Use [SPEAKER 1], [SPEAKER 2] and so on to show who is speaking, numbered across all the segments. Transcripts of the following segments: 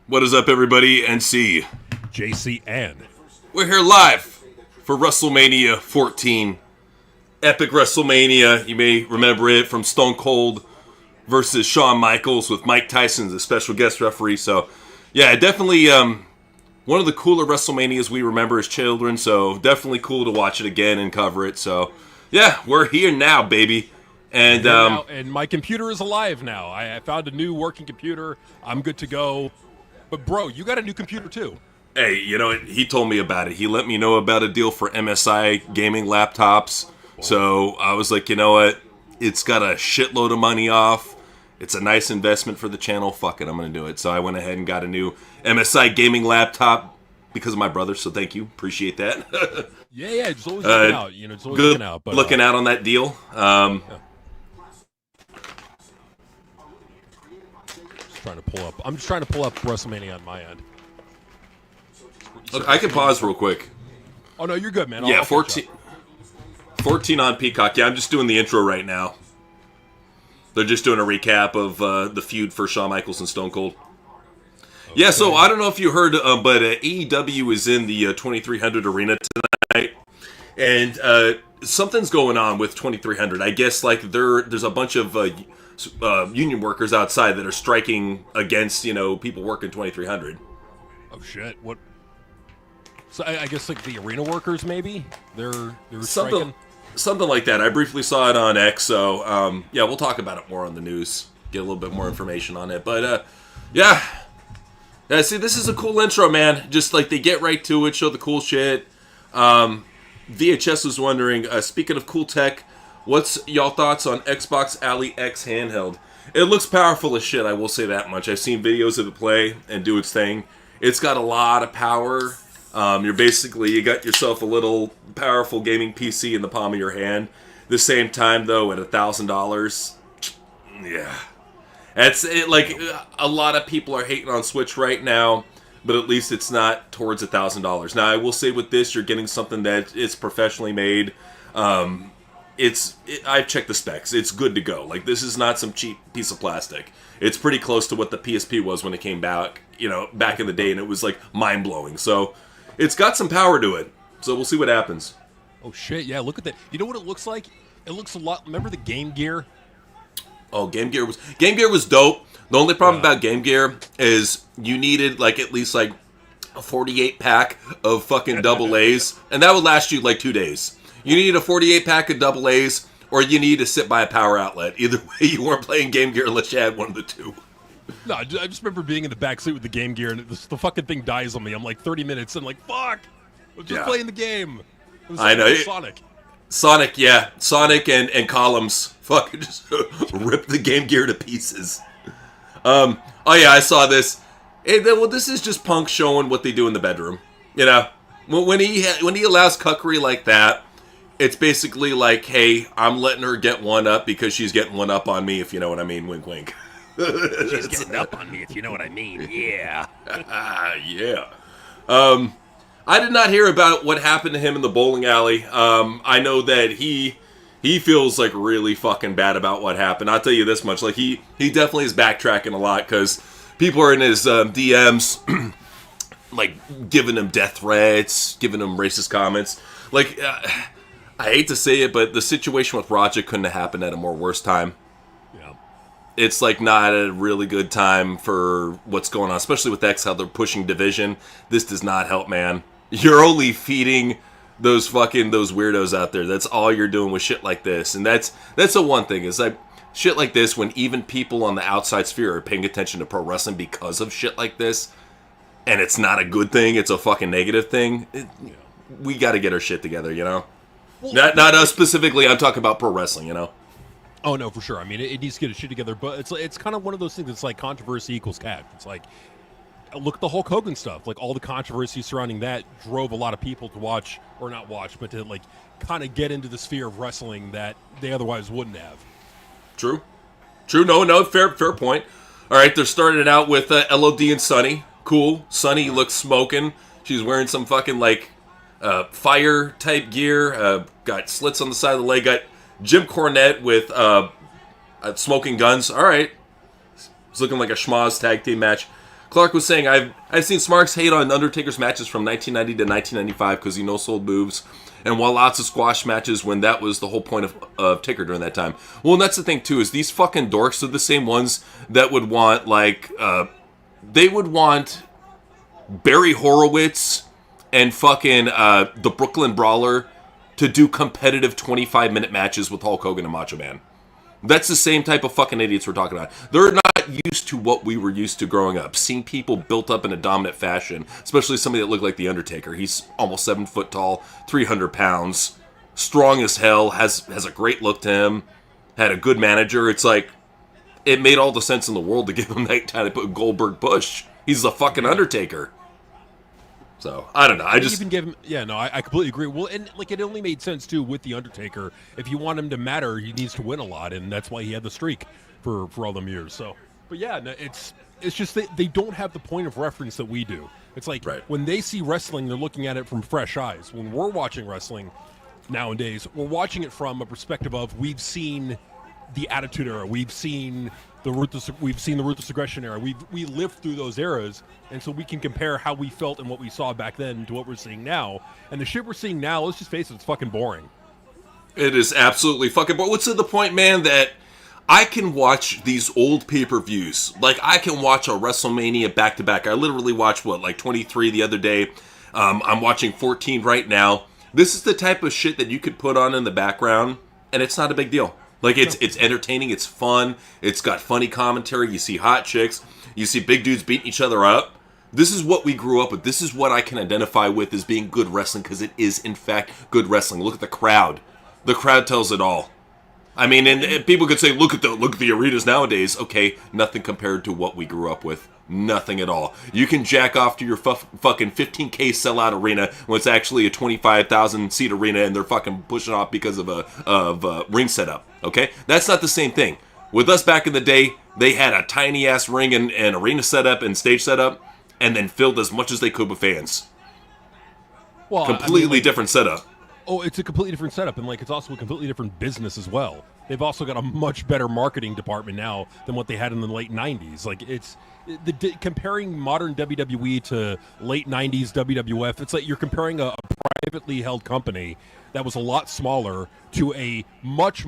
[SPEAKER 1] What is up, everybody? NC.
[SPEAKER 2] JCN.
[SPEAKER 1] We're here live for Wrestlemania 14. Epic Wrestlemania. You may remember it from Stone Cold versus Shawn Michaels with Mike Tyson as a special guest referee. So, yeah, definitely one of the cooler WrestleManias we remember as children. So, definitely cool to watch it again and cover it. So, yeah, we're here now, baby. And
[SPEAKER 2] and my computer is alive now. I found a new working computer. I'm good to go. But, bro, you got a new computer, too.
[SPEAKER 1] Hey, you know, he told me about it. He let me know about a deal for MSI gaming laptops. So I was like, you know what? It's got a shitload of money off. It's a nice investment for the channel. Fuck it, I'm going to do it. So I went ahead and got a new MSI gaming laptop because of my brother. So thank you. Appreciate that.
[SPEAKER 2] yeah, it's always looking out. You know, it's always
[SPEAKER 1] good
[SPEAKER 2] looking out. But,
[SPEAKER 1] looking out on that deal.
[SPEAKER 2] Yeah. I'm just trying to pull up WrestleMania on my end.
[SPEAKER 1] Look, I can pause real quick.
[SPEAKER 2] Oh, no, you're good, man.
[SPEAKER 1] Yeah, 14 on Peacock. Yeah, I'm just doing the intro right now. They're just doing a recap of the feud for Shawn Michaels and Stone Cold. Okay. Yeah, so I don't know if you heard, but AEW is in the 2300 arena tonight. And something's going on with 2300. I guess like there's a bunch of union workers outside that are striking against, you know, people working 2300.
[SPEAKER 2] Oh shit! What? So I guess like the arena workers, maybe they're striking.
[SPEAKER 1] Something like that. I briefly saw it on X, so yeah, we'll talk about it more on the news. Get a little bit more information on it, but yeah. See, this is a cool intro, man. Just like they get right to it, show the cool shit. VHS was wondering, speaking of cool tech, what's y'all thoughts on Xbox Ally X handheld? It looks powerful as shit, I will say that much. I've seen videos of it play and do its thing. It's got a lot of power. You got yourself a little powerful gaming PC in the palm of your hand. The same time, though, at $1,000, yeah. That's it. Like, a lot of people are hating on Switch right now, but at least it's not towards $1,000. Now, I will say with this, you're getting something that is professionally made. I've checked the specs. It's good to go. Like, this is not some cheap piece of plastic. It's pretty close to what the PSP was when it came back, you know, back in the day, and it was, like, mind-blowing. So, it's got some power to it. So, we'll see what happens.
[SPEAKER 2] Oh, shit, yeah, look at that. You know what it looks like? It looks a lot... Remember the Game Gear?
[SPEAKER 1] Oh, Game Gear was dope. The only problem about Game Gear is you needed, like, at least, like, a 48-pack of fucking double A's, and that would last you, like, 2 days. You need a 48-pack of double A's, or you need to sit by a power outlet. Either way, you weren't playing Game Gear unless you had one of the two.
[SPEAKER 2] No, I just remember being in the backseat with the Game Gear, and the fucking thing dies on me. I'm like 30 minutes, and like, fuck! I'm just playing the game. It was like, I know.
[SPEAKER 1] Sonic, yeah. Sonic and Columns fucking just rip the Game Gear to pieces. Oh yeah, I saw this. Hey, well, this is just Punk showing what they do in the bedroom. You know? When he allows cuckery like that, it's basically like, hey, I'm letting her get one up because she's getting one up on me, if you know what I mean. Wink, wink.
[SPEAKER 2] She's getting up on me, if you know what I mean. Yeah.
[SPEAKER 1] Yeah. I did not hear about what happened to him in the bowling alley. I know that he feels like really fucking bad about what happened. I'll tell you this much. Like, he definitely is backtracking a lot because people are in his DMs, like, giving him death threats, giving him racist comments. Like, I hate to say it, but the situation with Raja couldn't have happened at a more worse time.
[SPEAKER 2] Yeah.
[SPEAKER 1] It's, like, not a really good time for what's going on, especially with X, how they're pushing division. This does not help, man. You're only feeding those weirdos out there. That's all you're doing with shit like this. And that's the one thing, is like, shit like this, when even people on the outside sphere are paying attention to pro wrestling because of shit like this, and it's not a good thing, it's a fucking negative thing, we gotta get our shit together, you know? Well, not us specifically, I'm talking about pro wrestling, you know?
[SPEAKER 2] Oh, no, for sure. I mean, it needs to get its shit together, but it's kind of one of those things that's like controversy equals cat. It's like, look at the Hulk Hogan stuff. Like, all the controversy surrounding that drove a lot of people to watch, or not watch, but to, like, kind of get into the sphere of wrestling that they otherwise wouldn't have.
[SPEAKER 1] True. No, fair point. All right, they're starting it out with LOD and Sunny. Cool. Sunny looks smoking. She's wearing some fucking, like, fire-type gear. Got slits on the side of the leg. Got Jim Cornette with smoking guns. All right. It's looking like a schmoz tag team match. Clark was saying, I've seen Smarks hate on Undertaker's matches from 1990 to 1995 because he no-sold moves, and while lots of squash matches when that was the whole point of Taker during that time. Well, and that's the thing, too, is these fucking dorks are the same ones that would want, like, they would want Barry Horowitz and fucking the Brooklyn Brawler to do competitive 25-minute matches with Hulk Hogan and Macho Man. That's the same type of fucking idiots we're talking about. They're not used to what we were used to growing up. Seeing people built up in a dominant fashion, especially somebody that looked like The Undertaker. He's almost 7 foot tall, 300 pounds, strong as hell, has a great look to him, had a good manager. It's like, it made all the sense in the world to give him that type of Goldberg push. He's the fucking Undertaker. So, I don't know. I just...
[SPEAKER 2] even give him... Yeah, no, I completely agree. Well, and, like, it only made sense, too, with The Undertaker. If you want him to matter, he needs to win a lot, and that's why he had the streak for all them years. So, but yeah, no, it's just they don't have the point of reference that we do. It's like, when they see wrestling, they're looking at it from fresh eyes. When we're watching wrestling nowadays, we're watching it from a perspective of, we've seen the Attitude Era, we've seen the Ruthless Aggression Era. We lived through those eras, and so we can compare how we felt and what we saw back then to what we're seeing now. And the shit we're seeing now, let's just face it, it's fucking boring.
[SPEAKER 1] It is absolutely fucking boring. What's to the point, man, that I can watch these old pay-per-views. Like, I can watch a WrestleMania back-to-back. I literally watched, 23 the other day. I'm watching 14 right now. This is the type of shit that you could put on in the background, and it's not a big deal. Like, it's entertaining, it's fun, it's got funny commentary, you see hot chicks, you see big dudes beating each other up. This is what we grew up with. This is what I can identify with as being good wrestling, because it is, in fact, good wrestling. Look at the crowd. The crowd tells it all. I mean, and people could say, look at the arenas nowadays. Okay, nothing compared to what we grew up with. Nothing at all. You can jack off to your fucking 15K sellout arena when it's actually a 25,000 seat arena and they're fucking pushing off because of a ring setup. Okay, that's not the same thing. With us back in the day, they had a tiny ass ring and arena setup and stage setup, and then filled as much as they could with fans. Well, completely different setup.
[SPEAKER 2] Oh, it's a completely different setup, and it's also a completely different business as well. They've also got a much better marketing department now than what they had in the late 90s. Comparing modern WWE to late 90s WWF, it's like you're comparing a privately held company that was a lot smaller to a much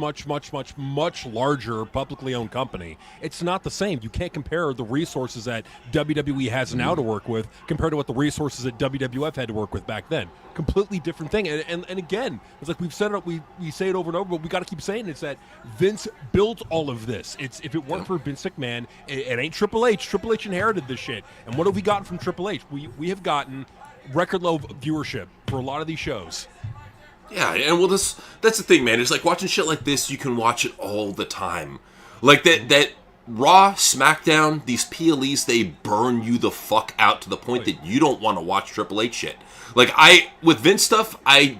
[SPEAKER 2] larger publicly owned company. It's not the same. You can't compare the resources that WWE has now to work with compared to what the resources that WWF had to work with back then. Completely different thing. And again, it's like we've said it, we say it over and over, but we got to keep saying it's that Vince built all of this. If it weren't for Vince McMahon, it ain't Triple H. Triple H inherited this shit. And what have we gotten from Triple H? We have gotten record low viewership for a lot of these shows.
[SPEAKER 1] Yeah, and well, that's the thing, man. It's like watching shit like this, you can watch it all the time. Like that Raw, SmackDown, these PLEs, they burn you the fuck out to the point that you don't want to watch Triple H shit. Like, with Vince stuff, I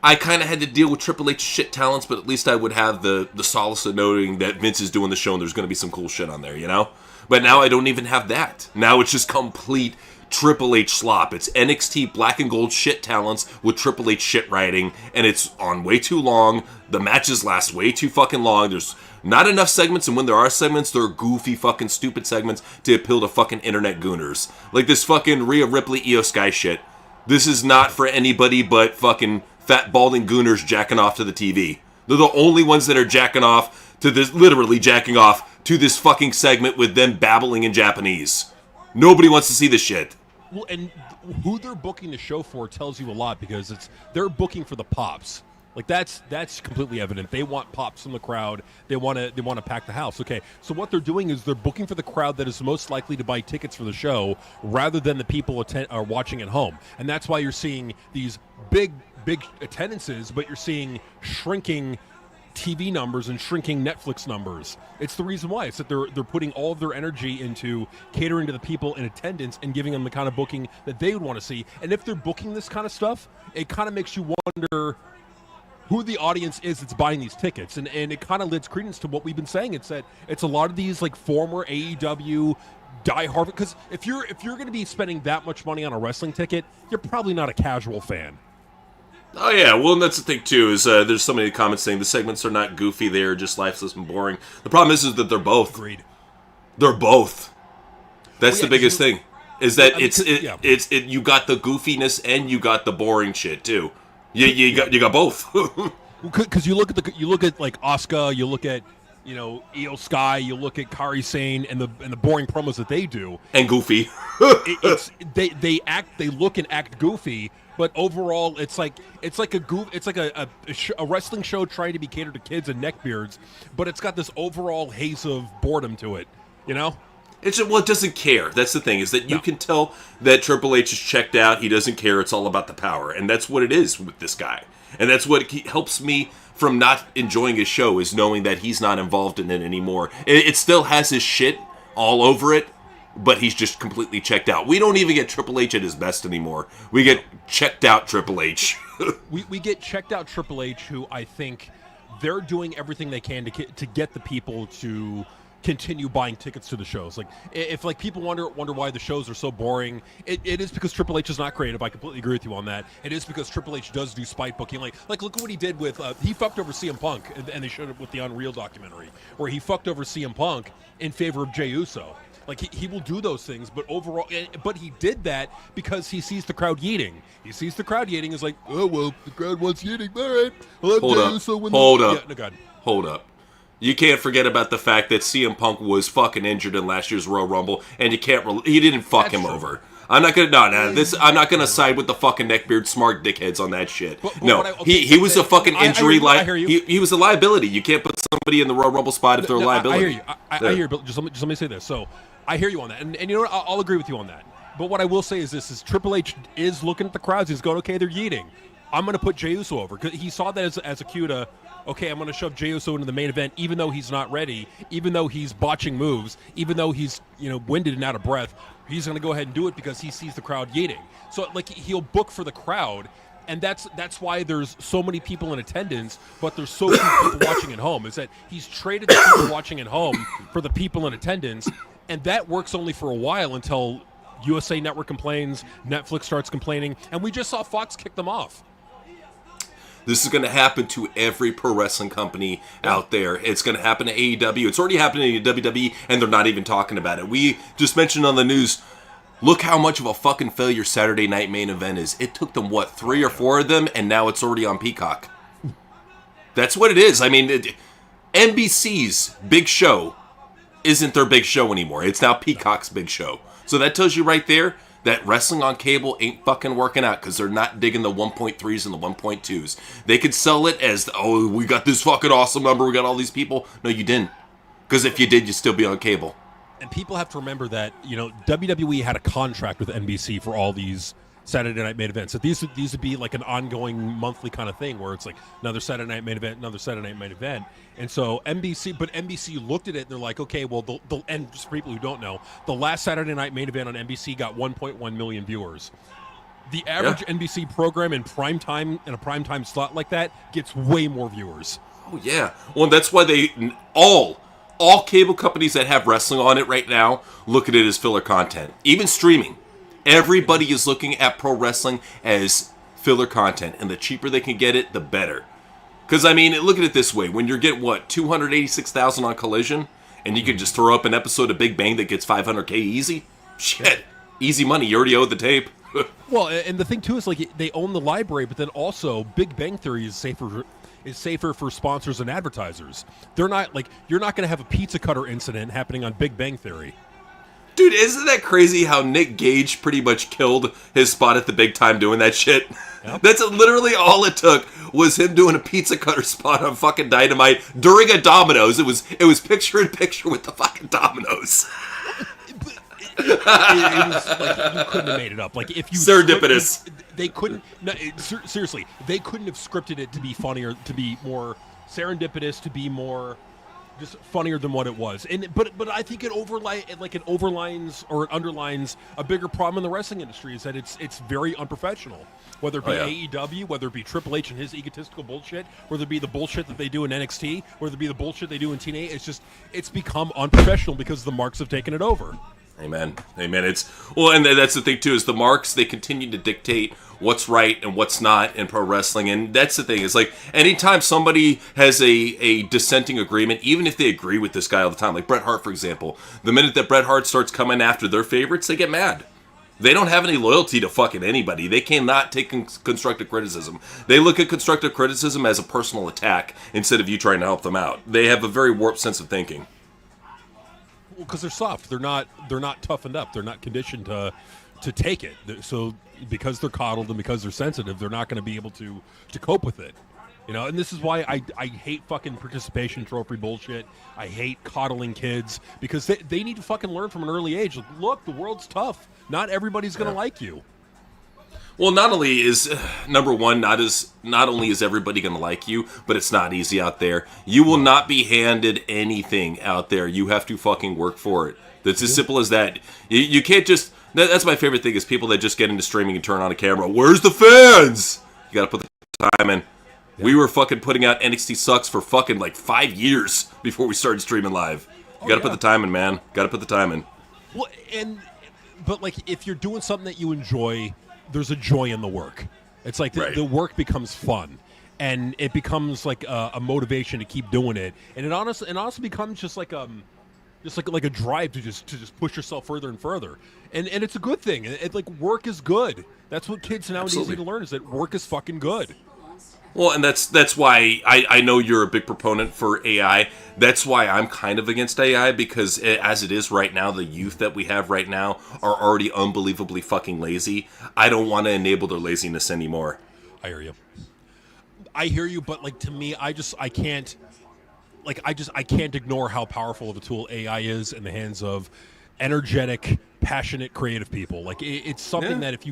[SPEAKER 1] kind of had to deal with Triple H shit talents, but at least I would have the solace of knowing that Vince is doing the show and there's going to be some cool shit on there, you know? But now I don't even have that. Now it's just complete Triple H slop. It's NXT black and gold shit talents with Triple H shit writing, and it's on way too long. The matches last way too fucking long. There's not enough segments, and when there are segments, they're goofy fucking stupid segments to appeal to fucking internet gooners. Like this fucking Rhea Ripley Io Sky shit. This is not for anybody but fucking fat balding gooners jacking off to the TV. They're the only ones that are jacking off to this, literally jacking off to this fucking segment with them babbling in Japanese. Nobody wants to see this shit.
[SPEAKER 2] Well, and who they're booking the show for tells you a lot, because they're booking for the pops. Like that's completely evident. They want pops from the crowd. They want to pack the house. Okay, so what they're doing is they're booking for the crowd that is most likely to buy tickets for the show, rather than the people are watching at home. And that's why you're seeing these big attendances, but you're seeing shrinking TV numbers and shrinking Netflix numbers. It's the reason why. It's that they're putting all of their energy into catering to the people in attendance and giving them the kind of booking that they would want to see. And if they're booking this kind of stuff, it kind of makes you wonder who the audience is that's buying these tickets. And it kind of lends credence to what we've been saying. It's that it's a lot of these like former AEW diehard, because if you're going to be spending that much money on a wrestling ticket, you're probably not a casual fan.
[SPEAKER 1] Oh yeah, well, and that's the thing too, is there's so many comments saying the segments are not goofy, they are just lifeless and boring. The problem is that they're both.
[SPEAKER 2] Agreed.
[SPEAKER 1] They're both. That's the biggest thing. Is that you got the goofiness and you got the boring shit too. You got both.
[SPEAKER 2] Because you look at like Asuka, you look at Io Sky, you look at Kairi Sane and the boring promos that they do,
[SPEAKER 1] and goofy.
[SPEAKER 2] they look and act goofy, but overall it's like a wrestling show trying to be catered to kids and neckbeards, but it's got this overall haze of boredom to it,
[SPEAKER 1] It doesn't care. That's the thing, is that you can tell that Triple H is checked out. He doesn't care. It's all about the power. And that's what it is with this guy. And that's what helps me from not enjoying his show, is knowing that he's not involved in it anymore. It still has his shit all over it, but he's just completely checked out. We don't even get Triple H at his best anymore. We get checked out Triple H.
[SPEAKER 2] we get checked out Triple H, who I think they're doing everything they can to get the people to continue buying tickets to the shows. Like, if people wonder why the shows are so boring, it is because Triple H is not creative. I completely agree with you on that. It is because Triple H does do spite booking. Like look at what he did with he fucked over CM Punk, and they showed it with the Unreal documentary, where he fucked over CM Punk in favor of Jey Uso. Like, he will do those things, but overall, but he did that because he sees the crowd yeeting. He sees the crowd yeeting, is like, oh well, the crowd wants yeeting. All right, I'll have Jey Uso win.
[SPEAKER 1] Hold up. You can't forget about the fact that CM Punk was fucking injured in last year's Royal Rumble, and you can't. He didn't fuck him over. I'm not gonna side with the fucking neckbeard smart dickheads on that shit. He was a fucking injury. He was a liability. You can't put somebody in the Royal Rumble spot if they're a liability.
[SPEAKER 2] I hear you. But just let me say this. So I hear you on that, and you know what? I'll agree with you on that. But what I will say is this: is Triple H is looking at the crowds. He's going, okay, they're yeeting. I'm going to put Jey Uso over, because he saw that as a cue to, okay, I'm going to shove Jey Uso into the main event, even though he's not ready, even though he's botching moves, even though he's winded and out of breath. He's going to go ahead and do it because he sees the crowd yeeting. So he'll book for the crowd, and that's why there's so many people in attendance, but there's so few people watching at home. Is that he's traded the people watching at home for the people in attendance, and that works only for a while until USA Network complains, Netflix starts complaining, and we just saw Fox kick them off.
[SPEAKER 1] This is going to happen to every pro wrestling company out there. It's going to happen to AEW. It's already happening to WWE, and they're not even talking about it. We just mentioned on the news, look how much of a fucking failure Saturday Night Main Event is. It took them, 3 or 4 of them, and now it's already on Peacock. That's what it is. I mean, NBC's big show isn't their big show anymore. It's now Peacock's big show. So that tells you right there that wrestling on cable ain't fucking working out, because they're not digging the 1.3s and the 1.2s. They could sell it as, oh, we got this fucking awesome number, we got all these people. No, you didn't. Because if you did, you'd still be on cable.
[SPEAKER 2] And people have to remember that, WWE had a contract with NBC for all these Saturday Night Main Events. So these would be like an ongoing monthly kind of thing, where it's like another Saturday Night Main Event, another Saturday Night Main Event. And so NBC looked at it and they're like, okay, well, and just for people who don't know, the last Saturday Night Main Event on NBC got 1.1 million viewers. The average NBC program in a primetime slot like that gets way more viewers.
[SPEAKER 1] Oh yeah. Well, that's why all cable companies that have wrestling on it right now look at it as filler content. Even streaming. Everybody is looking at pro wrestling as filler content, and the cheaper they can get it, the better. Because, I mean, look at it this way. When you're getting, 286,000 on Collision, and you can just throw up an episode of Big Bang that gets 500K easy? Shit. Easy money. You already owe the tape.
[SPEAKER 2] Well, and the thing, too, is, they own the library, but then also Big Bang Theory is safer for sponsors and advertisers. They're not, you're not going to have a pizza cutter incident happening on Big Bang Theory.
[SPEAKER 1] Dude, isn't that crazy how Nick Gage pretty much killed his spot at the big time doing that shit? Yep. That's literally all it took, was him doing a pizza cutter spot on fucking Dynamite during a Domino's. It was picture in picture with the fucking Domino's.
[SPEAKER 2] It was you couldn't have made it up. If you
[SPEAKER 1] serendipitous.
[SPEAKER 2] They couldn't. No, seriously, they couldn't have scripted it to be funnier, to be more serendipitous, to be more just funnier than what it was. But I think it overlines or it underlines a bigger problem in the wrestling industry, is that it's very unprofessional. Whether it be AEW, whether it be Triple H and his egotistical bullshit, whether it be the bullshit that they do in NXT, whether it be the bullshit they do in TNA, it's become unprofessional because the marks have taken it over.
[SPEAKER 1] Amen. Amen. And that's the thing too, is the marks, they continue to dictate what's right and what's not in pro wrestling. And that's the thing, is like, anytime somebody has a dissenting agreement, even if they agree with this guy all the time, like Bret Hart, for example, the minute that Bret Hart starts coming after their favorites, they get mad. They don't have any loyalty to fucking anybody. They cannot take constructive criticism. They look at constructive criticism as a personal attack instead of you trying to help them out. They have a very warped sense of thinking.
[SPEAKER 2] Well, because they're soft. They're not toughened up. They're not conditioned to take it. So because they're coddled and because they're sensitive, they're not going to be able to cope with it. You know, and this is why I hate fucking participation trophy bullshit. I hate coddling kids, because they need to fucking learn from an early age. Like, look, the world's tough. Not everybody's going to like you.
[SPEAKER 1] Well, not only is, number one, not only is everybody going to like you, but it's not easy out there. You will not be handed anything out there. You have to fucking work for it. That's as simple as that. You can't just... That's my favorite thing, is people that just get into streaming and turn on a camera. Where's the fans? You got to put the time in. Yeah. We were fucking putting out NXT Sucks for fucking like 5 years before we started streaming live. You got to put the time in, man. Got to put the time in.
[SPEAKER 2] Well, but like, if you're doing something that you enjoy, there's a joy in the work. It's like the work becomes fun, and it becomes like a motivation to keep doing it. And it honestly becomes just like a drive to just push yourself further and further. And it's a good thing. Like, work is good. That's what kids nowadays need to learn, is that work is fucking good.
[SPEAKER 1] Well, and that's why I know you're a big proponent for AI. That's why I'm kind of against AI, because as it is right now, the youth that we have right now are already unbelievably fucking lazy. I don't want to enable their laziness anymore.
[SPEAKER 2] I hear you, but like, to me, I can't ignore how powerful of a tool AI is in the hands of energetic, passionate, creative people. Like, it's something that if you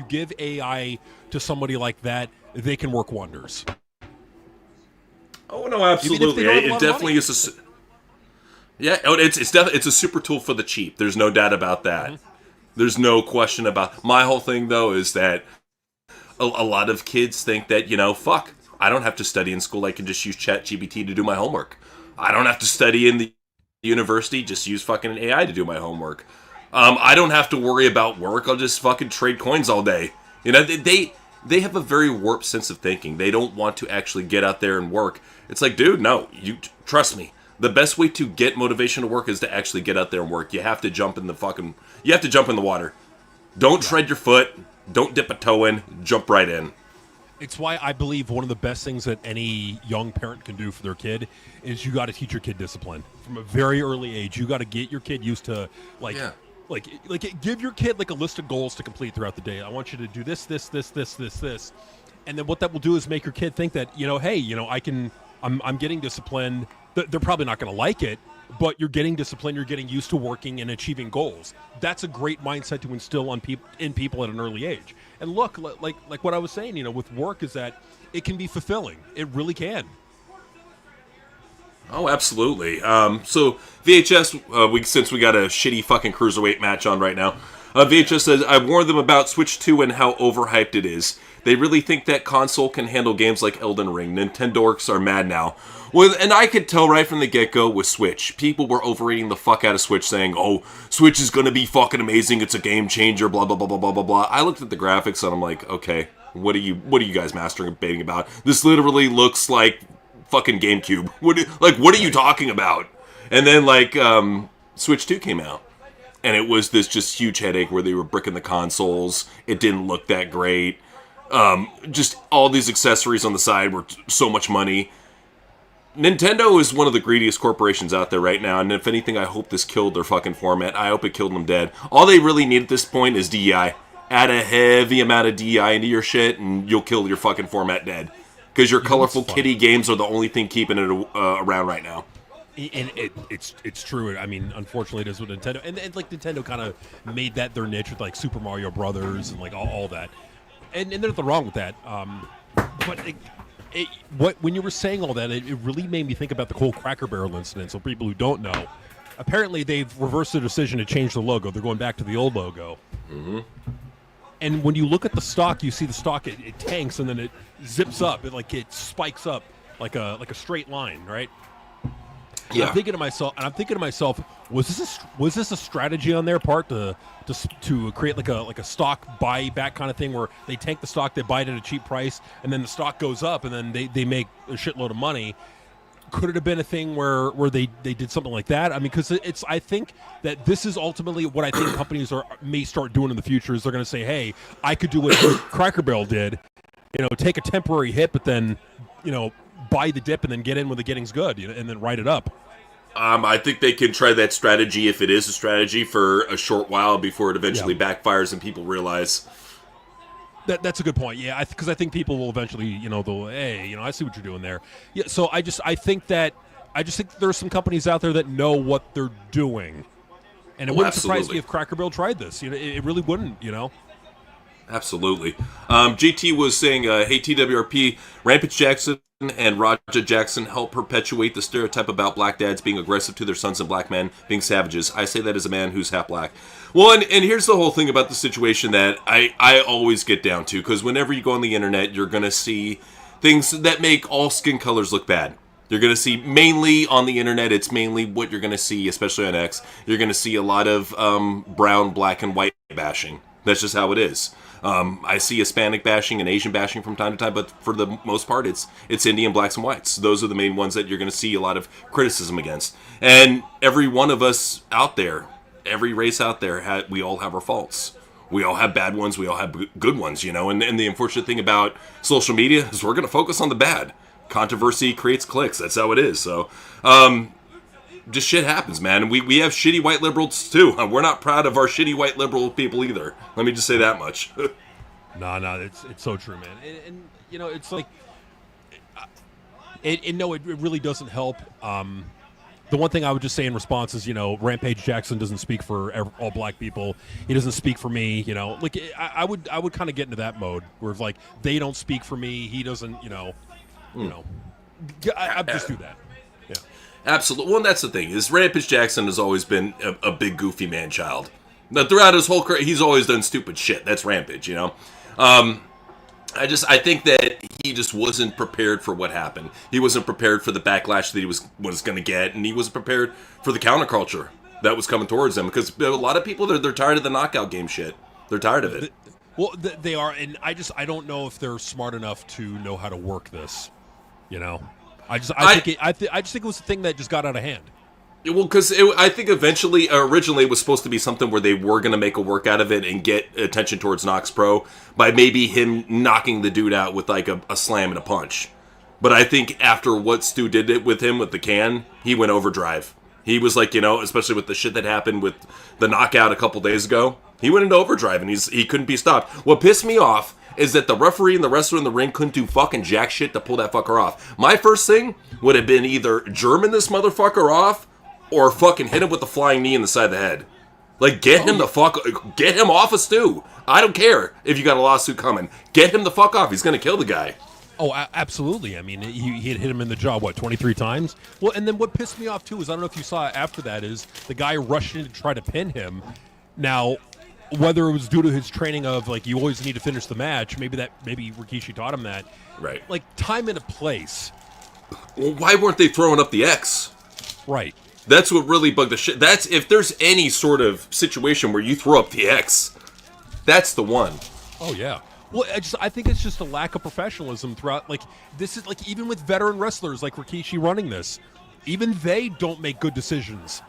[SPEAKER 2] give AI to somebody like that, they can work wonders.
[SPEAKER 1] Oh no, absolutely. It definitely is it's a super tool for the cheap. There's no doubt about that. Mm-hmm. There's no question about. My whole thing though is that a lot of kids think that, fuck, I don't have to study in school. I can just use ChatGPT to do my homework. I don't have to study in the university. Just use fucking AI to do my homework. I don't have to worry about work. I'll just fucking trade coins all day. They have a very warped sense of thinking. They don't want to actually get out there and work. It's like, dude, no, you trust me. The best way to get motivation to work is to actually get out there and work. You have to jump in the water. Don't tread your foot. Don't dip a toe in. Jump right in.
[SPEAKER 2] It's why I believe one of the best things that any young parent can do for their kid is you got to teach your kid discipline from a very early age. You got to get your kid used to like give your kid like a list of goals to complete throughout the day. I want you to do this, and then what that will do is make your kid think that, hey, I'm getting disciplined. They're probably not going to like it, but you're getting disciplined. You're getting used to working and achieving goals. That's a great mindset to instill in people at an early age. And look, like what I was saying, with work, is that it can be fulfilling. It really can.
[SPEAKER 1] Oh, absolutely. So VHS, since we got a shitty fucking cruiserweight match on right now, VHS says, I warned them about Switch 2 and how overhyped it is. They really think that console can handle games like Elden Ring. Nintendorks are mad now. Well, and I could tell right from the get-go with Switch. People were overrating the fuck out of Switch, saying, oh, Switch is going to be fucking amazing, it's a game changer, blah, blah, blah, blah, blah, blah, blah. I looked at the graphics and I'm like, okay, what are you guys masturbating about? This literally looks like fucking GameCube. What are you talking about? And then, Switch 2 came out. And it was this just huge headache where they were bricking the consoles. It didn't look that great. Just all these accessories on the side were so much money. Nintendo is one of the greediest corporations out there right now, and if anything, I hope this killed their fucking format. I hope it killed them dead. All they really need at this point is DEI. Add a heavy amount of DEI into your shit, and you'll kill your fucking format dead. Because your colorful kitty games are the only thing keeping it around right now.
[SPEAKER 2] And it's true. I mean, unfortunately, it is with Nintendo. And like, Nintendo kind of made that their niche with, like, Super Mario Brothers and, like, all that. And there's nothing wrong with that. But when you were saying all that, it really made me think about the whole Cracker Barrel incident. So people who don't know, apparently they've reversed their decision to change the logo. They're going back to the old logo. Mm-hmm. And when you look at the stock, you see the stock, it tanks and then it zips up. It spikes up like a straight line, right? And I'm thinking to myself, was this a strategy on their part to create like a stock buyback kind of thing where they tank the stock, they buy it at a cheap price, and then the stock goes up, and then they make a shitload of money? Could it have been a thing where they did something like that? I mean, because I think that this is ultimately what I think companies may start doing in the future. Is they're going to say, hey, I could do what Cracker Barrel did, take a temporary hit, but then buy the dip and then get in when the getting's good, and then ride it up.
[SPEAKER 1] I think they can try that strategy, if it is a strategy, for a short while before it eventually backfires and people realize.
[SPEAKER 2] That's a good point. Yeah, because I think people will eventually, they'll, hey, I see what you're doing there. Yeah, so I think there's some companies out there that know what they're doing, and it wouldn't surprise me if Cracker Barrel tried this. It really wouldn't.
[SPEAKER 1] Absolutely. GT was saying, hey, TWRP, Rampage Jackson and Raja Jackson help perpetuate the stereotype about black dads being aggressive to their sons and black men being savages. I say that as a man who's half black. Well, and here's the whole thing about the situation that I always get down to, because whenever you go on the internet, you're going to see things that make all skin colors look bad. You're going to see, mainly on the internet, it's mainly what you're going to see, especially on X. You're going to see a lot of brown, black, and white bashing. That's just how it is. I see Hispanic bashing and Asian bashing from time to time, but for the most part, it's Indian blacks and whites. Those are the main ones that you're going to see a lot of criticism against. And every one of us out there, every race out there, we all have our faults. We all have bad ones. We all have good ones, And the unfortunate thing about social media is we're going to focus on the bad. Controversy creates clicks. That's how it is. So, just shit happens, man. We have shitty white liberals too. We're not proud of our shitty white liberal people either. Let me just say that much.
[SPEAKER 2] No, it's so true, man. And it's like, it really doesn't help. The one thing I would just say in response is, Rampage Jackson doesn't speak for all black people. He doesn't speak for me. Like I would kind of get into that mode where it's like they don't speak for me. He doesn't. I just do that. Yeah.
[SPEAKER 1] Absolutely. Well, and that's the thing, is Rampage Jackson has always been a big goofy man-child. Now, throughout his whole career, he's always done stupid shit. That's Rampage, I think that he just wasn't prepared for what happened. He wasn't prepared for the backlash that he was going to get, and he wasn't prepared for the counterculture that was coming towards him, because a lot of people, they're tired of the knockout game shit. They're tired of it.
[SPEAKER 2] They are, and I don't know if they're smart enough to know how to work this, I just think it was a thing that just got out of hand.
[SPEAKER 1] Well, because I think originally it was supposed to be something where they were going to make a work out of it and get attention towards Nox Pro by maybe him knocking the dude out with like a slam and a punch. But I think after what Stu did it with him with the can, he went overdrive. He was like, especially with the shit that happened with the knockout a couple days ago, he went into overdrive and he couldn't be stopped. What pissed me off is that the referee and the wrestler in the ring couldn't do fucking jack shit to pull that fucker off. My first thing would have been either German this motherfucker off or fucking hit him with the flying knee in the side of the head. Like, get him off of Stu. I don't care if you got a lawsuit coming. Get him the fuck off. He's going to kill the guy.
[SPEAKER 2] Oh, absolutely. I mean, he had hit him in the jaw, 23 times? Well, and then what pissed me off, too, is I don't know if you saw after that, is the guy rushed in to try to pin him. Now, whether it was due to his training of, like, you always need to finish the match, maybe Rikishi taught him that.
[SPEAKER 1] Right.
[SPEAKER 2] Like, time and a place.
[SPEAKER 1] Well, why weren't they throwing up the X?
[SPEAKER 2] Right.
[SPEAKER 1] That's what really bugged the shit. That's, if there's any sort of situation where you throw up the X, that's the one.
[SPEAKER 2] Oh, yeah. Well, I think it's just a lack of professionalism throughout. Like, this is like, even with veteran wrestlers like Rikishi running this, even they don't make good decisions.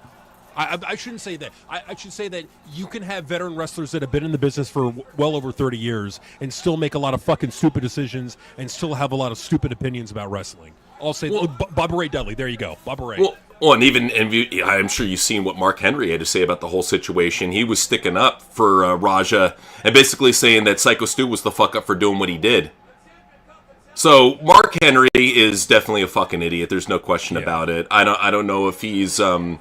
[SPEAKER 2] I shouldn't say that. I should say that you can have veteran wrestlers that have been in the business for well over 30 years and still make a lot of fucking stupid decisions and still have a lot of stupid opinions about wrestling. I'll say, Bubba Ray Dudley. There you go, Bubba Ray.
[SPEAKER 1] Well, and I'm sure you've seen what Mark Henry had to say about the whole situation. He was sticking up for Raja and basically saying that Psycho Stu was the fuck up for doing what he did. So Mark Henry is definitely a fucking idiot. There's no question about it. I don't know if he's a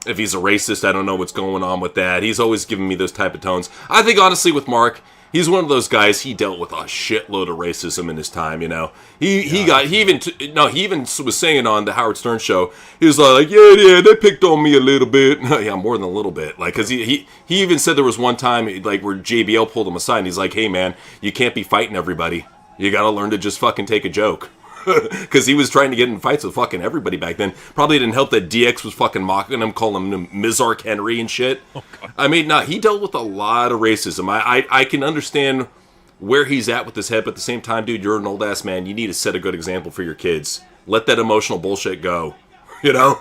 [SPEAKER 1] racist. I don't know what's going on with that. He's always giving me those type of tones. I think honestly with Mark, he's one of those guys. He dealt with a shitload of racism in his time. He even was saying on the Howard Stern show, he was like, yeah, they picked on me a little bit. Yeah, more than a little bit. Like, cause he even said there was one time like where JBL pulled him aside and he's like, hey man, you can't be fighting everybody. You got to learn to just fucking take a joke. because he was trying to get in fights with fucking everybody back then. Probably didn't help that DX was fucking mocking him, calling him Mizark Henry and shit.
[SPEAKER 2] Oh, God.
[SPEAKER 1] I mean, he dealt with a lot of racism. I can understand where he's at with his head, but at the same time, dude, you're an old ass man. You need to set a good example for your kids. Let that emotional bullshit go. You know.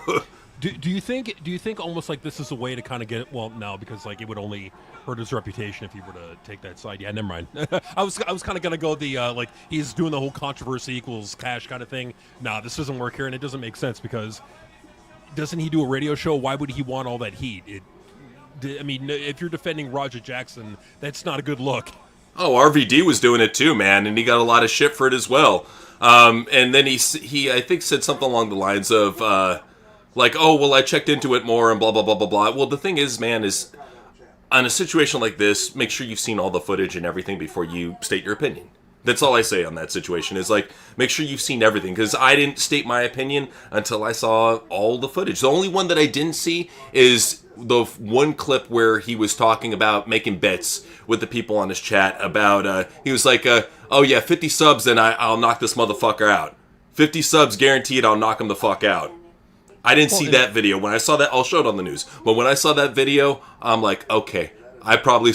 [SPEAKER 2] Do you think almost like this is a way to kind of get, well, no, because like it would only hurt his reputation if he were to take that side. Yeah, never mind. I was kind of gonna go the like he's doing the whole controversy equals cash kind of thing. Nah, this doesn't work here, and it doesn't make sense because doesn't he do a radio show? Why would he want all that heat? I mean, if you're defending Roger Jackson, that's not a good look.
[SPEAKER 1] Oh, RVD was doing it too, man, and he got a lot of shit for it as well. And then he I think said something along the lines of like, oh, well, I checked into it more and blah, blah, blah, blah, blah. Well, the thing is, man, is on a situation like this, make sure you've seen all the footage and everything before you state your opinion. That's all I say on that situation is like, make sure you've seen everything, because I didn't state my opinion until I saw all the footage. The only one that I didn't see is the one clip where he was talking about making bets with the people on his chat about, he was like, oh yeah, 50 subs and I'll knock this motherfucker out. 50 subs guaranteed I'll knock him the fuck out. I didn't see that video. When I saw that, I'll show it on the news. But when I saw that video, I'm like, okay, I probably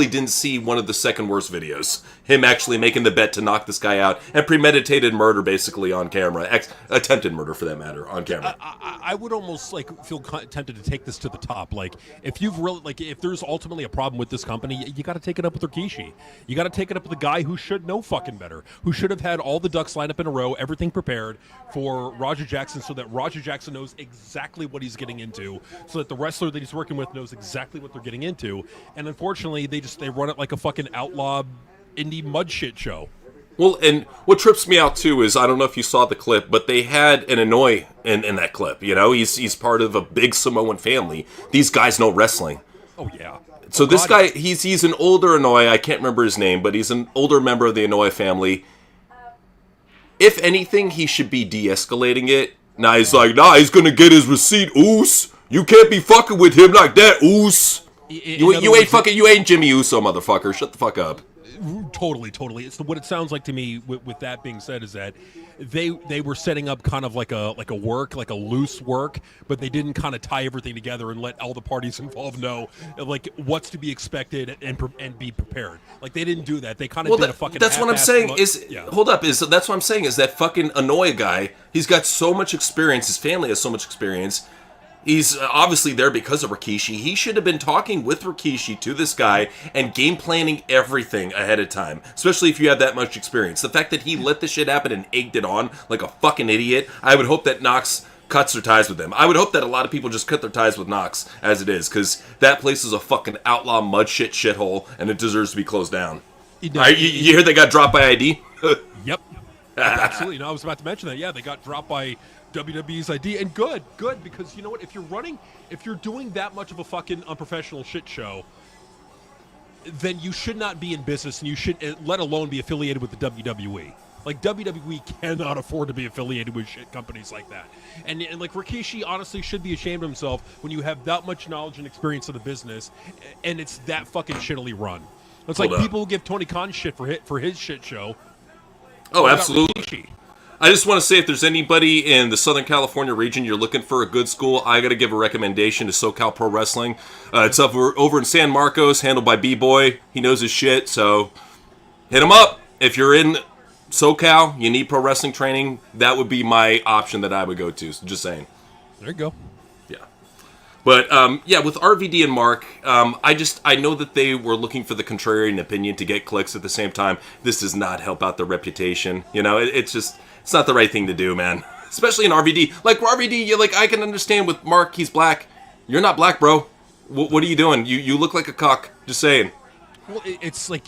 [SPEAKER 1] didn't see one of the second worst videos. Him actually making the bet to knock this guy out and premeditated murder basically on camera. Attempted murder for that matter on camera.
[SPEAKER 2] I would almost like feel tempted to take this to the top. Like if you've really like if there's ultimately a problem with this company, you got to take it up with Rikishi. You got to take it up with the guy who should know fucking better, who should have had all the ducks lined up in a row, everything prepared for Roger Jackson, so that Roger Jackson knows exactly what he's getting into, so that the wrestler that he's working with knows exactly what they're getting into. And unfortunately, they run it like a fucking outlaw indie mud shit show.
[SPEAKER 1] Well, and what trips me out too is, I don't know if you saw the clip, but they had an Inoue in that clip. You know, he's part of a big Samoan family. These guys know wrestling.
[SPEAKER 2] Oh yeah.
[SPEAKER 1] So this guy, he's an older Inoue. I can't remember his name, but he's an older member of the Inoue family. If anything, he should be de-escalating it. Now he's like, nah, he's gonna get his receipt, oos. You can't be fucking with him like that, oos. You ain't Jimmy Uso, motherfucker. Shut the fuck up.
[SPEAKER 2] Totally. It's what it sounds like to me. With that being said, is that they were setting up kind of like a loose work, but they didn't kind of tie everything together and let all the parties involved know like what's to be expected and be prepared. Like they didn't do that. They kind of did a fucking.
[SPEAKER 1] That's what I'm saying. That's what I'm saying is that fucking Inoue guy. He's got so much experience. His family has so much experience. He's obviously there because of Rikishi. He should have been talking with Rikishi to this guy and game planning everything ahead of time, especially if you have that much experience. The fact that he let this shit happen and egged it on like a fucking idiot, I would hope that Knox cuts their ties with them. I would hope that a lot of people just cut their ties with Knox as it is, because that place is a fucking outlaw mud shithole, and it deserves to be closed down. You hear they got dropped by ID?
[SPEAKER 2] Yep. Absolutely. No, I was about to mention that. Yeah, they got dropped by WWE's ID, and good, because you know what? If you're doing that much of a fucking unprofessional shit show, then you should not be in business, and you should, let alone be affiliated with the WWE. Like, WWE cannot afford to be affiliated with shit companies like that. And like, Rikishi honestly should be ashamed of himself when you have that much knowledge and experience of the business, and it's that fucking shittily run. It's like people who give Tony Khan shit for his shit show.
[SPEAKER 1] Oh, absolutely. I just want to say, if there's anybody in the Southern California region you're looking for a good school, I got to give a recommendation to SoCal Pro Wrestling. It's over in San Marcos, handled by B-Boy. He knows his shit, so hit him up. If you're in SoCal, you need pro wrestling training, that would be my option that I would go to. So just saying.
[SPEAKER 2] There you go.
[SPEAKER 1] Yeah. But, with RVD and Mark, I know that they were looking for the contrarian opinion to get clicks at the same time. This does not help out their reputation. You know, it's not the right thing to do, man. Especially in RVD. Like, RVD, I can understand with Mark, he's black. You're not black, bro. What are you doing? You look like a cock. Just saying.
[SPEAKER 2] Well, it's like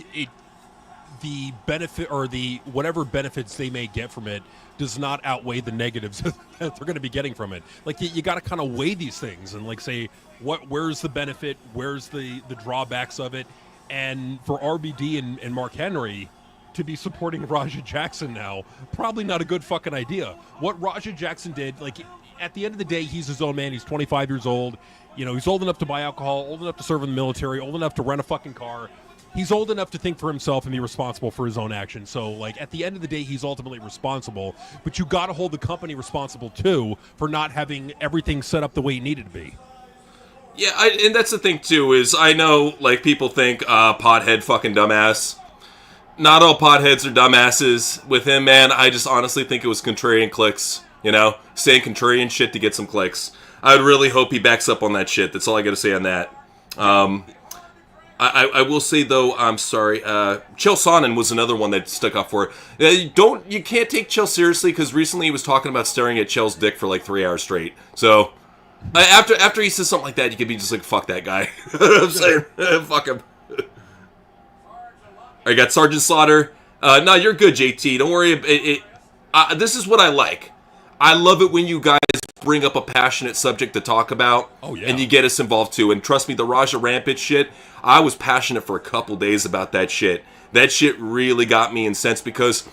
[SPEAKER 2] the benefit or the whatever benefits they may get from it does not outweigh the negatives that they're going to be getting from it. Like, you got to kind of weigh these things and, like, say, where's the benefit, where's the drawbacks of it. And for RVD and Mark Henry to be supporting Raja Jackson now, probably not a good fucking idea. What Raja Jackson did, like, at the end of the day, he's his own man. He's 25 years old. You know, he's old enough to buy alcohol, old enough to serve in the military, old enough to rent a fucking car. he's old enough to think for himself and be responsible for his own actions. So, like, at the end of the day, he's ultimately responsible. But you got to hold the company responsible, too, for not having everything set up the way it needed to be.
[SPEAKER 1] Yeah, and that's the thing, too, is I know, like, people think, pothead fucking dumbass. Not all potheads are dumbasses. With him, man, I just honestly think it was contrarian clicks. You know? Saying contrarian shit to get some clicks. I would really hope he backs up on that shit. That's all I gotta say on that. I will say, though, I'm sorry, Chael Sonnen was another one that stuck up for it. You can't take Chael seriously, because recently he was talking about staring at Chael's dick for like 3 hours straight. So, after he says something like that, you could be just like, fuck that guy. I'm saying, fuck him. I got Sergeant Slaughter. No, you're good, JT. Don't worry. This is what I like. I love it when you guys bring up a passionate subject to talk about.
[SPEAKER 2] Oh, yeah.
[SPEAKER 1] And you get us involved, too. And trust me, the Raja Rampage shit, I was passionate for a couple days about that shit. That shit really got me incensed, because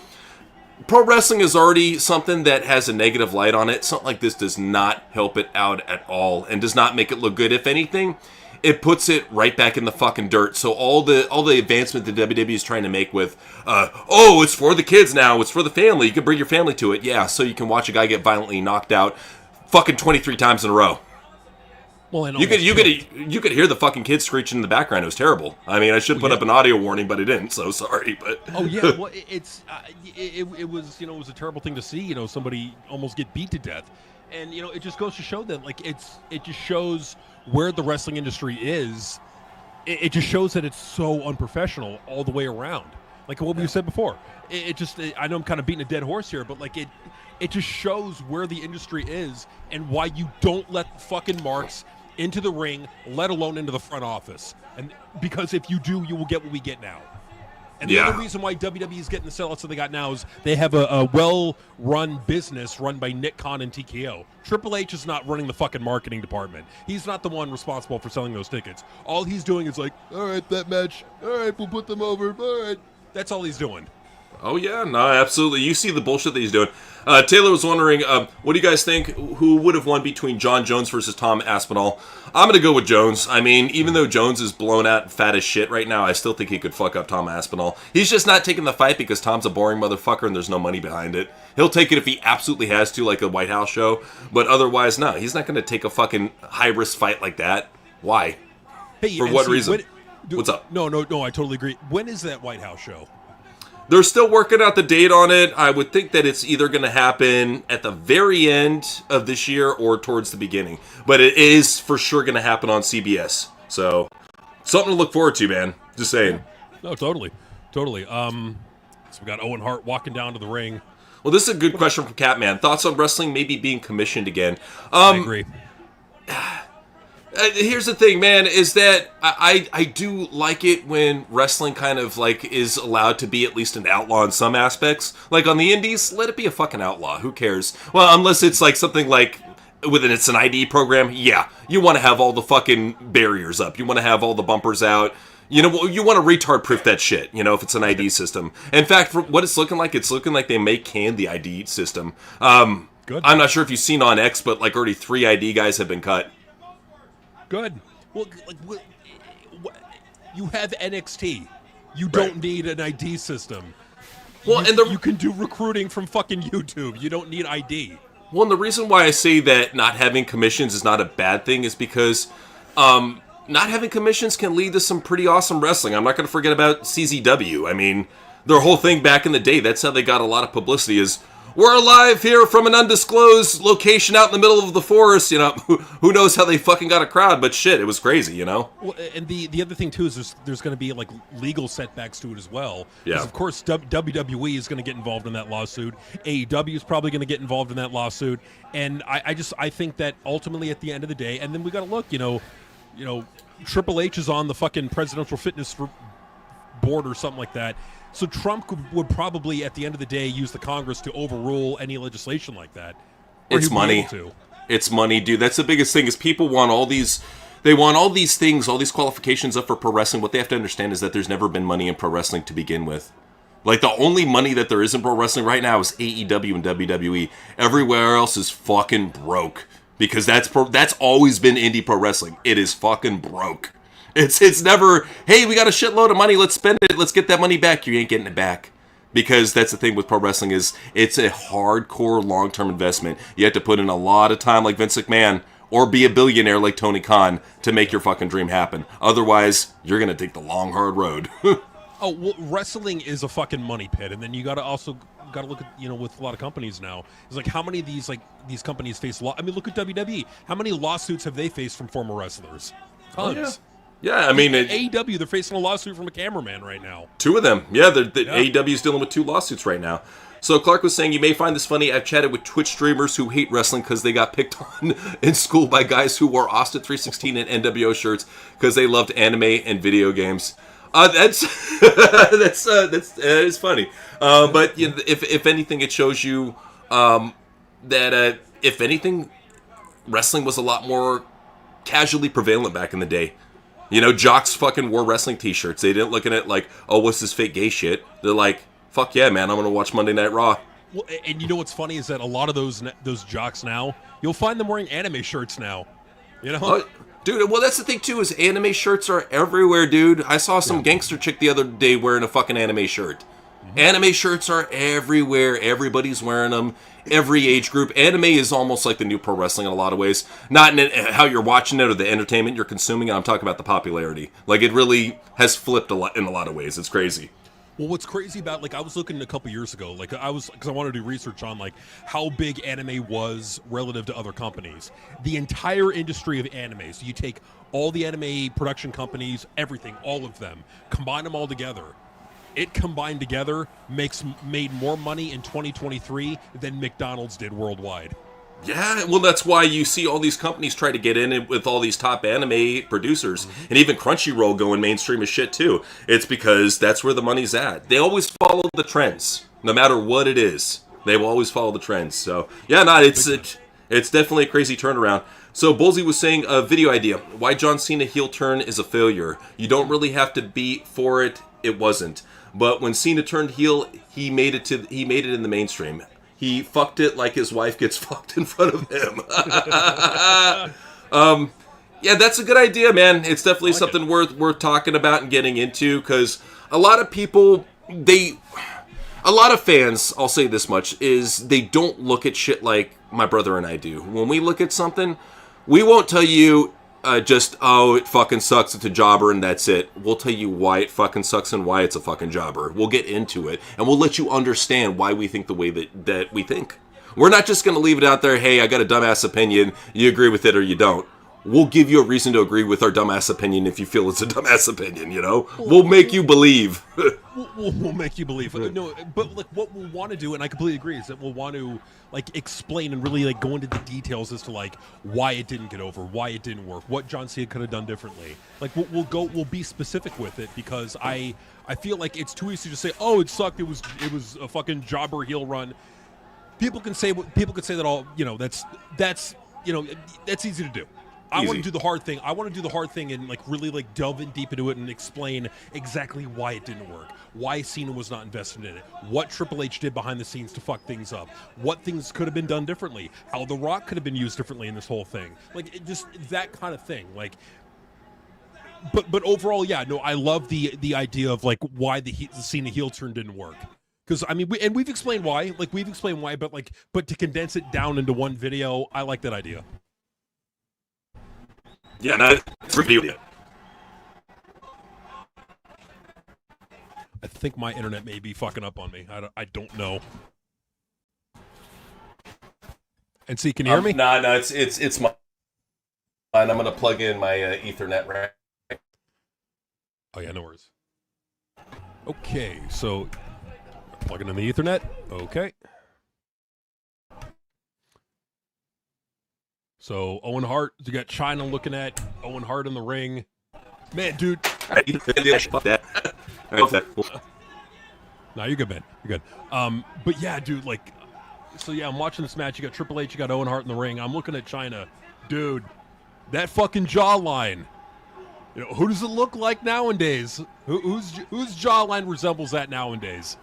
[SPEAKER 1] pro wrestling is already something that has a negative light on it. Something like this does not help it out at all and does not make it look good. If anything, it puts it right back in the fucking dirt. So all the advancement that WWE is trying to make with, it's for the kids now, it's for the family, you can bring your family to it, yeah, so you can watch a guy get violently knocked out fucking 23 times in a row.
[SPEAKER 2] Well, and
[SPEAKER 1] you could hear the fucking kids screeching in the background. It was terrible. I mean, I should put up an audio warning, but I didn't. So sorry, but
[SPEAKER 2] oh yeah, well, it was, it was a terrible thing to see. Somebody almost get beat to death, and it just goes to show that, like, it just shows where the wrestling industry is. It just shows that it's so unprofessional all the way around. Like what we said before, I know I'm kind of beating a dead horse here, but like it just shows where the industry is and why you don't let fucking marks into the ring, let alone into the front office. And because if you do, you will get what we get now. And the other reason why WWE is getting the sellouts that they got now is they have a well-run business run by Nick Khan and TKO. Triple H is not running the fucking marketing department. He's not the one responsible for selling those tickets. All he's doing is like, all right, that match, all right, we'll put them over, all right. That's all he's doing.
[SPEAKER 1] Oh, yeah, no, absolutely. You see the bullshit that he's doing. Taylor was wondering, what do you guys think? Who would have won between John Jones versus Tom Aspinall? I'm going to go with Jones. I mean, even though Jones is blown out and fat as shit right now, I still think he could fuck up Tom Aspinall. He's just not taking the fight because Tom's a boring motherfucker and there's no money behind it. He'll take it if he absolutely has to, like a White House show. But otherwise, no. He's not going to take a fucking high-risk fight like that. Why?
[SPEAKER 2] Hey,
[SPEAKER 1] for what reason? What's up?
[SPEAKER 2] No, I totally agree. When is that White House show?
[SPEAKER 1] They're still working out the date on it. I would think that it's either going to happen at the very end of this year or towards the beginning. But it is for sure going to happen on CBS. So, something to look forward to, man. Just saying.
[SPEAKER 2] No, totally. So we got Owen Hart walking down to the ring.
[SPEAKER 1] Well, this is a good question from Catman. Thoughts on wrestling maybe being commissioned again?
[SPEAKER 2] I agree.
[SPEAKER 1] Here's the thing, man, is that I do like it when wrestling kind of, like, is allowed to be at least an outlaw in some aspects. Like, on the indies, let it be a fucking outlaw. Who cares? Well, unless it's, like, something like, it's an ID program, yeah. You want to have all the fucking barriers up. You want to have all the bumpers out. You want to retard-proof that shit, if it's an ID system. In fact, for what it's looking like they may can the ID system.
[SPEAKER 2] Good.
[SPEAKER 1] I'm not sure if you've seen on X, but, like, already 3 ID guys have been cut.
[SPEAKER 2] Good. Well, you have NXT. You don't need an ID system.
[SPEAKER 1] Well,
[SPEAKER 2] you can do recruiting from fucking YouTube. You don't need ID.
[SPEAKER 1] Well, and the reason why I say that not having commissions is not a bad thing is because not having commissions can lead to some pretty awesome wrestling. I'm not going to forget about CZW. I mean, their whole thing back in the day, that's how they got a lot of publicity is, we're alive here from an undisclosed location out in the middle of the forest, Who knows how they fucking got a crowd, but shit, it was crazy,
[SPEAKER 2] Well, and the other thing, too, is there's going to be, like, legal setbacks to it as well.
[SPEAKER 1] Yeah.
[SPEAKER 2] Because, of course, WWE is going to get involved in that lawsuit. AEW is probably going to get involved in that lawsuit. And I think that ultimately at the end of the day, and then we got to look, Triple H is on the fucking presidential fitness board or something like that. So Trump would probably, at the end of the day, use the Congress to overrule any legislation like that.
[SPEAKER 1] It's money. It's money, dude. That's the biggest thing is people want all these... They want all these things, all these qualifications up for pro wrestling. What they have to understand is that there's never been money in pro wrestling to begin with. Like, the only money that there is in pro wrestling right now is AEW and WWE. Everywhere else is fucking broke. Because that's always been indie pro wrestling. It is fucking broke. It's never, hey, we got a shitload of money, let's spend it, let's get that money back. You ain't getting it back. Because that's the thing with pro wrestling is it's a hardcore long-term investment. You have to put in a lot of time like Vince McMahon or be a billionaire like Tony Khan to make your fucking dream happen. Otherwise, you're going to take the long, hard road.
[SPEAKER 2] Oh, well, wrestling is a fucking money pit, and then you gotta look at, with a lot of companies now. It's like, how many of these companies face I mean, look at WWE. How many lawsuits have they faced from former wrestlers? Tons.
[SPEAKER 1] Oh, yeah, I mean...
[SPEAKER 2] AEW, they're facing a lawsuit from a cameraman right now.
[SPEAKER 1] 2 of them. Yeah, AEW's dealing with 2 lawsuits right now. So Clark was saying, you may find this funny, I've chatted with Twitch streamers who hate wrestling because they got picked on in school by guys who wore Austin 316 and NWO shirts because they loved anime and video games. That's funny. But if anything, it shows you that if anything, wrestling was a lot more casually prevalent back in the day. Jocks fucking wore wrestling t-shirts. They didn't look at it like, oh, what's this fake gay shit? They're like, fuck yeah, man, I'm gonna watch Monday Night Raw.
[SPEAKER 2] Well, and what's funny is that a lot of those jocks now, you'll find them wearing anime shirts now.
[SPEAKER 1] Dude, well, that's the thing, too, is anime shirts are everywhere, dude. I saw some gangster chick the other day wearing a fucking anime shirt. Mm-hmm. Anime shirts are everywhere. Everybody's wearing them. Every age group. Anime is almost like the new pro wrestling in a lot of ways. Not in how you're watching it or the entertainment you're consuming it. I'm talking about the popularity. Like, it really has flipped a lot in a lot of ways. It's crazy.
[SPEAKER 2] Well, what's crazy about, I was looking a couple years ago, because I wanted to do research on, how big anime was relative to other companies. The entire industry of anime, so you take all the anime production companies, everything, all of them, combine them all together. It combined together made more money in 2023 than McDonald's did worldwide.
[SPEAKER 1] Yeah, well, that's why you see all these companies try to get in with all these top anime producers, and even Crunchyroll going mainstream as shit, too. It's because that's where the money's at. They always follow the trends, no matter what it is. They will always follow the trends. So, yeah, it's definitely a crazy turnaround. So, Bullsey was saying a video idea. Why John Cena heel turn is a failure. You don't really have to be for it. It wasn't. But when Cena turned heel, he made it in the mainstream. He fucked it like his wife gets fucked in front of him. Yeah, that's a good idea, man. It's definitely something worth talking about and getting into, because a lot of people, a lot of fans, I'll say this much, is they don't look at shit like my brother and I do. When we look at something, we won't tell you it fucking sucks, it's a jobber, and that's it. We'll tell you why it fucking sucks and why it's a fucking jobber. We'll get into it, and we'll let you understand why we think the way that we think. We're not just going to leave it out there, hey, I got a dumbass opinion, you agree with it or you don't. We'll give you a reason to agree with our dumbass opinion if you feel it's a dumbass opinion, We'll make you believe.
[SPEAKER 2] We'll make you believe. No, but what we'll want to do, and I completely agree, is that we'll want to explain and really go into the details as to why it didn't get over, why it didn't work, what John Cena could have done differently. We'll be specific with it, because I feel like it's too easy to say, oh, it sucked, it was a fucking jobber heel run. People could say that all, that's easy to do. I want to do the hard thing. I want to do the hard thing and really delve in deep into it and explain exactly why it didn't work, why Cena was not invested in it, what Triple H did behind the scenes to fuck things up, what things could have been done differently, how The Rock could have been used differently in this whole thing, just that kind of thing. But overall, yeah, no, I love the idea of why the Cena heel turn didn't work. Because we've explained why, but to condense it down into one video, I like that idea.
[SPEAKER 1] Yeah, not for video.
[SPEAKER 2] I think my internet may be fucking up on me. I don't know. And see, can you hear me?
[SPEAKER 1] No, it's mine. I'm gonna plug in my Ethernet rack.
[SPEAKER 2] Oh yeah, no worries. Okay, so plugging in the Ethernet. Okay. So Owen Hart, you got China looking at Owen Hart in the ring. Man, dude. No, you're good, man. You're good. But yeah, dude, so yeah, I'm watching this match. You got Triple H, you got Owen Hart in the ring. I'm looking at China. Dude, that fucking jawline. Who does it look like nowadays? Whose jawline resembles that nowadays?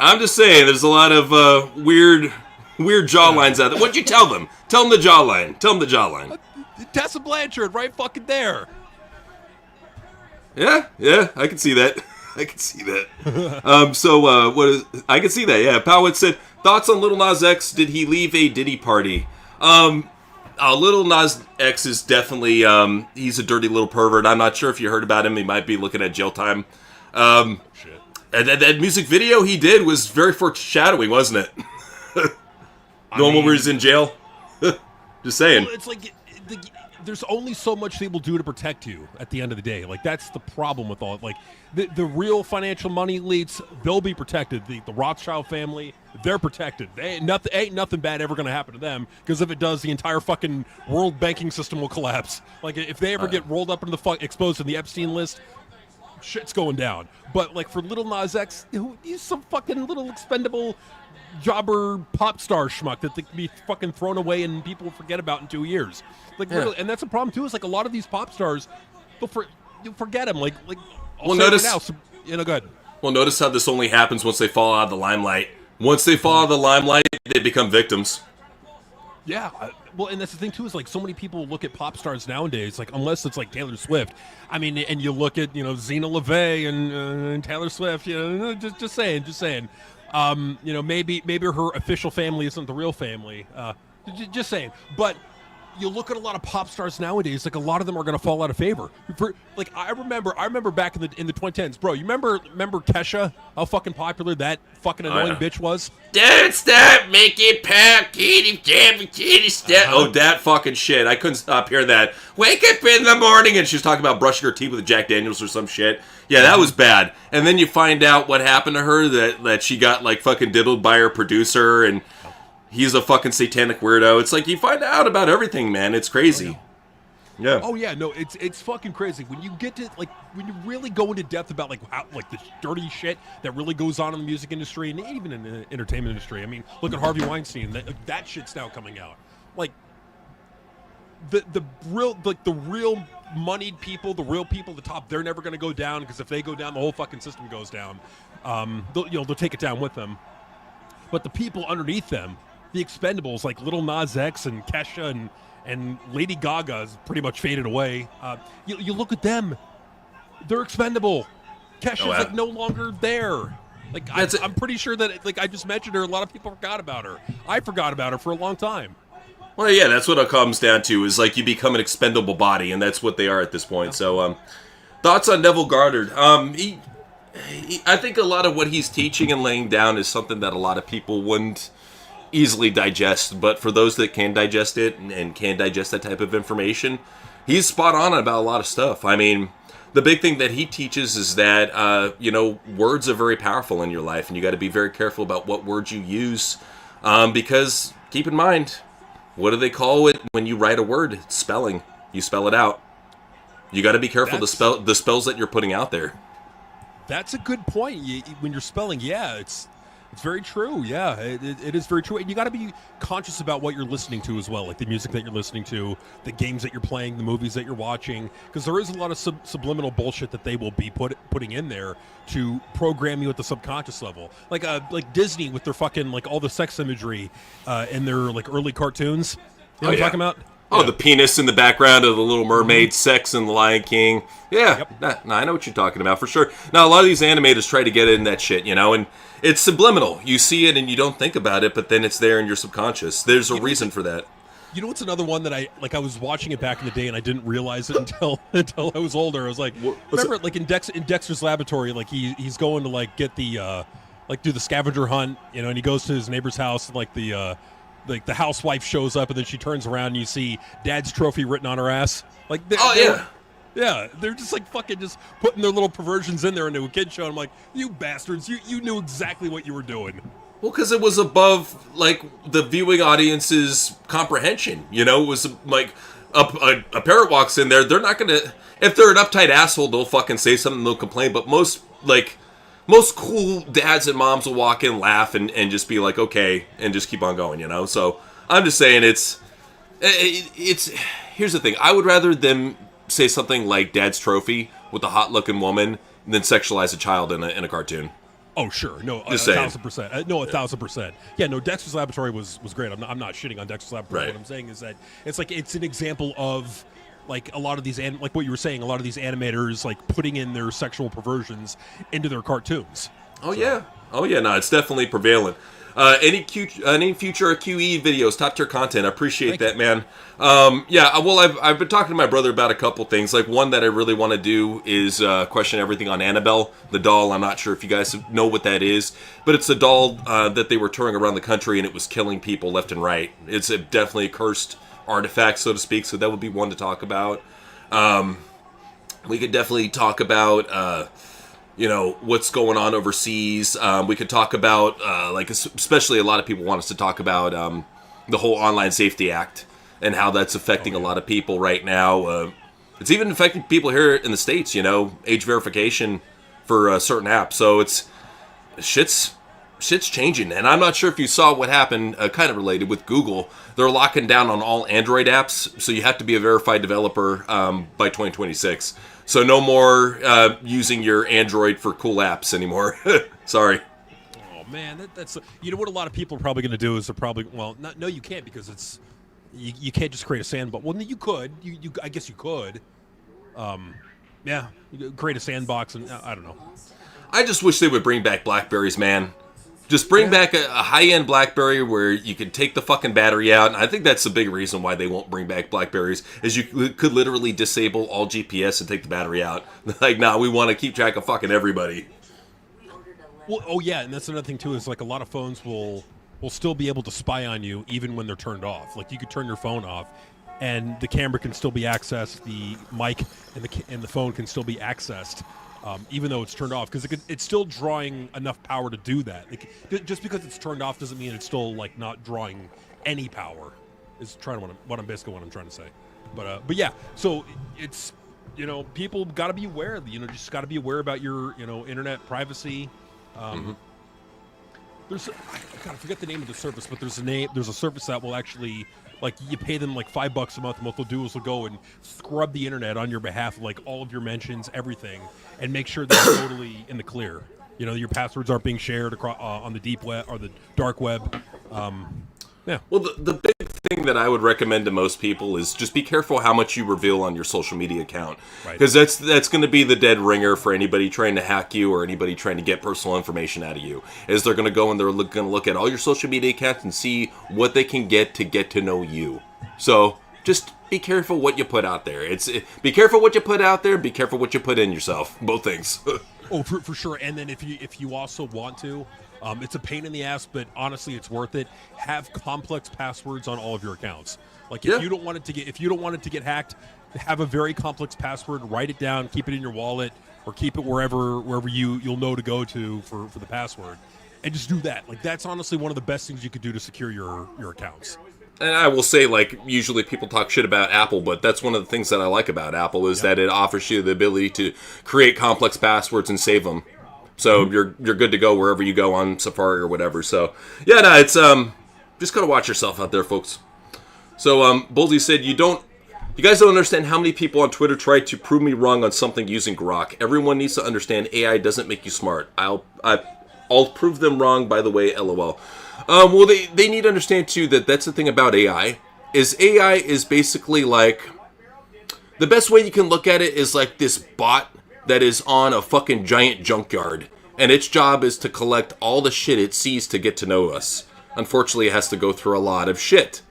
[SPEAKER 1] I'm just saying, there's a lot of weird jawlines out there. What'd you tell them? Tell them the jawline.
[SPEAKER 2] Tessa Blanchard, right fucking there.
[SPEAKER 1] Yeah, I can see that. I can see that. I can see that, yeah. Powit said, thoughts on Lil Nas X? Did he leave a Diddy party? Lil Nas X is definitely, he's a dirty little pervert. I'm not sure if you heard about him. He might be looking at jail time.
[SPEAKER 2] Shit.
[SPEAKER 1] And that music video he did was very foreshadowing, wasn't it? The one where he's in jail? Just saying.
[SPEAKER 2] Well, it's like... There's only so much they will do to protect you at the end of the day. Like, that's the problem with all. Like, the real financial money elites, they'll be protected. The Rothschild family, they're protected. Ain't nothing bad ever going to happen to them, because if it does, the entire fucking world banking system will collapse. Like, if they ever get rolled up into exposed in the Epstein list, shit's going down. But, like, for Lil Nas X, he's some fucking little expendable jobber pop star schmuck that can be fucking thrown away and people will forget about in 2 years. Like, really, and that's a problem too. Is like a lot of these pop stars, you'll forget them. Like,
[SPEAKER 1] well, notice
[SPEAKER 2] right now, go ahead.
[SPEAKER 1] Well, notice how this only happens once they fall out of the limelight. Once they fall out of the limelight, they become victims.
[SPEAKER 2] Yeah, well, and that's the thing too, is like so many people look at pop stars nowadays, like unless it's like Taylor Swift. I mean, and you look at Xena LaVey and Taylor Swift. Just saying. Maybe her official family isn't the real family. Just saying, but. You look at a lot of pop stars nowadays, like a lot of them are going to fall out of favor. I remember back in the 2010s, bro. You remember Kesha? How fucking popular that fucking annoying bitch was?
[SPEAKER 1] Don't stop making pop, kitty, step. Oh, that fucking shit! I couldn't stop hearing that. Wake up in the morning, and she was talking about brushing her teeth with a Jack Daniels or some shit. Yeah, that was bad. And then you find out what happened to her, that she got like fucking diddled by her producer and. He's a fucking satanic weirdo. It's like you find out about everything, man. It's crazy. Yeah.
[SPEAKER 2] Oh yeah, no, it's fucking crazy when you get to when you really go into depth about how the dirty shit that really goes on in the music industry and even in the entertainment industry. I mean, look at Harvey Weinstein. That shit's now coming out. Like the real moneyed people, the real people at the top, they're never going to go down, because if they go down, the whole fucking system goes down. They'll take it down with them. But the people underneath them. The expendables like Lil Nas X and Kesha and Lady Gaga has pretty much faded away. You look at them; they're expendable. Kesha's no longer there. Like I'm pretty sure that I just mentioned her. A lot of people forgot about her. I forgot about her for a long time.
[SPEAKER 1] Well, yeah, that's what it comes down to. Is like you become an expendable body, and that's what they are at this point. So, thoughts on Neville Goddard? I think a lot of what he's teaching and laying down is something that a lot of people wouldn't easily digest, but for those that can digest it and can digest that type of information, he's spot on about a lot of stuff. I mean, the big thing that he teaches is that words are very powerful in your life, and you got to be very careful about what words you use, because keep in mind, what do they call it when you write a word? It's spelling. You spell it out. You got to be careful the spells that you're putting out there.
[SPEAKER 2] That's a good point. When you're spelling, it's very true. Yeah, it is very true. And you got to be conscious about what you're listening to as well, like the music that you're listening to, the games that you're playing, the movies that you're watching, because there is a lot of subliminal bullshit that they will be putting in there to program you at the subconscious level. Like Disney with their fucking all the sex imagery in their early cartoons. You know what I'm talking about?
[SPEAKER 1] Oh, the penis in the background of the Little Mermaid, sex in the Lion King. Yeah, I know what you're talking about for sure. Now, a lot of these animators try to get in that shit, and it's subliminal. You see it and you don't think about it, but then it's there in your subconscious. There's a reason for that.
[SPEAKER 2] You know what's another one that I was watching it back in the day and I didn't realize it until I was older. I was like, remember in Dexter's Laboratory, he's going to get the do the scavenger hunt, and he goes to his neighbor's house and the housewife shows up and then she turns around and you see Dad's trophy written on her ass. Yeah, they're just fucking just putting their little perversions in there into a kid show. I'm like, you bastards, you knew exactly what you were doing.
[SPEAKER 1] Well, because it was above the viewing audience's comprehension. It was a parent walks in there. They're not gonna, if they're an uptight asshole, they'll fucking say something, they'll complain. But most cool dads and moms will walk in, laugh, and just be like, okay, and just keep on going. So I'm just saying it's here's the thing. I would rather them say something like Dad's Trophy with a hot looking woman than sexualize a child in a cartoon.
[SPEAKER 2] Oh, sure. No,
[SPEAKER 1] Just saying.
[SPEAKER 2] 1,000%. No, 1,000%. Yeah, no, Dexter's Laboratory was great. I'm not shitting on Dexter's Laboratory.
[SPEAKER 1] Right.
[SPEAKER 2] What I'm saying is that it's like it's an example of like a lot of these like what you were saying, a lot of these animators like putting in their sexual perversions into their cartoons.
[SPEAKER 1] Oh yeah. No, it's definitely prevalent. Any future QE videos, top tier content. I appreciate that, man. Well, I've been talking to my brother about a couple things. Like one that I really want to do is question everything on Annabelle, the doll. I'm not sure if you guys know what that is, but it's a doll that they were touring around the country and it was killing people left and right. It's definitely a cursed artifact, so to speak. So that would be one to talk about. We could definitely talk about. What's going on overseas. We could talk about, especially a lot of people want us to talk about the whole Online Safety Act and how that's affecting a lot of people right now. It's even affecting people here in the States, age verification for certain apps. So it's shit's changing. And I'm not sure if you saw what happened, kind of related with Google. They're locking down on all Android apps, so you have to be a verified developer by 2026. So no more using your Android for cool apps anymore. Sorry.
[SPEAKER 2] Oh man, that's what a lot of people are probably going to do is they're probably no, you can't because it's you can't just create a sandbox. Well, you could. You I guess you could. You could create a sandbox and I don't know.
[SPEAKER 1] I just wish they would bring back Blackberries, man. Just bring back a high-end BlackBerry where you can take the fucking battery out. And I think that's the big reason why they won't bring back Blackberries, is you could literally disable all GPS and take the battery out. Like, nah, we want to keep track of fucking everybody.
[SPEAKER 2] Well, and that's another thing, too, is like a lot of phones will still be able to spy on you even when they're turned off. Like, you could turn your phone off, and the camera can still be accessed, the mic and the phone can still be accessed. Even though it's turned off, because it's still drawing enough power to do that. Like, just because it's turned off doesn't mean it's still like not drawing any power. Is what I'm trying to say. But yeah, so it's people got to be aware. Just got to be aware about your internet privacy. There's I gotta forget the name of the service, but there's a service that will actually. Like, you pay them like $5 a month, and what they'll do is they'll go and scrub the internet on your behalf, like all of your mentions, everything, and make sure they're totally in the clear. Your passwords aren't being shared across on the deep web or the dark web. Yeah.
[SPEAKER 1] Well, the big thing that I would recommend to most people is just be careful how much you reveal on your social media account. Because that's going to be the dead ringer for anybody trying to hack you or anybody trying to get personal information out of you. Is they're going to go and they're going to look at all your social media accounts and see what they can get to know you. So just be careful what you put out there. Be careful what you put out there. Be careful what you put in yourself. Both things.
[SPEAKER 2] Oh, for sure. And then if you also want to, it's a pain in the ass, but honestly, it's worth it. Have complex passwords on all of your accounts. Like if you don't want it to get hacked, have a very complex password. Write it down. Keep it in your wallet, or keep it wherever you'll know to go to for the password, and just do that. Like that's honestly one of the best things you could do to secure your accounts.
[SPEAKER 1] And I will say, like, usually people talk shit about Apple, but that's one of the things that I like about Apple is that it offers you the ability to create complex passwords and save them. So you're good to go wherever you go on Safari or whatever. So, yeah, no, it's, just gotta watch yourself out there, folks. So, Boldy said, you guys don't understand how many people on Twitter tried to prove me wrong on something using Grok. Everyone needs to understand AI doesn't make you smart. I'll prove them wrong, by the way, LOL. Well, they need to understand, too, that that's the thing about AI is basically like, the best way you can look at it is like this bot that is on a fucking giant junkyard, and its job is to collect all the shit it sees to get to know us. Unfortunately, it has to go through a lot of shit.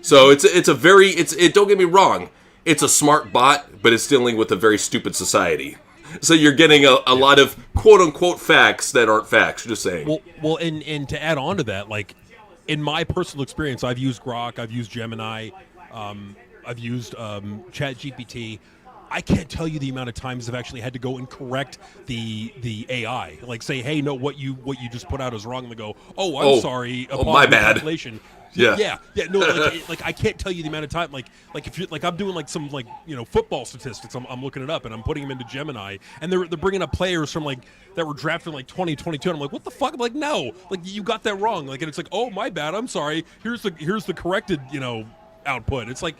[SPEAKER 1] So don't get me wrong, it's a smart bot, but it's dealing with a very stupid society. So you're getting a lot of quote-unquote facts that aren't facts, just saying.
[SPEAKER 2] Well, and to add on to that, like, in my personal experience, I've used Grok, I've used Gemini, I've used ChatGPT. I can't tell you the amount of times I've actually had to go and correct the AI. Like, say, hey, no, what you just put out is wrong, and they go, I'm sorry.
[SPEAKER 1] My bad.
[SPEAKER 2] Translation.
[SPEAKER 1] Yeah.
[SPEAKER 2] No, like I can't tell you the amount of time. Like if you I'm doing like some football statistics. I'm looking it up and I'm putting them into Gemini, and they're bringing up players from like that were drafted in like 2022, and I'm like, what the fuck? I'm like, no, like you got that wrong. Like, and it's like, oh, my bad. I'm sorry. Here's the corrected output. It's like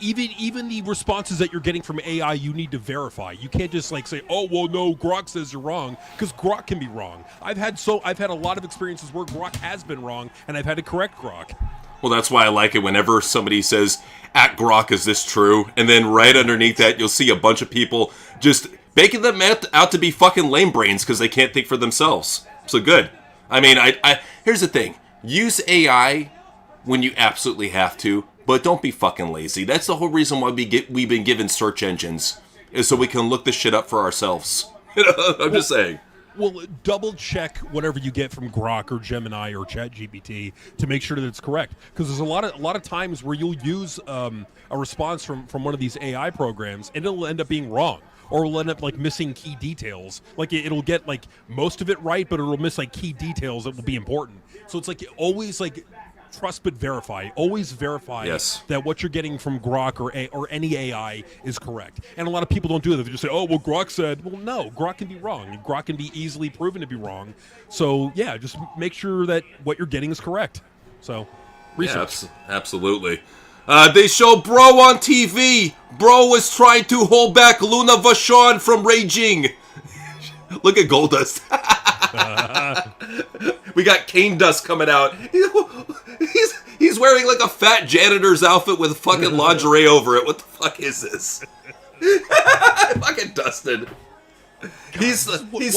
[SPEAKER 2] even the responses that you're getting from AI, you need to verify. You can't just like say, "Oh, well, no, Grok says you're wrong," because Grok can be wrong. I've had a lot of experiences where Grok has been wrong, and I've had to correct Grok.
[SPEAKER 1] Well, that's why I like it whenever somebody says, "At Grok, is this true?" And then right underneath that, you'll see a bunch of people just making them out to be fucking lame brains because they can't think for themselves. So good. I mean, I here's the thing: use AI when you absolutely have to. But don't be fucking lazy. That's the whole reason why we've been given search engines, is so we can look this shit up for ourselves. I'm just saying.
[SPEAKER 2] Well, double check whatever you get from Grok or Gemini or ChatGPT to make sure that it's correct. Because there's a lot of times where you'll use a response from one of these AI programs and it'll end up being wrong. Or it'll end up like missing key details. Like it'll get like most of it right, but it'll miss like key details that will be important. So it's like always like trust but verify. Always verify that what you're getting from Grok or any AI is correct. And a lot of people don't do that. They just say, "Oh, well, Grok said." Well, no, Grok can be wrong. Grok can be easily proven to be wrong. So yeah, just make sure that what you're getting is correct. So research.
[SPEAKER 1] Yeah, absolutely. They show Bro on TV. Bro was trying to hold back Luna Vachon from raging. Look at Goldust. We got Cane Dust coming out. He's wearing like a fat janitor's outfit with fucking lingerie over it. What the fuck is this? Fucking Dustin. He's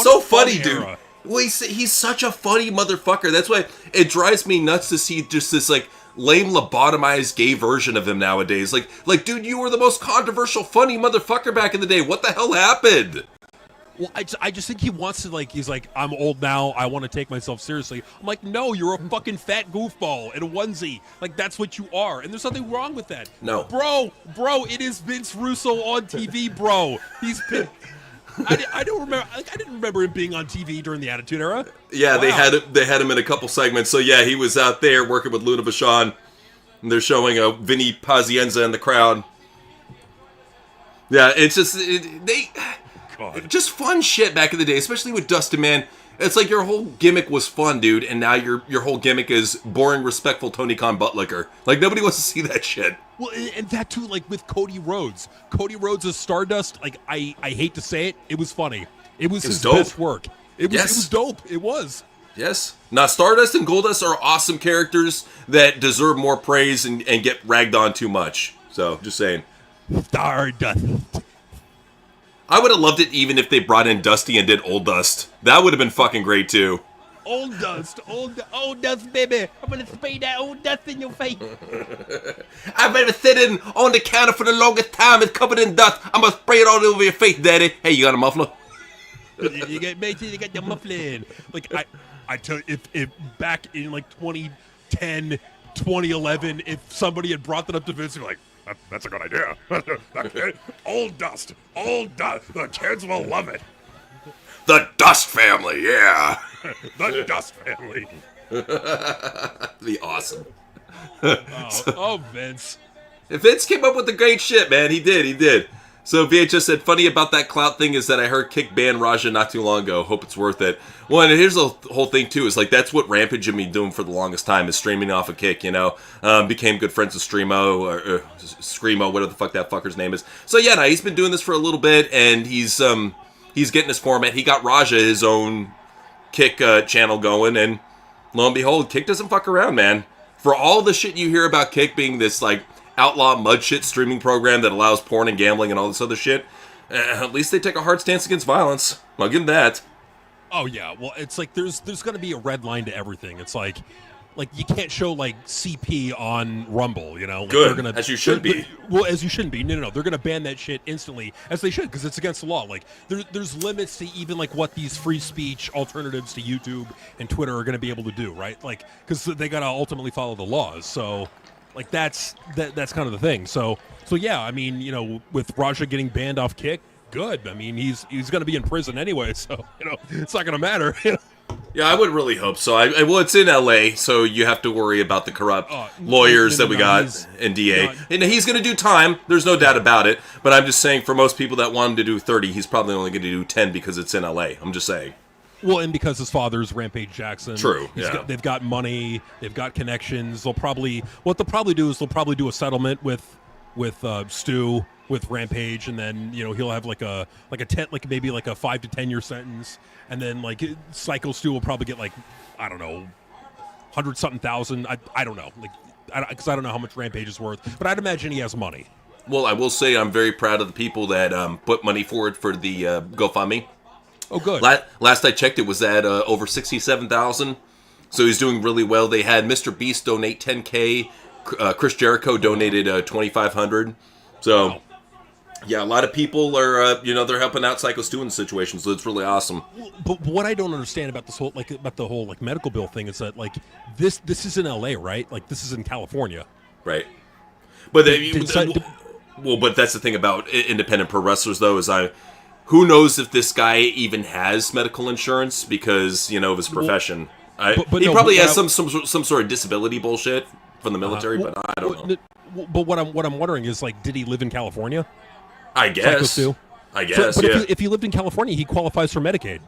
[SPEAKER 1] so funny, dude. Well, he's such a funny motherfucker. That's why it drives me nuts to see just this like lame lobotomized gay version of him nowadays. Like, dude, you were the most controversial, funny motherfucker back in the day. What the hell happened?
[SPEAKER 2] Well, I just think he wants to, like, he's like, "I'm old now, I want to take myself seriously." I'm like, no, you're a fucking fat goofball in a onesie. Like, that's what you are. And there's nothing wrong with that.
[SPEAKER 1] No.
[SPEAKER 2] Bro, it is Vince Russo on TV, bro. He's been... I don't remember. Like, I didn't remember him being on TV during the Attitude Era.
[SPEAKER 1] Yeah, wow. They had him in a couple segments. So yeah, he was out there working with Luna Vachon, and they're showing a Vinny Pazienza in the crowd. Yeah, it's just just fun shit back in the day, especially with Dustin, man. It's like your whole gimmick was fun, dude, and now your whole gimmick is boring, respectful Tony Khan butt licker. Like, nobody wants to see that shit.
[SPEAKER 2] Well, and that too, like with Cody Rhodes. Cody Rhodes as Stardust, like, I hate to say it, it was funny. It was his
[SPEAKER 1] dope.
[SPEAKER 2] best work. It was dope. It was.
[SPEAKER 1] Yes. Now, Stardust and Goldust are awesome characters that deserve more praise and get ragged on too much. So, just saying.
[SPEAKER 2] Stardust.
[SPEAKER 1] I would have loved it even if they brought in Dusty and did Old Dust. That would have been fucking great, too.
[SPEAKER 2] Old Dust, old Dust, baby. I'm gonna spray that Old Dust in your face.
[SPEAKER 1] I've been sitting on the counter for the longest time. It's covered in dust. I'm gonna spray it all over your face, Daddy. Hey, you got a muffler?
[SPEAKER 2] You got the muffler. Like, I tell you, if back in like 2010, 2011, if somebody had brought that up to Vince, he'd be like, that's a good idea. Old Dust. The kids will love it.
[SPEAKER 1] The Dust family, yeah.
[SPEAKER 2] The Dust family.
[SPEAKER 1] Be awesome.
[SPEAKER 2] Vince.
[SPEAKER 1] Vince came up with the great shit, man. He did. So VHS said, funny about that clout thing is that I heard Kick banned Raja not too long ago. Hope it's worth it. Well, and here's the whole thing, too, is like that's what Rampage had been doing for the longest time, is streaming off of Kick, you know. Became good friends with Screamo, whatever the fuck that fucker's name is. So yeah, he's been doing this for a little bit, and he's getting his format. He got Raja his own Kick channel going, and lo and behold, Kick doesn't fuck around, man. For all the shit you hear about Kick being this, like, outlaw mud shit streaming program that allows porn and gambling and all this other shit, at least they take a hard stance against violence. I'll give them that.
[SPEAKER 2] Oh yeah, well, it's like there's going to be a red line to everything. It's like you can't show like CP on Rumble, you know. Like,
[SPEAKER 1] good, as you should be.
[SPEAKER 2] Well, as you shouldn't be. No, they're going to ban that shit instantly, as they should, because it's against the law. Like there's limits to even like what these free speech alternatives to YouTube and Twitter are going to be able to do, right? Like, because they got to ultimately follow the laws. So. Like, that's kind of the thing. So yeah, I mean, you know, with Raja getting banned off Kick, good. I mean, he's going to be in prison anyway, so, you know, it's not going to matter.
[SPEAKER 1] Yeah, I would really hope so. Well, it's in LA, so you have to worry about the corrupt lawyers that we got and DA. And he's going to do time. There's no doubt about it. But I'm just saying, for most people that want him to do 30, he's probably only going to do 10 because it's in LA. I'm just saying.
[SPEAKER 2] Well, and because his father's Rampage Jackson.
[SPEAKER 1] True, yeah.
[SPEAKER 2] They've got money, they've got connections. What they'll probably do is they'll probably do a settlement with with Stu with Rampage, and then he'll have like a 10, like maybe like a 5 to 10 year sentence, and then like Psycho Stu will probably get like, I don't know, 100-something thousand. I don't know, like because I don't know how much Rampage is worth, but I'd imagine he has money.
[SPEAKER 1] Well, I will say I'm very proud of the people that put money forward for the GoFundMe.
[SPEAKER 2] Oh, good.
[SPEAKER 1] Last I checked, it was at over 67,000. So he's doing really well. They had Mr. Beast donate 10K. Chris Jericho donated 2,500. So, wow. Yeah, a lot of people are, they're helping out Psycho Stu in the situation. So it's really awesome.
[SPEAKER 2] But what I don't understand about this whole, about the whole medical bill thing is that this is in LA, right? Like this is in California,
[SPEAKER 1] right? But but that's the thing about independent pro wrestlers, though, is who knows if this guy even has medical insurance because of his profession. He probably has some sort of disability bullshit from the military, but I don't know.
[SPEAKER 2] But what I'm wondering is did he live in California?
[SPEAKER 1] I guess. But yeah.
[SPEAKER 2] If he lived in California, he qualifies for Medicaid.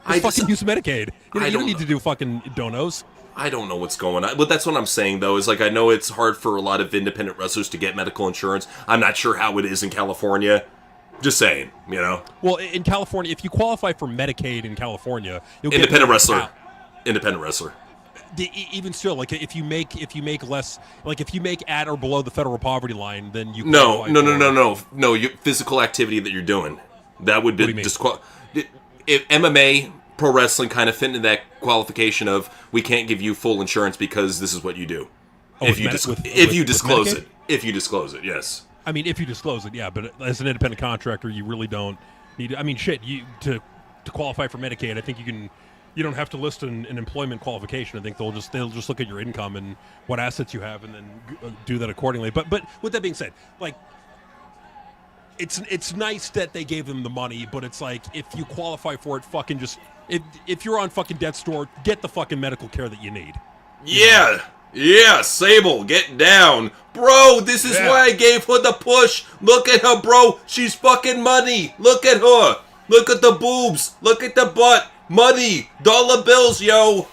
[SPEAKER 2] Just use Medicaid. You don't need to do fucking donos.
[SPEAKER 1] I don't know what's going on, but that's what I'm saying, though, is I know it's hard for a lot of independent wrestlers to get medical insurance. I'm not sure how it is in California. Just saying, Well, in California,
[SPEAKER 2] if you qualify for Medicaid in California, you'll
[SPEAKER 1] get independent wrestler. Independent wrestler.
[SPEAKER 2] Even still, if you make less, if you make at or below the federal poverty line, then you
[SPEAKER 1] no. Physical activity that you're doing that would be if MMA. Pro wrestling kind of fit into that qualification of we can't give you full insurance because this is what you do. If you disclose it, yes.
[SPEAKER 2] I mean, if you disclose it, yeah. But as an independent contractor, you really don't need. I mean, to qualify for Medicaid, I think you don't have to list an employment qualification. I think they'll just look at your income and what assets you have, and then do that accordingly. But with that being said, it's nice that they gave them the money, but it's if you qualify for it, fucking just. If you're on fucking death's door, get the fucking medical care that you need.
[SPEAKER 1] Yeah, Sable, get down. Bro, this is why I gave her the push. Look at her, bro. She's fucking money. Look at her. Look at the boobs. Look at the butt. Money. Dollar bills, yo.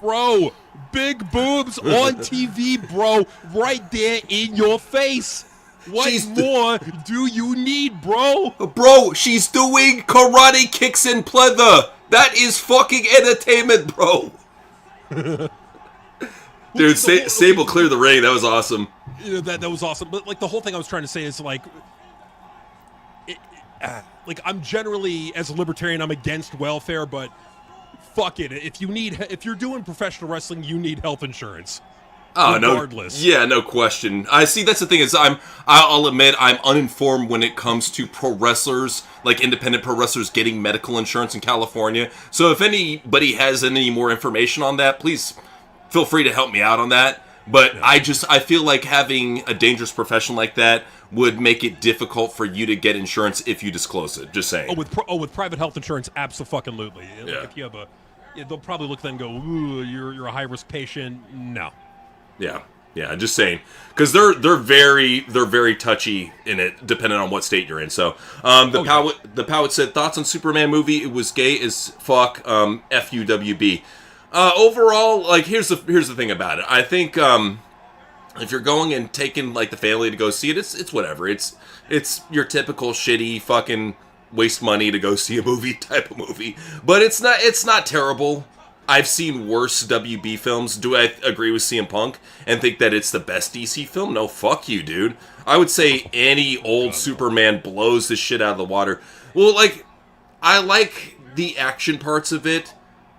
[SPEAKER 2] Bro, big boobs on TV, bro. Right there in your face. What more do you need, bro?
[SPEAKER 1] Bro, she's doing karate kicks in pleather. That is fucking entertainment, bro. Dude, Sable cleared the ring. That was awesome.
[SPEAKER 2] That was awesome. But the whole thing I was trying to say is I'm generally, as a libertarian, I'm against welfare, but fuck it. If you're doing professional wrestling, you need health insurance.
[SPEAKER 1] Oh,
[SPEAKER 2] regardless.
[SPEAKER 1] No. Yeah, no question. I see. That's the thing is, I'll admit I'm uninformed when it comes to pro wrestlers, independent pro wrestlers getting medical insurance in California. So if anybody has any more information on that, please feel free to help me out on that. But yeah. I feel like having a dangerous profession like that would make it difficult for you to get insurance if you disclose it. Just saying.
[SPEAKER 2] With private health insurance, absolutely.
[SPEAKER 1] Yeah.
[SPEAKER 2] If you have they'll probably look at that and go, "Ooh, you're a high risk patient." No.
[SPEAKER 1] Yeah, just saying, because they're very touchy in it, depending on what state you're in. So, the Powit said thoughts on Superman movie. It was gay as fuck. FUWB. Overall, here's the thing about it. I think if you're going and taking the family to go see it, it's whatever. It's your typical shitty fucking waste money to go see a movie type of movie, but it's not terrible. I've seen worse WB films. Do I agree with CM Punk and think that it's the best DC film? No, fuck you, dude. I would say any old Superman blows the shit out of the water. Well, I like the action parts of it,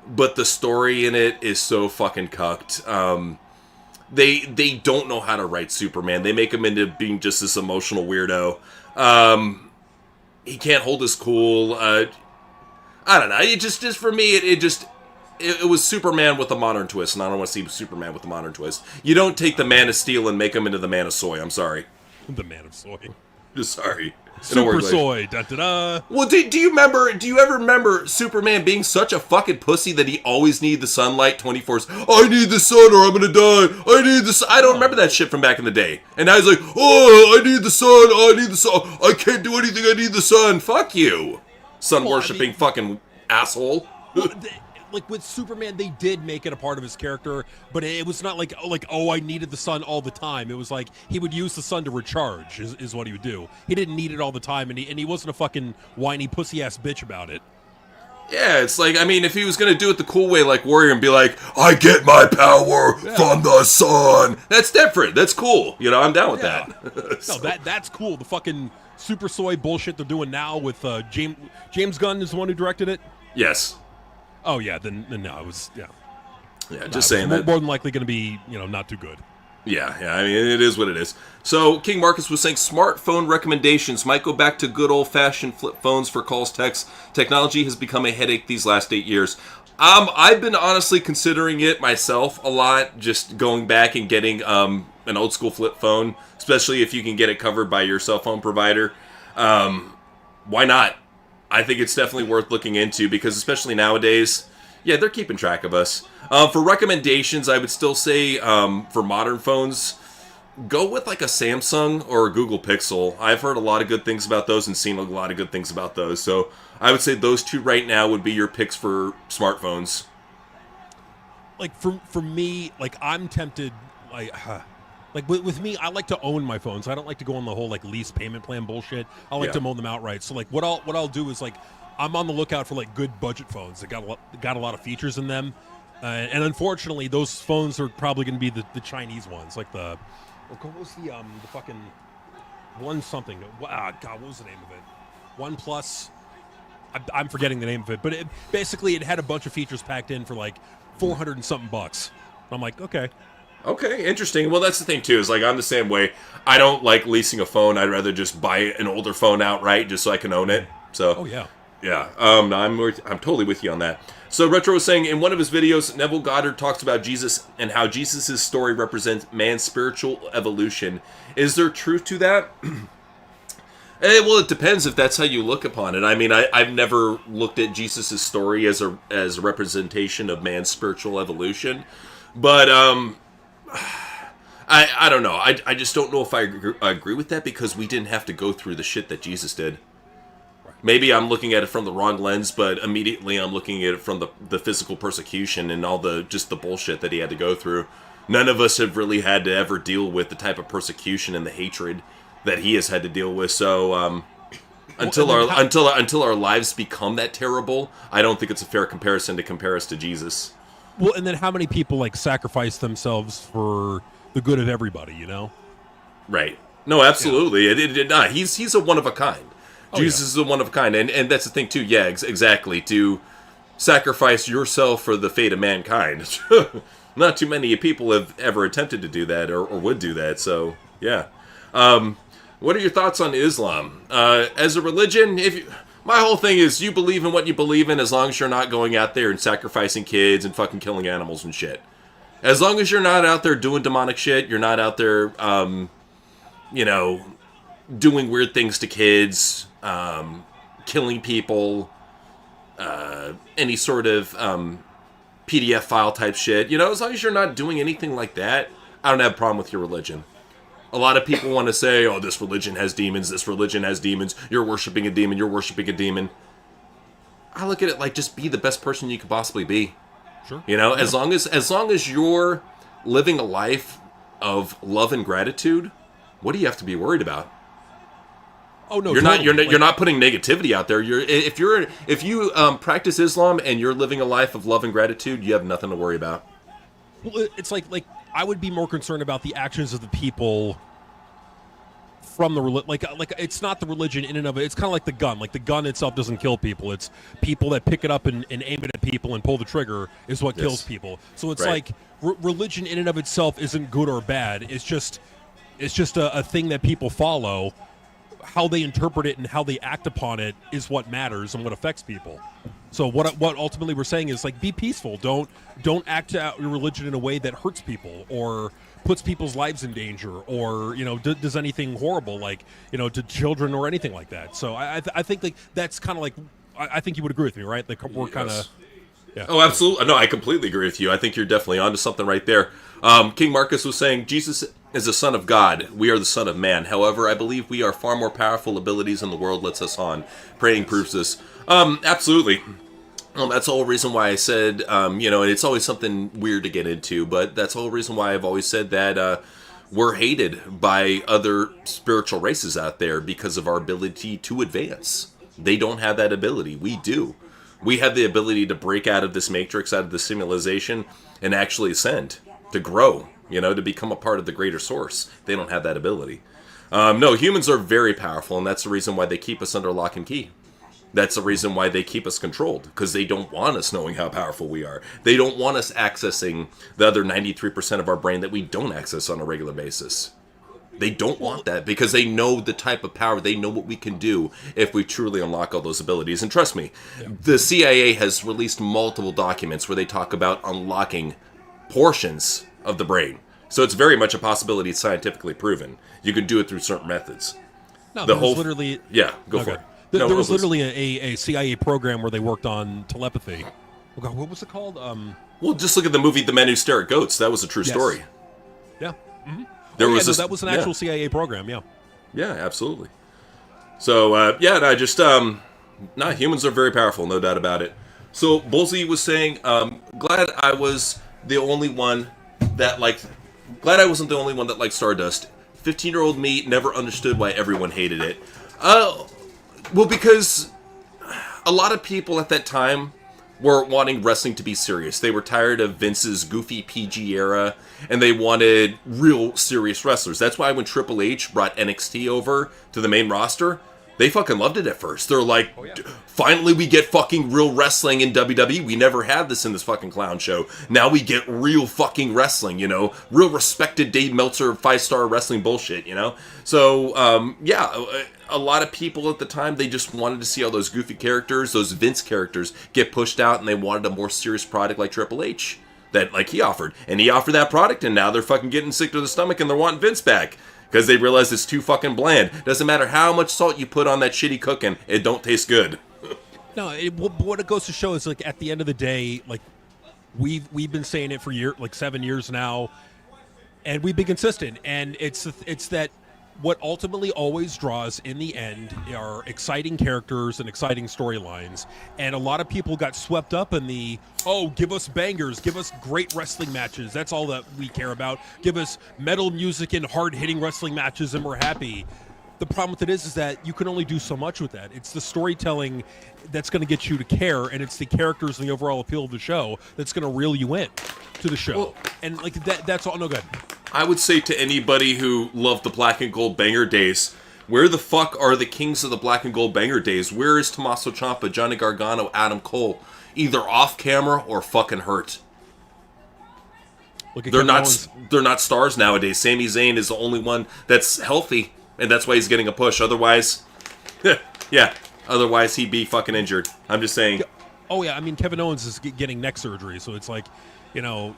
[SPEAKER 1] but the story in it is so fucking cucked. They don't know how to write Superman. They make him into being just this emotional weirdo. He can't hold his cool. I don't know. It just for me, it was Superman with a modern twist, and I don't want to see Superman with a modern twist. You don't take the Man of Steel and make him into the Man of Soy. I'm sorry.
[SPEAKER 2] The Man of Soy.
[SPEAKER 1] Just sorry.
[SPEAKER 2] Super Soy. Da da da.
[SPEAKER 1] Well, do you ever remember Superman being such a fucking pussy that he always needed the sunlight 24/7? I need the sun or I'm gonna die. I need the sun. I don't remember that shit from back in the day. And now he's like, oh, I need the sun. I need the sun. I can't do anything. I need the sun. Fuck you, sun worshipping fucking asshole.
[SPEAKER 2] like with Superman, they did make it a part of his character, but it was not like oh, I needed the sun all the time. It was like he would use the sun to recharge is what he would do. He didn't need it all the time, and he wasn't a fucking whiny pussy ass bitch about it.
[SPEAKER 1] Yeah, it's like, I mean, if he was going to do it the cool way like Warrior and be like, I get my power from the sun, that's different. That's cool. You know, I'm down with that.
[SPEAKER 2] So. No, that's cool. The fucking Super Soy bullshit they're doing now with James Gunn is the one who directed it?
[SPEAKER 1] Yes.
[SPEAKER 2] Oh, yeah, then no, it was, yeah.
[SPEAKER 1] Yeah, just saying that.
[SPEAKER 2] More than likely going to be, not too good.
[SPEAKER 1] Yeah, I mean, it is what it is. So, King Marcus was saying smartphone recommendations might go back to good old-fashioned flip phones for calls, texts. Technology has become a headache these last 8 years. I've been honestly considering it myself a lot, just going back and getting an old-school flip phone, especially if you can get it covered by your cell phone provider. Why not? I think it's definitely worth looking into, because especially nowadays, yeah, they're keeping track of us. For recommendations, I would still say for modern phones, go with like a Samsung or a Google Pixel. I've heard a lot of good things about those and seen a lot of good things about those. So I would say those two right now would be your picks for smartphones.
[SPEAKER 2] Like for me, like I'm tempted, like with me, I like to own my phones. I don't like to go on the whole like lease payment plan bullshit. I like to own them outright. So like what I'll do is like I'm on the lookout for like good budget phones that got a lot of features in them. And unfortunately, those phones are probably going to be the Chinese ones, like what was the fucking one something? God, what was the name of it? OnePlus. I'm forgetting the name of it, but basically it had a bunch of features packed in for like $400 and something bucks. I'm like, okay,
[SPEAKER 1] interesting. Well, that's the thing too. Is like I'm the same way. I don't like leasing a phone. I'd rather just buy an older phone outright, just so I can own it. So. Oh yeah. Yeah, no, I'm totally with you on that. So Retro was saying, in one of his videos, Neville Goddard talks about Jesus and how Jesus' story represents man's spiritual evolution. Is there truth to that? Well, it depends if that's how you look upon it. I mean, I've never looked at Jesus' story as a representation of man's spiritual evolution. But I don't know. I just don't know if I agree with that, because we didn't have to go through the shit that Jesus did. Maybe I'm looking at it from the wrong lens, but immediately I'm looking at it from the physical persecution and all the bullshit that he had to go through. None of us have really had to ever deal with the type of persecution and the hatred that he has had to deal with. So until our lives become that terrible, I don't think it's a fair comparison to compare us to Jesus.
[SPEAKER 2] Well, and then how many people like sacrifice themselves for the good of everybody?
[SPEAKER 1] Right? No, absolutely. Yeah. He's a one of a kind. Jesus is a one of a kind, and that's the thing too. Yeah, exactly. To sacrifice yourself for the fate of mankind. Not too many people have ever attempted to do that or would do that. So yeah. What are your thoughts on Islam as a religion? My whole thing is you believe in what you believe in, as long as you're not going out there and sacrificing kids and fucking killing animals and shit. As long as you're not out there doing demonic shit, you're not out there, doing weird things to kids. Killing people, any sort of PDF file type shit. As long as you're not doing anything like that, I don't have a problem with your religion. A lot of people want to say, oh, this religion has demons, this religion has demons, you're worshiping a demon, you're worshiping a demon. I look at it like, just be the best person you could possibly be.
[SPEAKER 2] Sure.
[SPEAKER 1] As long as you're living a life of love and gratitude, what do you have to be worried about?
[SPEAKER 2] Oh no,
[SPEAKER 1] you're not putting negativity out there. If you practice Islam and you're living a life of love and gratitude, you have nothing to worry about.
[SPEAKER 2] Well, it's like I would be more concerned about the actions of the people from the like it's not the religion in and of it. It's kind of like the gun. Like the gun itself doesn't kill people. It's people that pick it up and aim it at people and pull the trigger is what kills people. So it's like religion in and of itself isn't good or bad. It's just a thing that people follow. How they interpret it and how they act upon it is what matters and what affects people. So what ultimately we're saying is like, be peaceful. Don't act out your religion in a way that hurts people or puts people's lives in danger or does anything horrible like to children or anything like that. So I think like that's kind of like I think you would agree with me, right? Like we're kind of. Yeah.
[SPEAKER 1] Oh, absolutely. No, I completely agree with you. I think you're definitely onto something right there. King Marcus was saying, Jesus is the Son of God. We are the Son of Man. However, I believe we are far more powerful abilities in the world lets us on. Praying proves this. Absolutely. Well, that's the whole reason why I said, and it's always something weird to get into, but that's the whole reason why I've always said that we're hated by other spiritual races out there because of our ability to advance. They don't have that ability. We do. We have the ability to break out of this matrix, out of this simulation, and actually ascend, to grow, to become a part of the greater source. They don't have that ability. No, humans are very powerful, and that's the reason why they keep us under lock and key. That's the reason why they keep us controlled, because they don't want us knowing how powerful we are. They don't want us accessing the other 93% of our brain that we don't access on a regular basis. They don't want that because they know the type of power, they know what we can do if we truly unlock all those abilities. And trust me, the CIA has released multiple documents where they talk about unlocking portions of the brain. So it's very much a possibility. It's scientifically proven. You can do it through certain methods.
[SPEAKER 2] No, there was literally...
[SPEAKER 1] Yeah, go for it.
[SPEAKER 2] There was literally a CIA program where they worked on telepathy. Oh God, what was it called?
[SPEAKER 1] Well, just look at the movie The Men Who Stare at Goats. That was a true story.
[SPEAKER 2] Yeah. Mm-hmm. That was an actual CIA program, yeah. Yeah,
[SPEAKER 1] absolutely. So, and I just... humans are very powerful, no doubt about it. So, Bullseye was saying, glad I was the only one that liked... Glad I wasn't the only one that liked Stardust. 15-year-old me never understood why everyone hated it. Well, because a lot of people at that time were wanting wrestling to be serious. They were tired of Vince's goofy PG era, and they wanted real serious wrestlers. That's why when Triple H brought NXT over to the main roster, they fucking loved it at first. They're like, finally we get fucking real wrestling in WWE. We never had this in this fucking clown show. Now we get real fucking wrestling, real respected Dave Meltzer 5-star wrestling bullshit, So, a lot of people at the time, they just wanted to see all those goofy characters, those Vince characters, get pushed out, and they wanted a more serious product like Triple H that, like, he offered. And he offered that product, and now they're fucking getting sick to the stomach, and they're wanting Vince back. Because they realize it's too fucking bland. Doesn't matter how much salt you put on that shitty cooking, it don't taste good.
[SPEAKER 2] No, what it goes to show is, like, at the end of the day, like, we've been saying it for 7 years now, and we've been consistent. And it's that what ultimately always draws in the end are exciting characters and exciting storylines. And a lot of people got swept up in give us bangers, give us great wrestling matches. That's all that we care about. Give us metal music and hard-hitting wrestling matches and we're happy. The problem with it is that you can only do so much with that. It's the storytelling that's going to get you to care, and it's the characters and the overall appeal of the show that's going to reel you in to the show. Well, and like that's all. No good.
[SPEAKER 1] I would say to anybody who loved the Black and Gold Banger days, where the fuck are the kings of the Black and Gold Banger days? Where is Tommaso Ciampa, Johnny Gargano, Adam Cole? Either off camera or fucking hurt. They're not stars nowadays. Sami Zayn is the only one that's healthy, and that's why he's getting a push. Otherwise, otherwise he'd be fucking injured. I'm just saying.
[SPEAKER 2] Oh yeah, I mean Kevin Owens is getting neck surgery, so it's like, you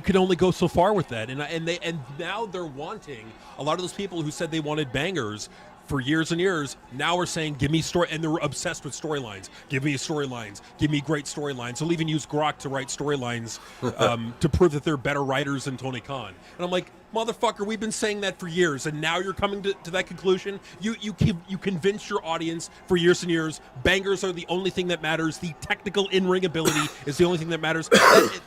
[SPEAKER 2] can only go so far with that, and now they're wanting a lot of those people who said they wanted bangers for years and years. Now are saying, give me story, and they're obsessed with storylines. Give me storylines. Give me great storylines. They'll even use Grok to write storylines to prove that they're better writers than Tony Khan. And I'm like, motherfucker, we've been saying that for years, and now you're coming to that conclusion. You convince your audience for years and years. Bangers are the only thing that matters. The technical in-ring ability is the only thing that matters.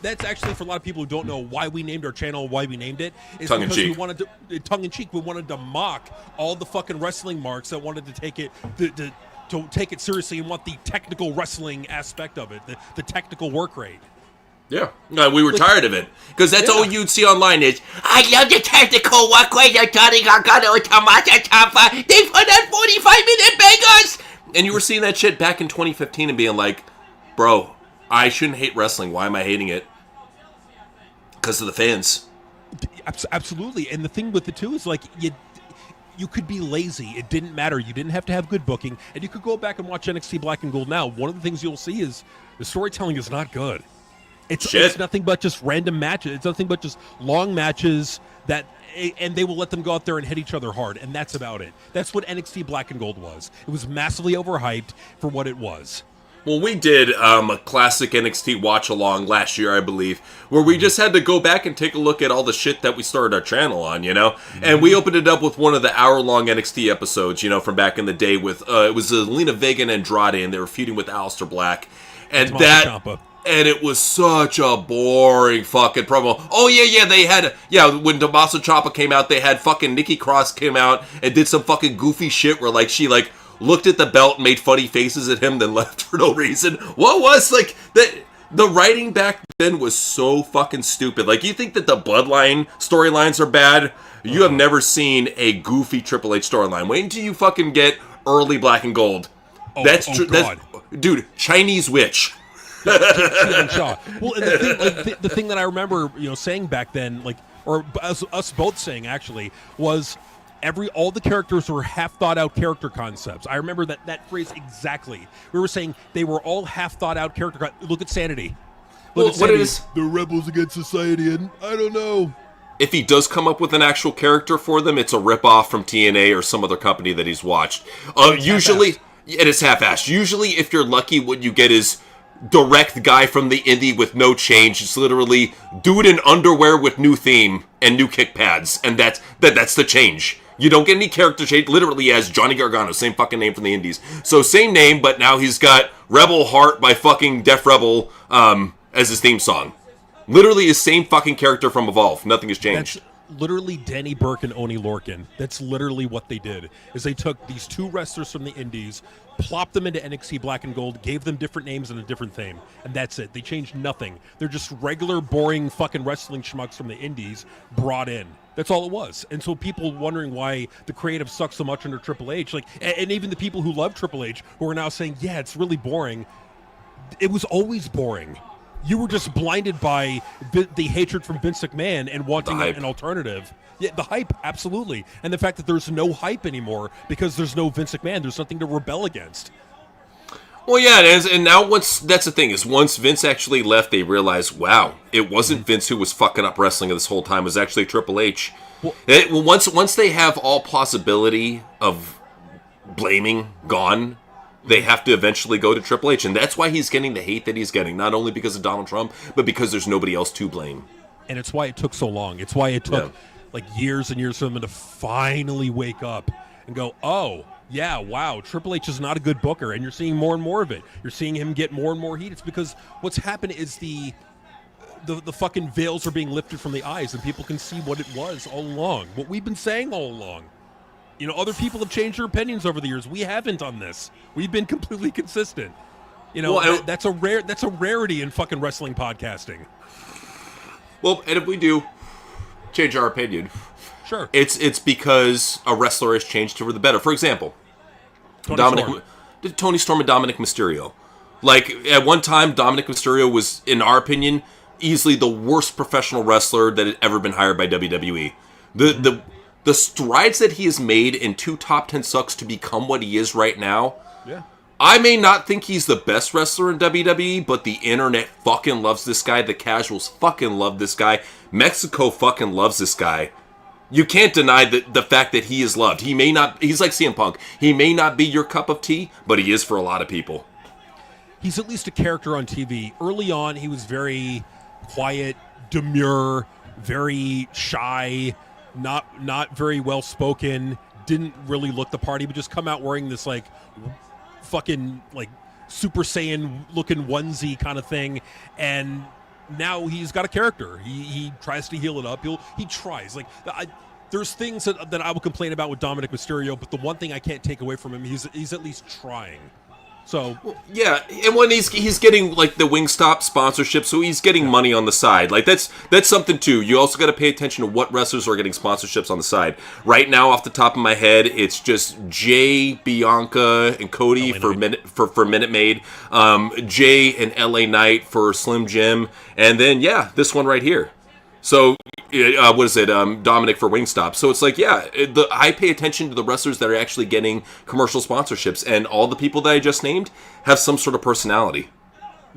[SPEAKER 2] That's actually, for a lot of people who don't know why we named our channel, why we named it, is because we wanted to tongue-in-cheek. We wanted to mock all the fucking wrestling marks that wanted to take it to take it seriously and want the technical wrestling aspect of it, the technical work rate.
[SPEAKER 1] Yeah, no, we were tired of it because that's all you'd see online is, I love the technical work rate of Johnny Gargano and Tommaso Ciampa. They put out 45-minute bangers, and you were seeing that shit back in 2015 and being like, bro, I shouldn't hate wrestling. Why am I hating it? Because of the fans.
[SPEAKER 2] Absolutely, and the thing with it too is like you could be lazy. It didn't matter. You didn't have to have good booking, and you could go back and watch NXT Black and Gold now. One of the things you'll see is the storytelling is not good. It's nothing but just random matches. It's nothing but just long matches and they will let them go out there and hit each other hard, and that's about it. That's what NXT Black and Gold was. It was massively overhyped for what it was.
[SPEAKER 1] Well, we did a classic NXT watch-along last year, I believe, where we just had to go back and take a look at all the shit that we started our channel on, you know? And we opened it up with one of the hour-long NXT episodes, you know, from back in the day with, it was Lena Vega and Andrade, and they were feuding with Aleister Black. And and it was such a boring fucking promo. Oh, yeah, they had, when Tommaso Ciampa came out, they had fucking Nikki Cross came out and did some fucking goofy shit where, like, she, like, looked at the belt and made funny faces at him, then left for no reason. What was, like, the writing back then was so fucking stupid. Like, you think that the Bloodline storylines are bad? You have never seen a goofy Triple H storyline. Wait until you fucking get early Black and Gold. That's dude, Chinese witch.
[SPEAKER 2] Well, and the thing that I remember, saying back then, like, or us both saying actually, was all the characters were half thought out character concepts. I remember that phrase exactly. We were saying they were all half thought out character. Look at Sanity.
[SPEAKER 1] What is
[SPEAKER 2] the rebels against society? And I don't know.
[SPEAKER 1] If he does come up with an actual character for them, it's a ripoff from TNA or some other company that he's watched. Usually, it is half-assed. Usually, if you're lucky, what you get is direct guy from the indie with no change. It's literally dude in underwear with new theme and new kick pads, and that's the change. You don't get any character change. Literally as Johnny Gargano, same fucking name from the indies. So same name, but now he's got Rebel Heart by fucking Def Rebel as his theme song. Literally his same fucking character from Evolve. Nothing has changed.
[SPEAKER 2] That's literally Danny Burke and Oni Lorcan. That's literally what they did. Is they took these two wrestlers from the indies, plopped them into NXT Black and Gold, gave them different names and a different theme, and that's it. They changed nothing. They're just regular, boring fucking wrestling schmucks from the indies brought in. That's all it was. And so people wondering why the creative sucks so much under Triple H, like, and even the people who love Triple H who are now saying, yeah, it's really boring. It was always boring. You were just blinded by the hatred from Vince McMahon and wanting an alternative. Yeah, the hype, absolutely. And the fact that there's no hype anymore because there's no Vince McMahon. There's nothing to rebel against.
[SPEAKER 1] Well, yeah, and now that's the thing, is once Vince actually left, they realized, wow, it wasn't Vince who was fucking up wrestling this whole time. It was actually Triple H. Once they have all possibility of blaming gone, they have to eventually go to Triple H. And that's why he's getting the hate that he's getting, not only because of Donald Trump, but because there's nobody else to blame.
[SPEAKER 2] And it's why it took so long. It's why it took like years and years for him to finally wake up and go, oh, yeah, wow, Triple H is not a good booker, and you're seeing more and more of it. You're seeing him get more and more heat. It's because what's happened is the fucking veils are being lifted from the eyes, and people can see what it was all along, what we've been saying all along. Other people have changed their opinions over the years. We haven't on this. We've been completely consistent. That's a rarity in fucking wrestling podcasting.
[SPEAKER 1] Well, and if we do change our opinion,
[SPEAKER 2] sure,
[SPEAKER 1] it's because a wrestler has changed for the better. For example, Tony Storm and Dominic Mysterio. Like, at one time, Dominic Mysterio was, in our opinion, easily the worst professional wrestler that had ever been hired by WWE. The strides that he has made in 2 top 10 sucks to become what he is right now.
[SPEAKER 2] Yeah.
[SPEAKER 1] I may not think he's the best wrestler in WWE, but the internet fucking loves this guy. The casuals fucking love this guy. Mexico fucking loves this guy. You can't deny the fact that he is loved. He's like CM Punk. He may not be your cup of tea, but he is for a lot of people.
[SPEAKER 2] He's at least a character on TV. Early on, he was very quiet, demure, very shy, not very well spoken, didn't really look the part. He would just come out wearing this like fucking like Super Saiyan looking onesie kind of thing, and now he's got a character. He tries to heal it up. He tries. Like, there's things that I will complain about with Dominic Mysterio, but the one thing I can't take away from him, he's at least trying. So
[SPEAKER 1] yeah, and when he's getting like the Wingstop sponsorship, so he's getting money on the side. Like that's something too. You also got to pay attention to what wrestlers are getting sponsorships on the side. Right now, off the top of my head, it's just Jay, Bianca, and Cody for Minute Maid, Jay and LA Knight for Slim Jim, and then this one right here. So, what is it? Dominic for Wingstop. So it's like, I pay attention to the wrestlers that are actually getting commercial sponsorships, and all the people that I just named have some sort of personality.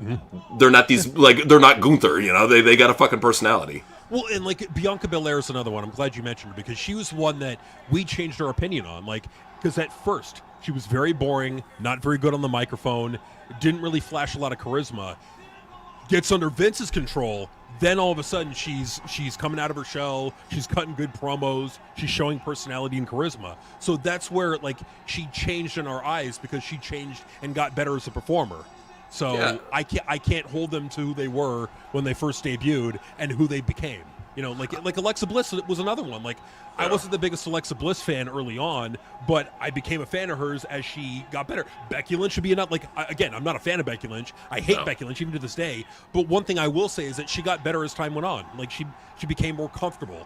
[SPEAKER 1] Mm-hmm. They're not they're not Gunther, they got a fucking personality.
[SPEAKER 2] Well, and like Bianca Belair is another one. I'm glad you mentioned her because she was one that we changed our opinion on. Like, because at first she was very boring, not very good on the microphone, didn't really flash a lot of charisma. Gets under Vince's control, then all of a sudden she's coming out of her shell. She's cutting good promos. She's showing personality and charisma. So that's where like she changed in our eyes because she changed and got better as a performer. So yeah. I can't hold them to who they were when they first debuted and who they became. You know, like Alexa Bliss was another one. Like I wasn't the biggest Alexa Bliss fan early on, but I became a fan of hers as she got better. Becky Lynch should be enough. Like again, I'm not a fan of Becky Lynch. I hate Becky Lynch even to this day. But one thing I will say is that she got better as time went on. Like she became more comfortable.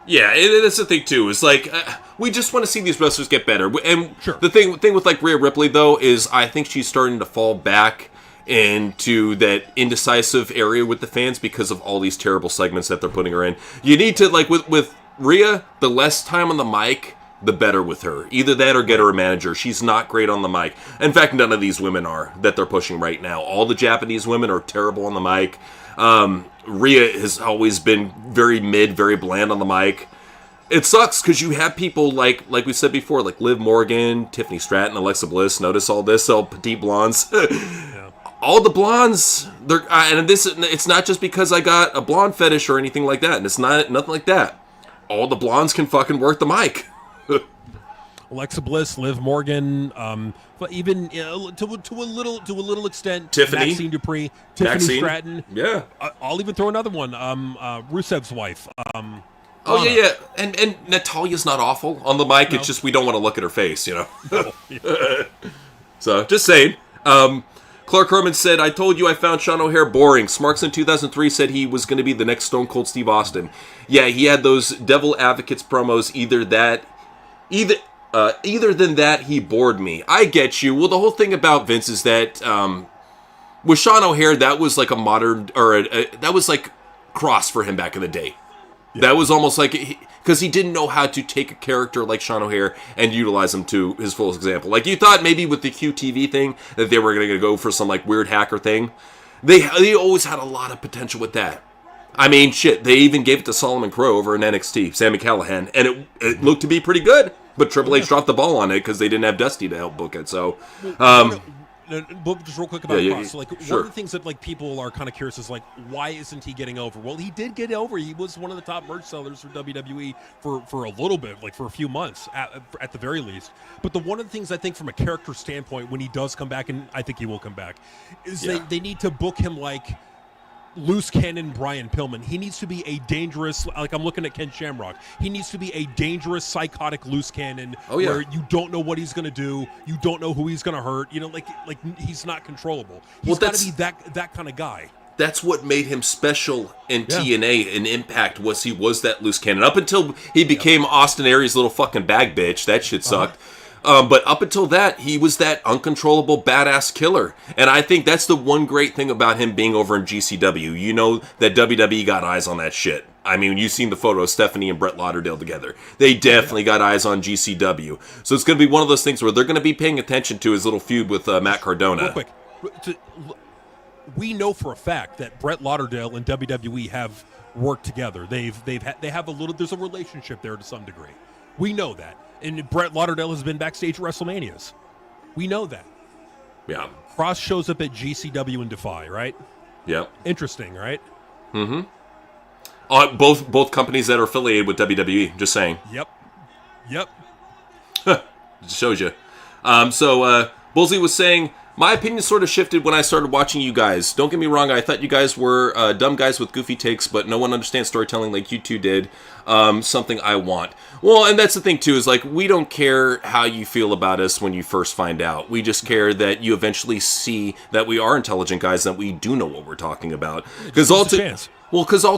[SPEAKER 1] Yeah, that's the thing too. Is like we just want to see these wrestlers get better. And
[SPEAKER 2] sure.
[SPEAKER 1] the thing with like Rhea Ripley though is I think she's starting to fall back into that indecisive area with the fans because of all these terrible segments that they're putting her in. You need to like with Rhea, the less time on the mic, the better with her. Either that or get her a manager. She's not great on the mic. In fact, none of these women are that they're pushing right now. All the Japanese women are terrible on the mic. Rhea has always been very mid, very bland on the mic. It sucks because you have people like we said before, like Liv Morgan, Tiffany Stratton, Alexa Bliss. Notice all this, all petite blondes. Yeah. All the blondes, they're and this. It's not just because I got a blonde fetish or anything like that, and it's not nothing like that. All the blondes can fucking work the mic.
[SPEAKER 2] Alexa Bliss, Liv Morgan, but even to a little extent,
[SPEAKER 1] Tiffany,
[SPEAKER 2] Maxine Dupree, Tiffany Stratton.
[SPEAKER 1] Yeah,
[SPEAKER 2] I'll even throw another one. Rusev's wife.
[SPEAKER 1] Oh yeah. And Natalia's not awful on the mic. No. It's just we don't want to look at her face, you know. No. So just saying. Clark Herman said, "I told you I found Shawn O'Hare boring. Smarks in 2003 said he was going to be the next Stone Cold Steve Austin. Yeah, he had those devil advocates promos. Either than that, he bored me. I get you. Well, the whole thing about Vince is that with Shawn O'Hare, that was like a modern, or that was like cross for him back in the day. Yeah. That was almost like, because he didn't know how to take a character like Shawn O'Hare and utilize him to his full example. Like you thought maybe with the QTV thing that they were going to go for some like weird hacker thing. They always had a lot of potential with that. I mean, shit, they even gave it to Solomon Crowe over in NXT, Sami Callihan, and it looked to be pretty good. But Triple H dropped the ball on it because they didn't have Dusty to help book it. So,
[SPEAKER 2] just real quick about Cross. So, like,
[SPEAKER 1] sure.
[SPEAKER 2] One of the things that like people are kind of curious is like, why isn't he getting over? Well, he did get over. He was one of the top merch sellers for WWE for a little bit, like for a few months at the very least. But one of the things I think from a character standpoint, when he does come back, and I think he will come back, is they need to book him like loose cannon Brian Pillman. He needs to be a dangerous, like I'm looking at Ken Shamrock. He needs to be a dangerous, psychotic loose cannon where you don't know what he's going to do. You don't know who he's going to hurt. You know, like he's not controllable. He's got to be that kind of guy.
[SPEAKER 1] That's what made him special in TNA and Impact was he was that loose cannon. Up until he became Austin Aries' little fucking bag bitch. That shit sucked. But up until that, he was that uncontrollable badass killer. And I think that's the one great thing about him being over in GCW. You know that WWE got eyes on that shit. I mean, you've seen the photo of Stephanie and Brett Lauderdale together. They definitely got eyes on GCW. So it's going to be one of those things where they're going to be paying attention to his little feud with Matt Cardona.
[SPEAKER 2] Real quick. We know for a fact that Brett Lauderdale and WWE have worked together. They have a little, there's a relationship there to some degree. We know that. And Brett Lauderdale has been backstage at WrestleManias. We know that.
[SPEAKER 1] Yeah.
[SPEAKER 2] Cross shows up at GCW and Defy, right?
[SPEAKER 1] Yep.
[SPEAKER 2] Interesting, right?
[SPEAKER 1] Mm-hmm. Both companies that are affiliated with WWE, just saying.
[SPEAKER 2] Yep.
[SPEAKER 1] Just shows you. Bullseye was saying, my opinion sort of shifted when I started watching you guys. Don't get me wrong, I thought you guys were dumb guys with goofy takes, but no one understands storytelling like you two did. Something I want. Well, and that's the thing, too, is like, we don't care how you feel about us when you first find out. We just care that you eventually see that we are intelligent guys, that we do know what we're talking about. Because all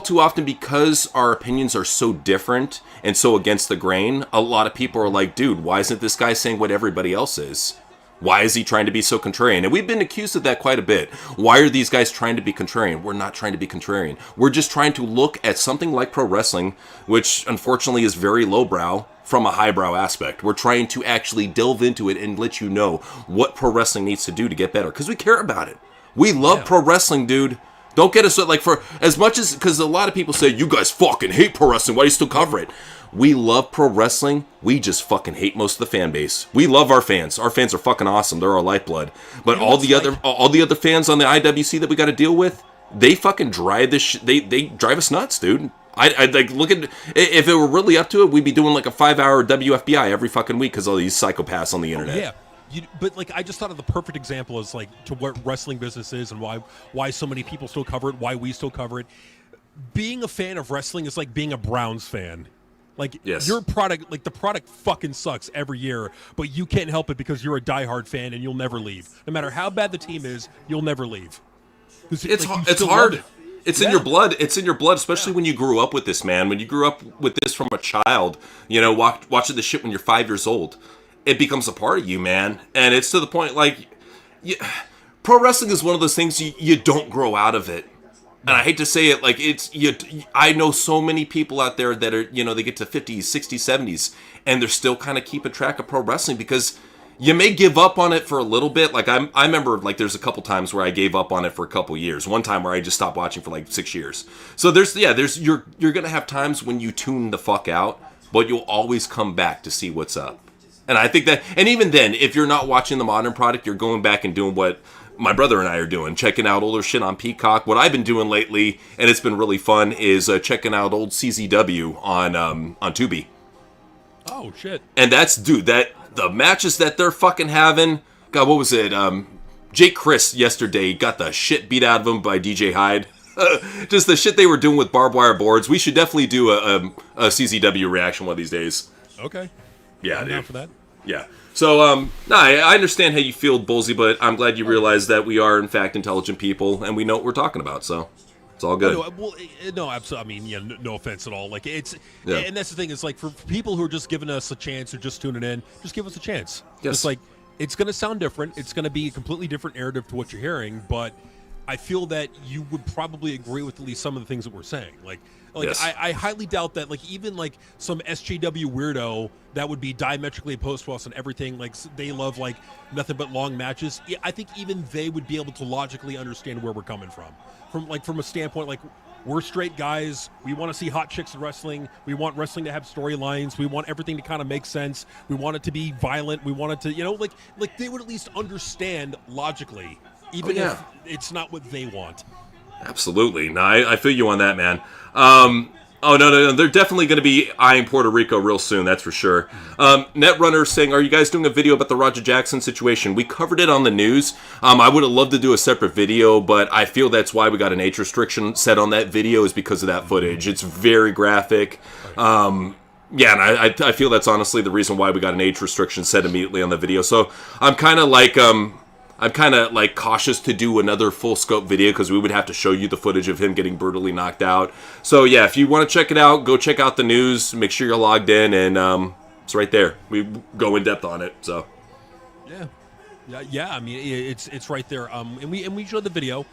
[SPEAKER 1] too often, because our opinions are so different and so against the grain, a lot of people are like, dude, why isn't this guy saying what everybody else is? Why is he trying to be so contrarian? And we've been accused of that quite a bit. Why are these guys trying to be contrarian? We're not trying to be contrarian. We're just trying to look at something like pro wrestling, which unfortunately is very lowbrow, from a highbrow aspect. We're trying to actually delve into it and let you know what pro wrestling needs to do to get better. Because we care about it. We love pro wrestling, dude. Don't get us like for as much as because a lot of people say you guys fucking hate pro wrestling. Why do you still cover it? We love pro wrestling. We just fucking hate most of the fan base. We love our fans. Our fans are fucking awesome. They're our lifeblood. But all the other fans on the IWC that we got to deal with, they fucking drive this. They drive us nuts, dude. I'd like look at if it were really up to it, we'd be doing like a 5-hour WFBI every fucking week because all these psychopaths on the internet.
[SPEAKER 2] Yeah. But like I just thought of the perfect example as like to what wrestling business is and why so many people still cover it, why we still cover it. Being a fan of wrestling is like being a Browns fan. Like your product, like the product fucking sucks every year, but you can't help it because you're a diehard fan and you'll never leave. No matter how bad the team is, you'll never leave.
[SPEAKER 1] It's hard. It's in your blood. It's in your blood, especially when you grew up with this, man. When you grew up with this from a child, you know, watching this shit when you're 5 years old. It becomes a part of you, man. And it's to the point, like, pro wrestling is one of those things you don't grow out of it. And I hate to say it, like, I know so many people out there that are, you know, they get to 50s, 60s, 70s, and they're still kind of keeping track of pro wrestling because you may give up on it for a little bit. Like, I remember, like, there's a couple times where I gave up on it for a couple years. One time where I just stopped watching for, like, 6 years. So you're going to have times when you tune the fuck out, but you'll always come back to see what's up. And I think that, and even then, if you're not watching the modern product, you're going back and doing what my brother and I are doing, checking out older shit on Peacock. What I've been doing lately, and it's been really fun, is checking out old CZW on Tubi.
[SPEAKER 2] Oh, shit. And
[SPEAKER 1] that's, dude, the matches that they're fucking having, God, what was it? Jake Chris yesterday got the shit beat out of him by DJ Hyde. Just the shit they were doing with barbed wire boards. We should definitely do a CZW reaction one of these days.
[SPEAKER 2] Okay.
[SPEAKER 1] Yeah,
[SPEAKER 2] I'm
[SPEAKER 1] dude.
[SPEAKER 2] down for that.
[SPEAKER 1] Yeah. So, I understand how you feel, Bullsy, but I'm glad you realize that we are, in fact, intelligent people, and we know what we're talking about, so it's all good.
[SPEAKER 2] No, absolutely. I mean, yeah, no offense at all. Like, and that's the thing, is like, for people who are just giving us a chance or just tuning in, just give us a chance.
[SPEAKER 1] Yes.
[SPEAKER 2] It's like, it's going to sound different. It's going to be a completely different narrative to what you're hearing, but I feel that you would probably agree with at least some of the things that we're saying. Like yes. I highly doubt that, like, even like some SJW weirdo that would be diametrically opposed to us and everything, like they love like nothing but long matches. I think even they would be able to logically understand where we're coming from a standpoint like we're straight guys. We want to see hot chicks in wrestling. We want wrestling to have storylines. We want everything to kind of make sense. We want it to be violent. We want it to, you know, like they would at least understand logically, even if it's not what they want.
[SPEAKER 1] Absolutely. No, I feel you on that, man. No. They're definitely going to be eyeing Puerto Rico real soon, that's for sure. Netrunner saying, are you guys doing a video about the Raja Jackson situation? We covered it on the news. I would have loved to do a separate video, but I feel that's why we got an age restriction set on that video is because of that footage. It's very graphic. And I feel that's honestly the reason why we got an age restriction set immediately on the video. So I'm kind of like cautious to do another full scope video because we would have to show you the footage of him getting brutally knocked out. So yeah, if you want to check it out, go check out the news. Make sure you're logged in, and it's right there. We go in depth on it. So
[SPEAKER 2] yeah. I mean, it's right there. And we showed the video.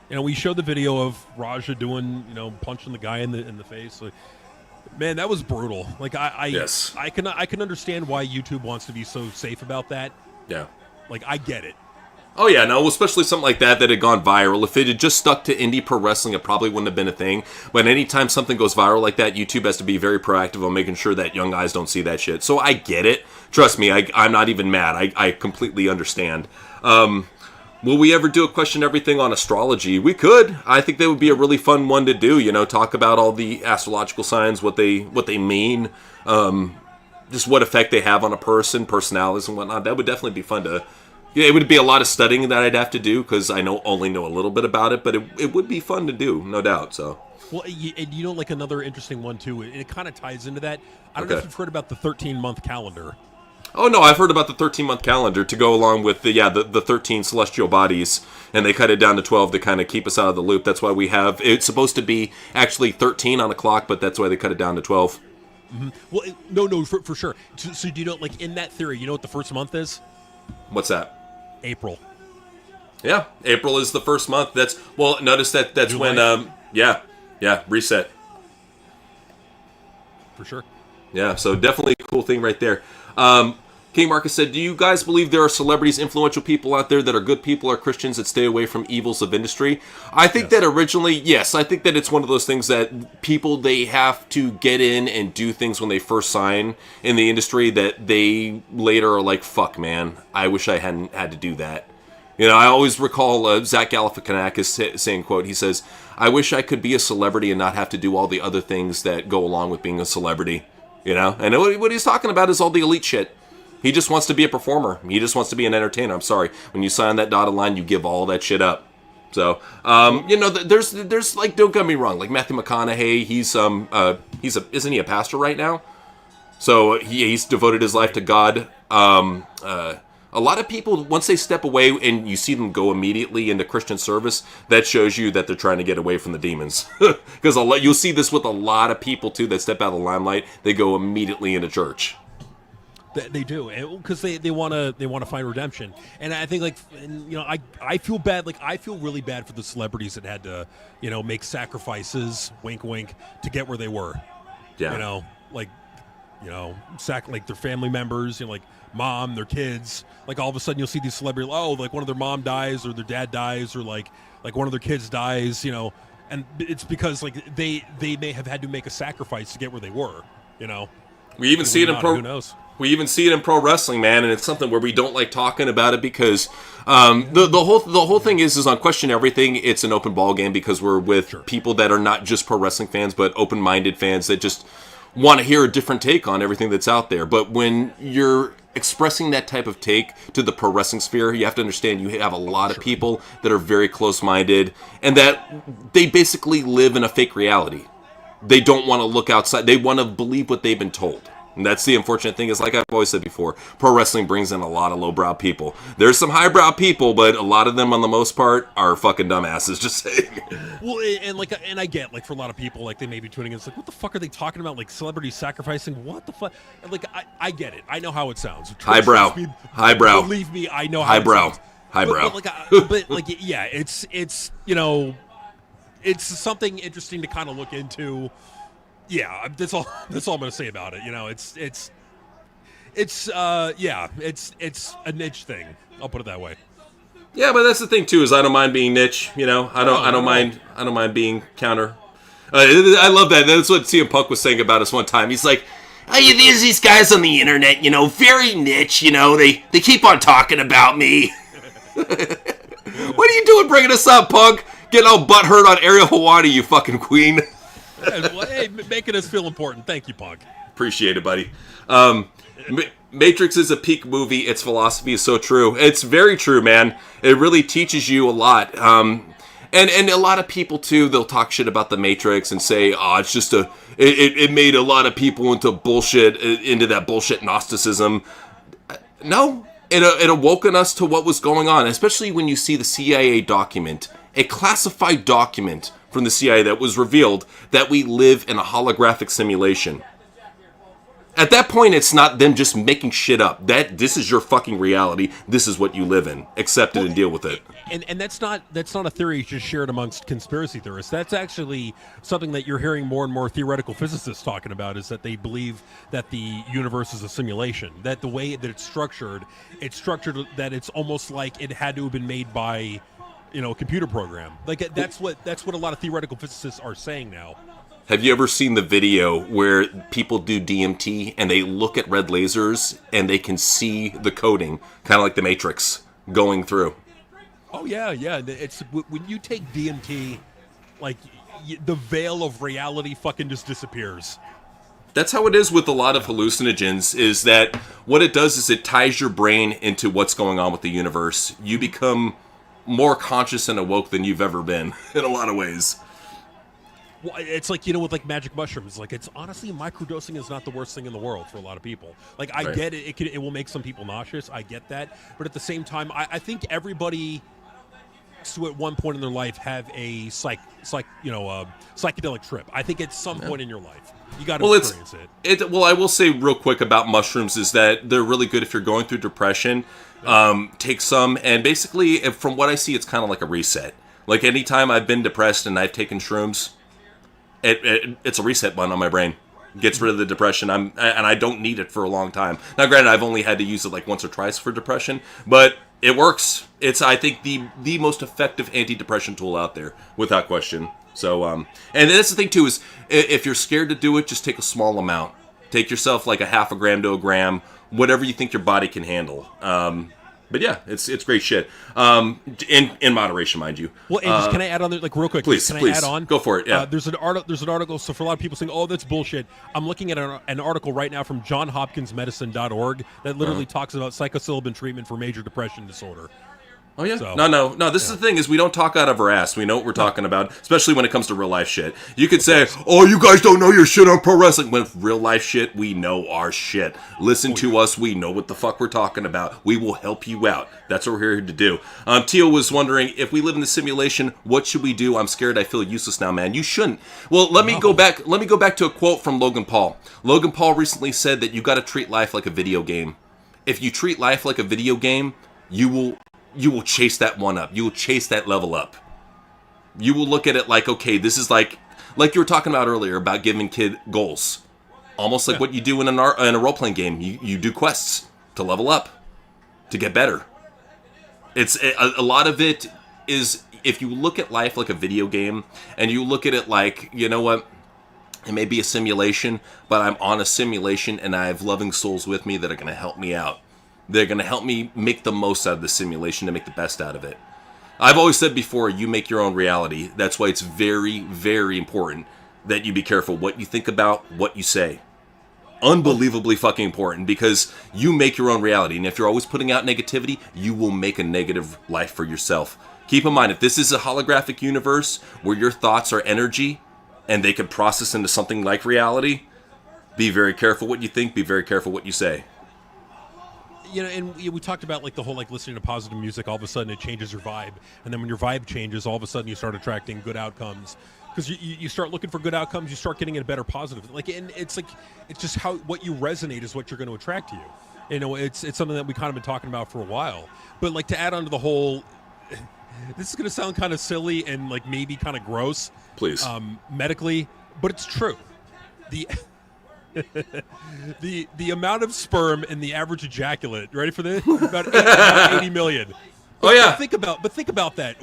[SPEAKER 2] You know, we showed the video of Raja doing, you know, punching the guy in the face. Like, man, that was brutal. Like I can understand why YouTube wants to be so safe about that.
[SPEAKER 1] Yeah.
[SPEAKER 2] Like I get it.
[SPEAKER 1] Oh, yeah, no, especially something like that had gone viral. If it had just stuck to indie pro wrestling, it probably wouldn't have been a thing. But anytime something goes viral like that, YouTube has to be very proactive on making sure that young guys don't see that shit. So I get it. Trust me, I'm not even mad. I completely understand. Will we ever do a question everything on astrology? We could. I think that would be a really fun one to do, you know, talk about all the astrological signs, what they mean, just what effect they have on a person, personalities and whatnot. That would definitely be fun to... Yeah, it would be a lot of studying that I'd have to do because I only know a little bit about it, but it would be fun to do, no doubt. So,
[SPEAKER 2] well, and you know, like another interesting one too. It kind of ties into that. I don't know if you've heard about the 13-month calendar.
[SPEAKER 1] Oh no, I've heard about the 13-month calendar to go along with the 13 celestial bodies, and they cut it down to 12 to kind of keep us out of the loop. That's why we have it's supposed to be actually 13 on a clock, but that's why they cut it down to 12.
[SPEAKER 2] Mm-hmm. Well, no, for sure. So do you know, like in that theory, you know what the first month is?
[SPEAKER 1] What's that?
[SPEAKER 2] April.
[SPEAKER 1] Yeah, April is the first month. Notice that's July. When reset.
[SPEAKER 2] For sure.
[SPEAKER 1] Yeah, so definitely a cool thing right there. King Marcus said, do you guys believe there are celebrities, influential people out there that are good people or Christians that stay away from evils of industry? I think that originally, yes, I think that it's one of those things that people, they have to get in and do things when they first sign in the industry that they later are like, fuck, man, I wish I hadn't had to do that. You know, I always recall Zach Galifianakis saying, quote, he says, I wish I could be a celebrity and not have to do all the other things that go along with being a celebrity. You know, and what he's talking about is all the elite shit. He just wants to be a performer. He just wants to be an entertainer. I'm sorry. When you sign that dotted line, you give all that shit up. So, you know, there's like, don't get me wrong, like Matthew McConaughey, isn't he a pastor right now? So he's devoted his life to God. A lot of people, once they step away and you see them go immediately into Christian service, that shows you that they're trying to get away from the demons. Because you'll see this with a lot of people too that step out of the limelight. They go immediately into church.
[SPEAKER 2] They do, because they want to find redemption, and I think I feel bad. Like, I feel really bad for the celebrities that had to make sacrifices, wink wink, to get where they were.
[SPEAKER 1] Yeah.
[SPEAKER 2] Like their family members, like mom, their kids. Like, all of a sudden you'll see these celebrities. Oh, like one of their mom dies, or their dad dies, or like one of their kids dies. And it's because like they may have had to make a sacrifice to get where they were.
[SPEAKER 1] We even see it in
[SPEAKER 2] who knows.
[SPEAKER 1] We even see it in pro wrestling, man, and it's something where we don't like talking about it because the whole thing is on Question Everything. It's an open ball game because we're with people that are not just pro wrestling fans, but open-minded fans that just want to hear a different take on everything that's out there. But when you're expressing that type of take to the pro wrestling sphere, you have to understand you have a lot of people that are very close-minded and that they basically live in a fake reality. They don't want to look outside. They want to believe what they've been told. And that's the unfortunate thing, is like I've always said before, pro wrestling brings in a lot of lowbrow people. There's some highbrow people, but a lot of them, on the most part, are fucking dumbasses, just saying.
[SPEAKER 2] Well, and I get, like, for a lot of people, like, they may be tuning in, it's like, what the fuck are they talking about? Like, celebrities sacrificing? What the fuck? Like, I get it. I know how it sounds.
[SPEAKER 1] Highbrow.
[SPEAKER 2] Believe me, I know how it sounds.
[SPEAKER 1] Highbrow.
[SPEAKER 2] Yeah, it's it's something interesting to kind of look into. Yeah, that's all I'm going to say about it. It's a niche thing. I'll put it that way.
[SPEAKER 1] Yeah, but that's the thing too, is I don't mind being niche. I don't mind being counter. I love that. That's what CM Punk was saying about us one time. He's like, there's these guys on the internet, very niche. They keep on talking about me. What are you doing bringing us up, Punk? Getting all butthurt on Ariel Hawani, you fucking queen.
[SPEAKER 2] Hey, making us feel important. Thank you, Punk.
[SPEAKER 1] Appreciate it, buddy. Matrix is a peak movie. Its philosophy is so true. It's very true, man. It really teaches you a lot. And a lot of people, too, they'll talk shit about the Matrix and say, it's just it made a lot of people into that bullshit Gnosticism. No, it awoken us to what was going on, especially when you see the CIA document, a classified document from the CIA that was revealed that we live in a holographic simulation. At that point, it's not them just making shit up. This is your fucking reality. This is what you live in. Accept it and deal with it.
[SPEAKER 2] And that's not a theory just shared amongst conspiracy theorists. That's actually something that you're hearing more and more theoretical physicists talking about, is that they believe that the universe is a simulation. That the way that it's structured that it's almost like it had to have been made by a computer program. Like, that's what a lot of theoretical physicists are saying now.
[SPEAKER 1] Have you ever seen the video where people do DMT and they look at red lasers and they can see the coding, kind of like the Matrix, going through?
[SPEAKER 2] Oh yeah. It's when you take DMT, like, the veil of reality fucking just disappears.
[SPEAKER 1] That's how it is with a lot of hallucinogens, is that what it does is it ties your brain into what's going on with the universe. You become more conscious and awoke than you've ever been in a lot of ways.
[SPEAKER 2] Well, it's like, with like magic mushrooms, like, it's honestly, microdosing is not the worst thing in the world for a lot of people. Like, I get it. It will make some people nauseous. I get that. But at the same time, I think everybody to at one point in their life have a psychedelic trip. I think at some point in your life, you got to experience it.
[SPEAKER 1] Well, I will say real quick about mushrooms is that they're really good if you're going through depression. Take some, and basically, from what I see, it's kind of like a reset. Like, anytime I've been depressed and I've taken shrooms, it's a reset button on my brain. Gets rid of the depression. And I don't need it for a long time. Now, granted, I've only had to use it like once or twice for depression, but it works. It's, I think, the most effective anti-depression tool out there, without question. So, and that's the thing too, is if you're scared to do it, just take a small amount. Take yourself like a half a gram to a gram, whatever you think your body can handle. But yeah, it's great shit. In moderation, mind you.
[SPEAKER 2] Well, and just, can I add on there, like, real quick?
[SPEAKER 1] Please,
[SPEAKER 2] can
[SPEAKER 1] please.
[SPEAKER 2] I add on?
[SPEAKER 1] Go for it, yeah.
[SPEAKER 2] There's an article, so for a lot of people saying, oh, that's bullshit. I'm looking at an article right now from johnhopkinsmedicine.org that literally talks about psilocybin treatment for major depression disorder.
[SPEAKER 1] Oh, yeah?
[SPEAKER 2] So,
[SPEAKER 1] No. This is the thing, is we don't talk out of our ass. We know what we're talking about, especially when it comes to real life shit. You could say, oh, you guys don't know your shit on pro wrestling. When real life shit, we know our shit. Listen to us. We know what the fuck we're talking about. We will help you out. That's what we're here to do. Tio was wondering, if we live in the simulation, what should we do? I'm scared. I feel useless now, man. You shouldn't. Well, let me go back to a quote from Logan Paul. Logan Paul recently said that you got to treat life like a video game. If you treat life like a video game, you will chase that one up. You will chase that level up. You will look at it like, okay, this is like you were talking about earlier about giving kid goals. Almost like what you do in a role-playing game. You do quests to level up, to get better. It's a lot of it is, if you look at life like a video game, and you look at it like, you know what, it may be a simulation, but I'm on a simulation, and I have loving souls with me that are going to help me out. They're going to help me make the most out of the simulation to make the best out of it. I've always said before, you make your own reality. That's why it's very, very important that you be careful what you think about, what you say. Unbelievably fucking important, because you make your own reality. And if you're always putting out negativity, you will make a negative life for yourself. Keep in mind, if this is a holographic universe where your thoughts are energy and they can process into something like reality, be very careful what you think, be very careful what you say.
[SPEAKER 2] You know, and we talked about like the whole like listening to positive music. All of a sudden, it changes your vibe, and then when your vibe changes, all of a sudden you start attracting good outcomes because you start looking for good outcomes. You start getting a better positive. Like, and it's just how what you resonate is what you're going to attract to you. You know, it's something that we kind of been talking about for a while. But like to add on to the whole, this is going to sound kind of silly and like maybe kind of gross,
[SPEAKER 1] please,
[SPEAKER 2] medically, but it's true. The amount of sperm in the average ejaculate, ready for this? About 80 million.
[SPEAKER 1] Oh yeah.
[SPEAKER 2] But think about that.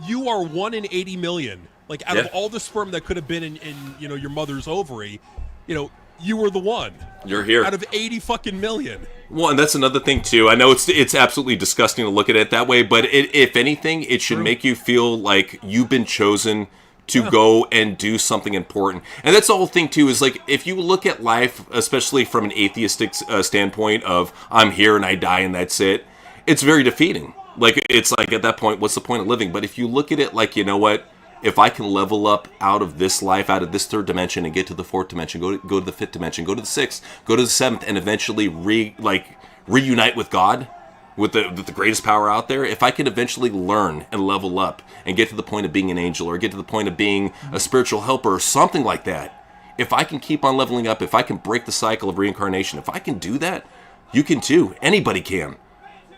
[SPEAKER 2] You are 1 in 80 million. Like out of all the sperm that could have been in your mother's ovary, you were the one.
[SPEAKER 1] You're here.
[SPEAKER 2] Out of 80 fucking million.
[SPEAKER 1] Well, and that's another thing too. I know it's absolutely disgusting to look at it that way, but if anything, it should make you feel like you've been chosen to go and do something important. And that's the whole thing too, is like, if you look at life, especially from an atheistic standpoint of, I'm here and I die and that's it, it's very defeating. Like, it's like, at that point, what's the point of living? But if you look at it like, you know what, if I can level up out of this life, out of this third dimension, and get to the fourth dimension, go to the fifth dimension, go to the sixth, go to the seventh, and eventually reunite with God, with the greatest power out there, if I can eventually learn and level up and get to the point of being an angel or get to the point of being a spiritual helper or something like that, if I can keep on leveling up, if I can break the cycle of reincarnation, if I can do that, you can too. Anybody can.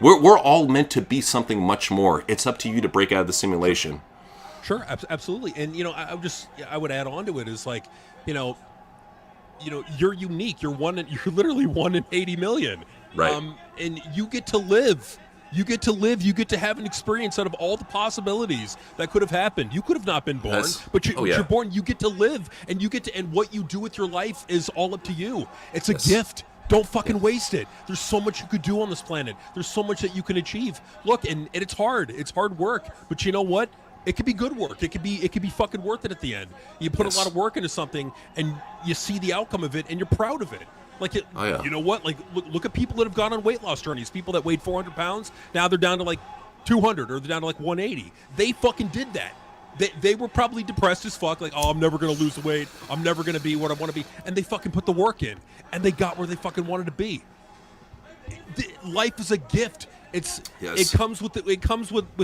[SPEAKER 1] We're all meant to be something much more. It's up to you to break out of the simulation.
[SPEAKER 2] Sure, absolutely. And I would add on to it is like, you're unique. You're literally 1 in 80 million.
[SPEAKER 1] Right.
[SPEAKER 2] And you get to live. You get to have an experience out of all the possibilities that could have happened. You could have not been born, but you're born. You get to live, and and what you do with your life is all up to you. It's a gift. Don't fucking waste it. There's so much you could do on this planet. There's so much that you can achieve. Look, and it's hard. It's hard work, but you know what? It could be good work. It could be fucking worth it at the end. You put a lot of work into something, and you see the outcome of it, and you're proud of it. Like, you know what? Like, look at people that have gone on weight loss journeys. People that weighed 400 pounds, now they're down to like 200, or they're down to like 180. They fucking did that. They were probably depressed as fuck. Like, oh, I'm never going to lose the weight. I'm never going to be what I want to be. And they fucking put the work in, and they got where they fucking wanted to be. Life is a gift. It comes with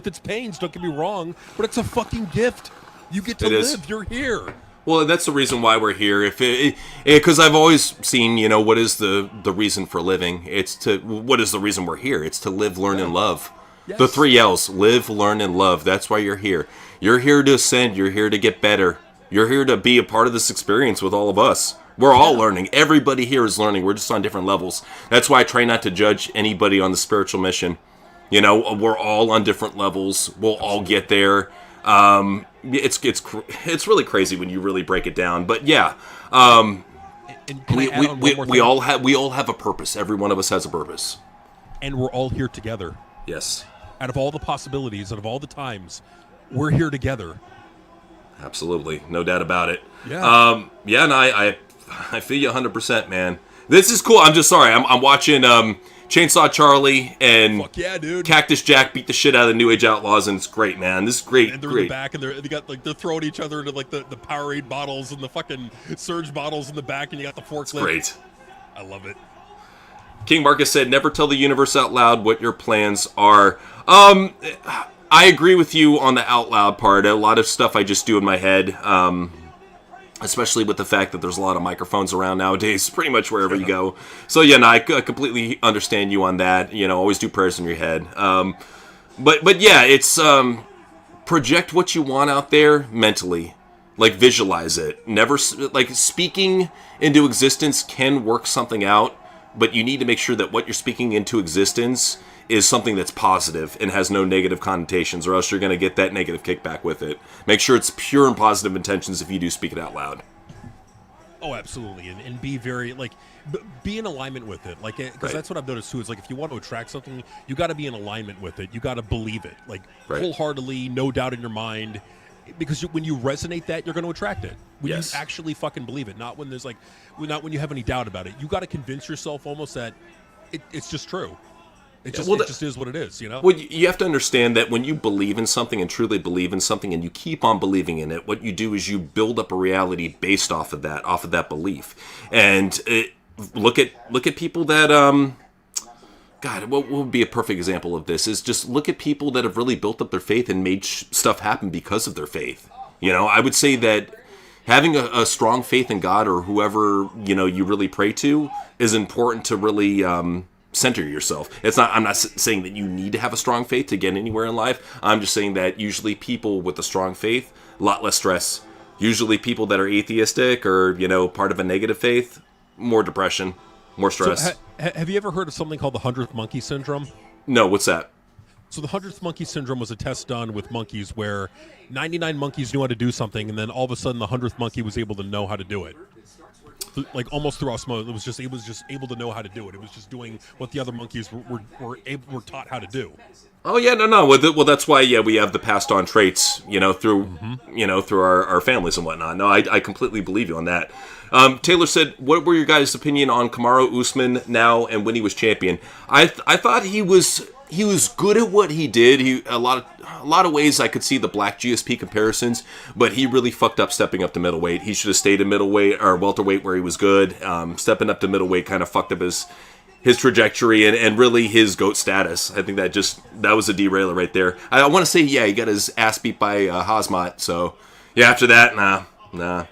[SPEAKER 2] its pains. Don't get me wrong, but it's a fucking gift. You get to live. You're here.
[SPEAKER 1] Well, that's the reason why we're here. Because I've always seen, what is the reason for living? What is the reason we're here? It's to live, learn, and love. Yes. The 3 L's: live, learn, and love. That's why you're here. You're here to ascend. You're here to get better. You're here to be a part of this experience with all of us. We're all learning. Everybody here is learning. We're just on different levels. That's why I try not to judge anybody on the spiritual mission. You know, we're all on different levels. We'll all get there. It's really crazy when you really break it down. But yeah, we all have a purpose. Every one of us has a purpose,
[SPEAKER 2] and we're all here together.
[SPEAKER 1] Yes.
[SPEAKER 2] Out of all the possibilities, out of all the times, we're here together.
[SPEAKER 1] Absolutely, no doubt about it.
[SPEAKER 2] Yeah.
[SPEAKER 1] And I feel you 100%, man. This is cool. I'm just sorry. I'm watching Chainsaw Charlie and
[SPEAKER 2] Fuck yeah, dude.
[SPEAKER 1] Cactus Jack beat the shit out of the New Age Outlaws, and it's great, man. This is great.
[SPEAKER 2] And they're in the back, and they're throwing each other into like the Powerade bottles and the fucking Surge bottles in the back, and you got the forklift.
[SPEAKER 1] Great.
[SPEAKER 2] I love it.
[SPEAKER 1] King Marcus said, "Never tell the universe out loud what your plans are." I agree with you on the out loud part. A lot of stuff I just do in my head, especially with the fact that there's a lot of microphones around nowadays, pretty much wherever you go. So yeah, no, I completely understand you on that. You know, always do prayers in your head. But yeah, it's project what you want out there mentally, like visualize it. Never like speaking into existence can work something out, but you need to make sure that what you're speaking into existence is something that's positive and has no negative connotations, or else you're going to get that negative kickback with it. Make sure it's pure and positive intentions if you do speak it out loud.
[SPEAKER 2] Oh, absolutely. And be very, like, be in alignment with it. Like, because that's what I've noticed, too, is, like, if you want to attract something, you got to be in alignment with it. You got to believe it. Like, wholeheartedly, no doubt in your mind. Because when you resonate that, you're going to attract it. When you actually fucking believe it. Not when there's, like, not when you have any doubt about it. You got to convince yourself almost that it's just true. It just is what it is, you know?
[SPEAKER 1] Well, you have to understand that when you believe in something and truly believe in something and you keep on believing in it, what you do is you build up a reality based off of that belief. And look at people that, God, what would be a perfect example of this is just look at people that have really built up their faith and made stuff happen because of their faith. You know, I would say that having a strong faith in God or whoever, you know, you really pray to is important to really, center yourself. I'm not saying that you need to have a strong faith to get anywhere in life. I'm just saying that usually people with a strong faith, a lot less stress. Usually people that are atheistic or, you know, part of a negative faith, more depression, more stress.
[SPEAKER 2] So, have you ever heard of something called the 100th monkey syndrome?
[SPEAKER 1] No, what's that?
[SPEAKER 2] So the 100th monkey syndrome was a test done with monkeys where 99 monkeys knew how to do something, and then all of a sudden the 100th monkey was able to know how to do it. Like almost through osmosis, it was just able to know how to do it. It was just doing what the other monkeys were taught how to do.
[SPEAKER 1] Oh yeah, no. Well, that's why we have the passed on traits, you know, through through our families and whatnot. No, I completely believe you on that. Taylor said, "What were your guys' opinion on Kamaru Usman now and when he was champion?" I thought he was good at what he did. A lot of ways I could see the black GSP comparisons, but he really fucked up stepping up to middleweight. He should have stayed in middleweight or welterweight where he was good. Stepping up to middleweight kind of fucked up his trajectory and really his GOAT status. I think that was a derailer right there. I want to say, he got his ass beat by Hazmat. So, yeah, after that, nah.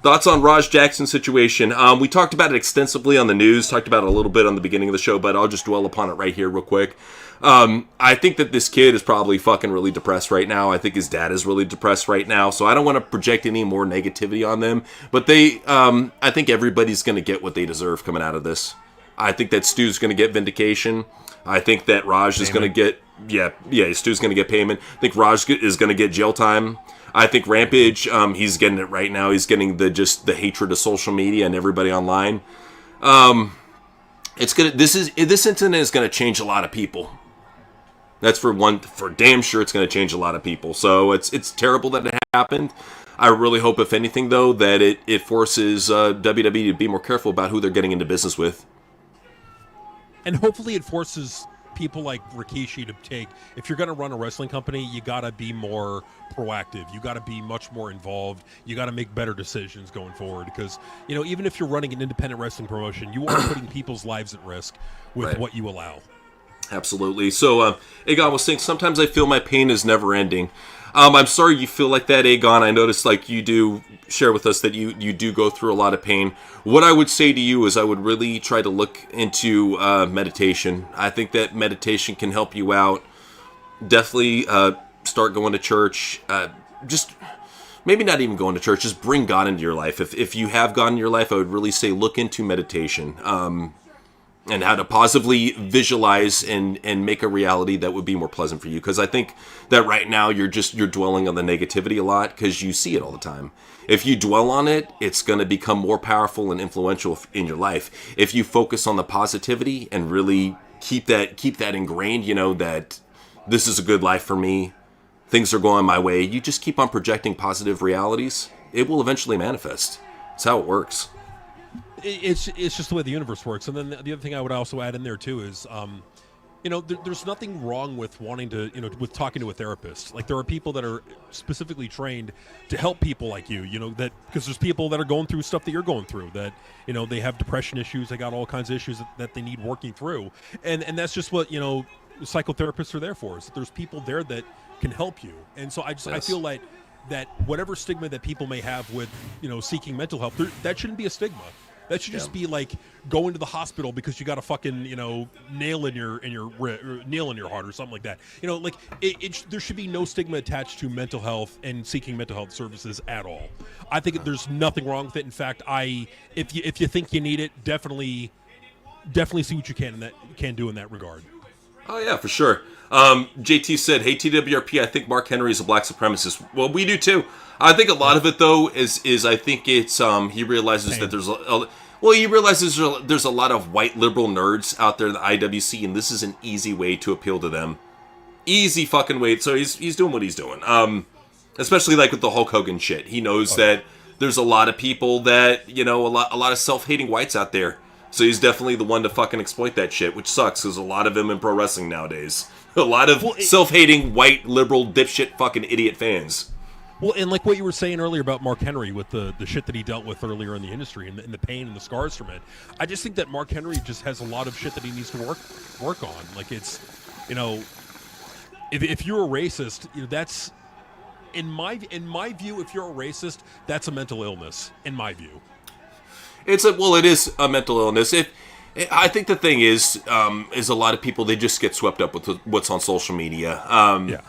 [SPEAKER 1] Thoughts on Raj Jackson's situation? We talked about it extensively on the news, talked about it a little bit on the beginning of the show, but I'll just dwell upon it right here real quick. I think that this kid is probably fucking really depressed right now. I think his dad is really depressed right now, so I don't want to project any more negativity on them. But I think everybody's going to get what they deserve coming out of this. I think that Stu's going to get vindication. I think that Raj is going to get, Stu's going to get payment. I think Raj is going to get jail time. I think Rampage, he's getting it right now. He's getting the hatred of social media and everybody online. This incident is going to change a lot of people. That's for damn sure it's going to change a lot of people. So it's terrible that it happened. I really hope, if anything, though, that it forces WWE to be more careful about who they're getting into business with.
[SPEAKER 2] And hopefully it forces people like Rikishi to take, if you're going to run a wrestling company, you got to be more proactive. You got to be much more involved. You got to make better decisions going forward. Because, you know, even if you're running an independent wrestling promotion, you are putting people's lives at risk with what you allow.
[SPEAKER 1] Absolutely. So, Aegon was saying, sometimes I feel my pain is never ending. I'm sorry you feel like that, Aegon. I noticed, like, you do share with us that you do go through a lot of pain. What I would say to you is I would really try to look into meditation. I think that meditation can help you out. Definitely start going to church. Just maybe not even going to church, just bring God into your life. If you have God in your life, I would really say look into meditation, and how to positively visualize and make a reality that would be more pleasant for you. Because I think that right now you're dwelling on the negativity a lot because you see it all the time. If you dwell on it, it's going to become more powerful and influential in your life. If you focus on the positivity and really keep that ingrained, that this is a good life for me, things are going my way, you just keep on projecting positive realities, it will eventually manifest. That's how it works.
[SPEAKER 2] It's just the way the universe works. And then the other thing I would also add in there too is, there's nothing wrong with wanting to, with talking to a therapist. Like there are people that are specifically trained to help people like you, that because there's people that are going through stuff that you're going through, that, they have depression issues, they got all kinds of issues that they need working through. And that's just what, psychotherapists are there for, is that there's people there that can help you. And so I feel like that whatever stigma that people may have with, seeking mental health, that shouldn't be a stigma. That should just be like going to the hospital because you got a fucking nail in your nail in your heart or something like that. There should be no stigma attached to mental health and seeking mental health services at all. I think there's nothing wrong with it. In fact, if you think you need it, definitely see what you can do in that regard.
[SPEAKER 1] Oh yeah, for sure. JT said, "Hey TWRP, I think Mark Henry is a black supremacist." Well, we do too. I think a lot of it though is I think it's he realizes that there's there's a lot of white liberal nerds out there in the IWC, and this is an easy way to appeal to them. Easy fucking way. So he's doing what he's doing. Especially like with the Hulk Hogan shit. He knows that there's a lot of people that a lot of self-hating whites out there. So he's definitely the one to fucking exploit that shit, which sucks because a lot of them in pro wrestling nowadays. A lot of self-hating white liberal dipshit fucking idiot fans.
[SPEAKER 2] Well, and like what you were saying earlier about Mark Henry with the shit that he dealt with earlier in the industry and the pain and the scars from it, I just think that Mark Henry just has a lot of shit that he needs to work on. Like it's, if you're a racist, that's in my view. If you're a racist, that's a mental illness. In my view,
[SPEAKER 1] it is a mental illness. I think the thing is a lot of people, they just get swept up with what's on social media.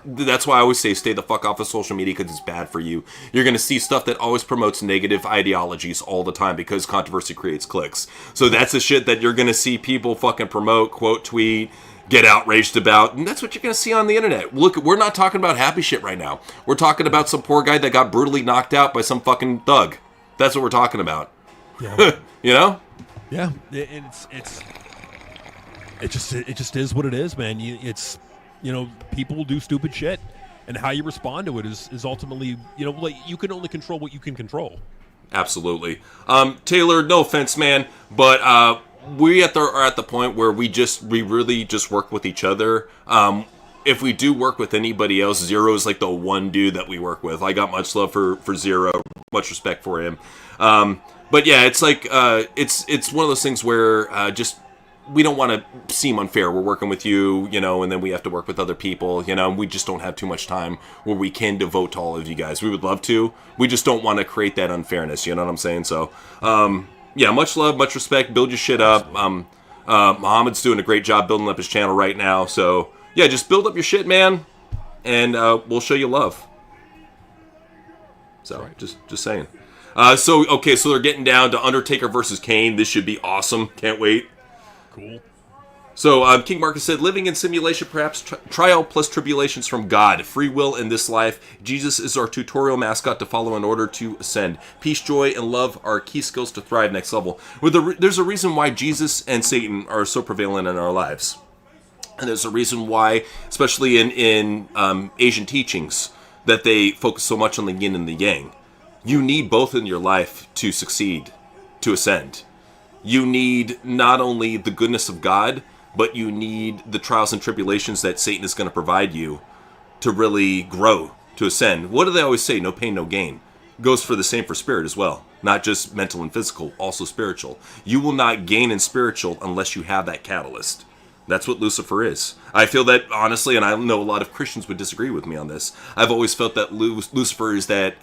[SPEAKER 1] That's why I always say stay the fuck off of social media because it's bad for you. You're going to see stuff that always promotes negative ideologies all the time because controversy creates clicks. So that's the shit that you're going to see people fucking promote, quote, tweet, get outraged about. And that's what you're going to see on the internet. Look, we're not talking about happy shit right now. We're talking about some poor guy that got brutally knocked out by some fucking thug. That's what we're talking about.
[SPEAKER 2] Yeah.
[SPEAKER 1] Yeah,
[SPEAKER 2] it just is what it is, man. People will do stupid shit, and how you respond to it is ultimately, you can only control what you can control.
[SPEAKER 1] Absolutely. Taylor, no offense, man, but we are at the point where we really just work with each other. If we do work with anybody else, Zero is like the one dude that we work with. I got much love for Zero, much respect for him. But yeah, it's like it's one of those things where we don't want to seem unfair. We're working with you, and then we have to work with other people, and we just don't have too much time where we can devote to all of you guys. We would love to. We just don't want to create that unfairness, you know what I'm saying? So, much love, much respect. Build your shit up. Muhammad's doing a great job building up his channel right now. So, yeah, just build up your shit, man, and we'll show you love. So, right. just saying. So they're getting down to Undertaker versus Kane. This should be awesome. Can't wait.
[SPEAKER 2] Cool.
[SPEAKER 1] So King Marcus said, living in simulation, perhaps trial plus tribulations from God. Free will in this life. Jesus is our tutorial mascot to follow in order to ascend. Peace, joy, and love are key skills to thrive next level. There's a reason why Jesus and Satan are so prevalent in our lives. And there's a reason why, especially in Asian teachings, that they focus so much on the yin and the yang. You need both in your life to succeed, to ascend. You need not only the goodness of God, but you need the trials and tribulations that Satan is going to provide you to really grow, to ascend. What do they always say? No pain, no gain. Goes for the same for spirit as well. Not just mental and physical, also spiritual. You will not gain in spiritual unless you have that catalyst. That's what Lucifer is. I feel that, honestly, and I know a lot of Christians would disagree with me on this, I've always felt that Lucifer is that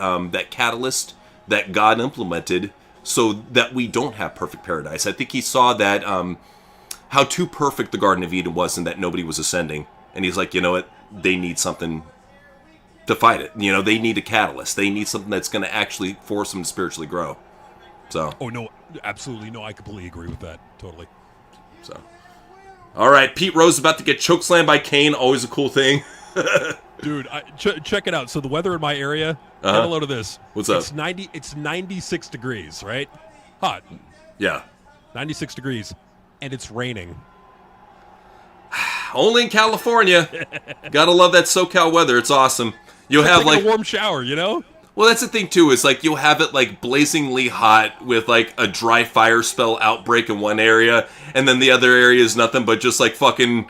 [SPEAKER 1] catalyst that God implemented so that we don't have perfect paradise. I think he saw that how too perfect the Garden of Eden was and that nobody was ascending. And he's like, you know what? They need something to fight it. You know, they need a catalyst. They need something that's going to actually force them to spiritually grow. So.
[SPEAKER 2] Oh, no, absolutely. No, I completely agree with that. Totally.
[SPEAKER 1] So. All right, Pete Rose about to get chokeslammed by Kane. Always a cool thing.
[SPEAKER 2] Dude, check it out. So the weather in my area, get a load of this.
[SPEAKER 1] What's up?
[SPEAKER 2] It's 96 degrees, right? Hot.
[SPEAKER 1] Yeah.
[SPEAKER 2] 96 degrees, and it's raining.
[SPEAKER 1] Only in California. Gotta love that SoCal weather. It's awesome. You'll have like
[SPEAKER 2] a warm shower, you know?
[SPEAKER 1] Well, that's the thing too, is like you'll have it like blazingly hot with like a dry fire spell outbreak in one area, and then the other area is nothing but just like fucking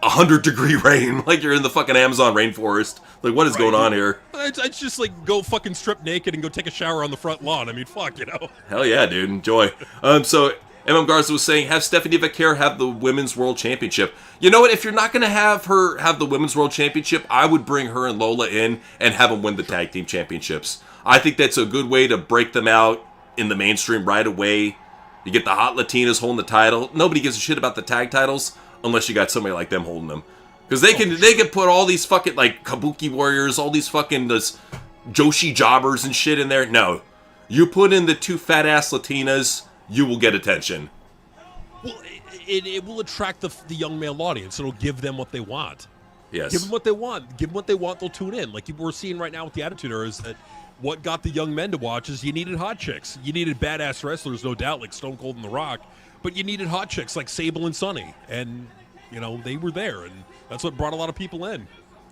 [SPEAKER 1] 100-degree rain, like you're in the fucking Amazon rainforest. Like, what is going on here?
[SPEAKER 2] It's just like go fucking strip naked and go take a shower on the front lawn. I mean, fuck, you know?
[SPEAKER 1] Hell yeah, dude. Enjoy. So, MM Garza was saying, have Stephanie Vaquer have the Women's World Championship. You know what? If you're not going to have her have the Women's World Championship, I would bring her and Lola in and have them win the Tag Team Championships. I think that's a good way to break them out in the mainstream right away. You get the hot Latinas holding the title. Nobody gives a shit about the tag titles unless you got somebody like them holding them. Because they can put all these fucking, like, Kabuki Warriors, all these fucking Joshi jobbers and shit in there. No. You put in the two fat-ass Latinas, you will get attention.
[SPEAKER 2] Well, it will attract the young male audience. It'll give them what they want.
[SPEAKER 1] Yes.
[SPEAKER 2] Give them what they want. Give them what they want, they'll tune in. Like we're seeing right now with the Attitude Era is that what got the young men to watch is you needed hot chicks. You needed badass wrestlers, no doubt, like Stone Cold and The Rock. But you needed hot chicks like Sable and Sunny. And, you know, they were there. And that's what brought a lot of people in.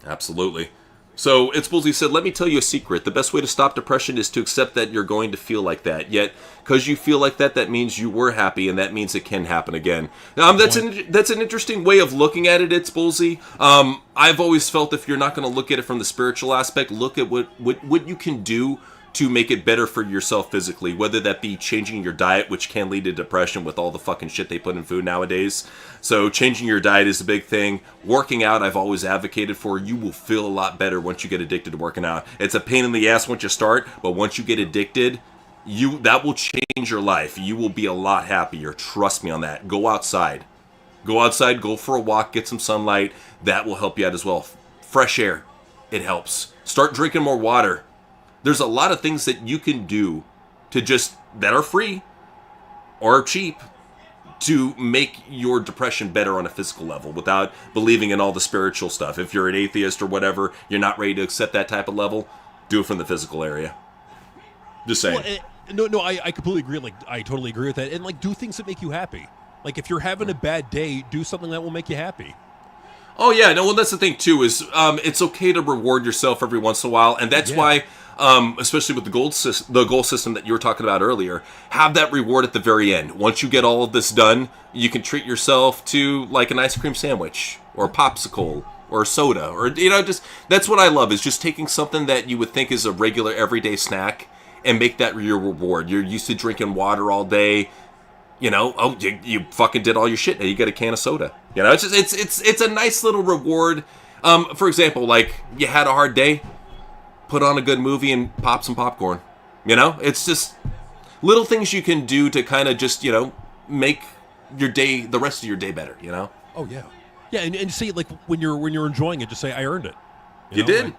[SPEAKER 1] Absolutely. So, It's Bullseye said, let me tell you a secret. The best way to stop depression is to accept that you're going to feel like that. Yet, because you feel like that, that means you were happy, and that means it can happen again. That's an interesting way of looking at it, It's Bullseye. I've always felt if you're not going to look at it from the spiritual aspect, look at what you can do to make it better for yourself physically, whether that be changing your diet, which can lead to depression with all the fucking shit they put in food nowadays. So changing your diet is a big thing. Working out, I've always advocated for. You will feel a lot better once you get addicted to working out. It's a pain in the ass once you start, but once you get addicted, that will change your life. You will be a lot happier. Trust me on that. Go outside. Go outside, go for a walk, get some sunlight. That will help you out as well. Fresh air, it helps. Start drinking more water. There's a lot of things that you can do that are free or cheap to make your depression better on a physical level without believing in all the spiritual stuff. If you're an atheist or whatever, you're not ready to accept that type of level, do it from the physical area. Just saying.
[SPEAKER 2] Well, I completely agree. Like, I totally agree with that. And, like, do things that make you happy. Like, if you're having a bad day, do something that will make you happy.
[SPEAKER 1] Oh, yeah. No, well, that's the thing, too, is it's okay to reward yourself every once in a while. And that's why... especially with the goal system that you were talking about earlier, have that reward at the very end. Once you get all of this done, you can treat yourself to like an ice cream sandwich or a popsicle or a soda, or, you know, just that's what I love, is just taking something that you would think is a regular everyday snack and make that your reward. You're used to drinking water all day, you know, you fucking did all your shit, now you get a can of soda. You know, it's a nice little reward. For example, like you had a hard day, put on a good movie and pop some popcorn. You know, it's just little things you can do to kind of just, you know, make your day, the rest of your day better, you know?
[SPEAKER 2] Oh, yeah. Yeah, and see, like, when you're enjoying it, just say, I earned it.
[SPEAKER 1] You did.
[SPEAKER 2] Like,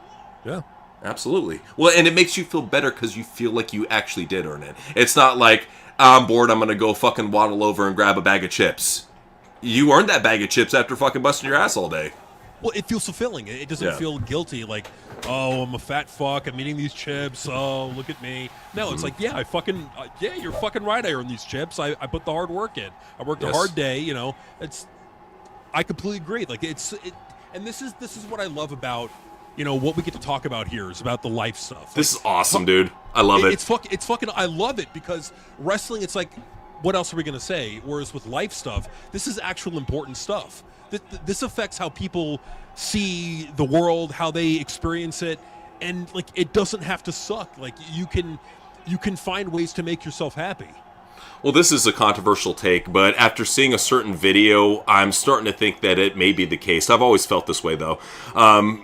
[SPEAKER 2] yeah.
[SPEAKER 1] Absolutely. Well, and it makes you feel better because you feel like you actually did earn it. It's not like, I'm bored, I'm going to go fucking waddle over and grab a bag of chips. You earned that bag of chips after fucking busting your ass all day.
[SPEAKER 2] Well, it feels fulfilling. It doesn't feel guilty, like, oh, I'm a fat fuck, I'm eating these chips, oh, look at me. No, it's like, yeah, you're fucking right, I earned these chips, I put the hard work in. I worked a hard day, you know, I completely agree. Like, and this is what I love about, you know, what we get to talk about here is about the life stuff.
[SPEAKER 1] This is awesome, dude. I love it.
[SPEAKER 2] It's fucking, I love it, because wrestling, it's like, what else are we going to say? Whereas with life stuff, this is actual important stuff. This affects how people see the world, how they experience it, and like it doesn't have to suck. Like you can find ways to make yourself happy.
[SPEAKER 1] Well, this is a controversial take, but after seeing a certain video, I'm starting to think that it may be the case. I've always felt this way, though.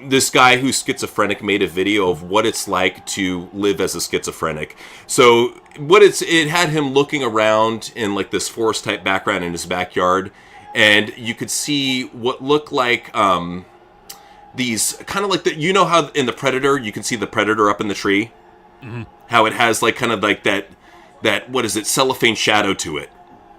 [SPEAKER 1] This guy who's schizophrenic made a video of what it's like to live as a schizophrenic. So it had him looking around in like this forest-type background in his backyard, and you could see what looked like these kind of like you know how in the Predator you can see the Predator up in the tree, how it has like kind of like that what is it, cellophane shadow to it.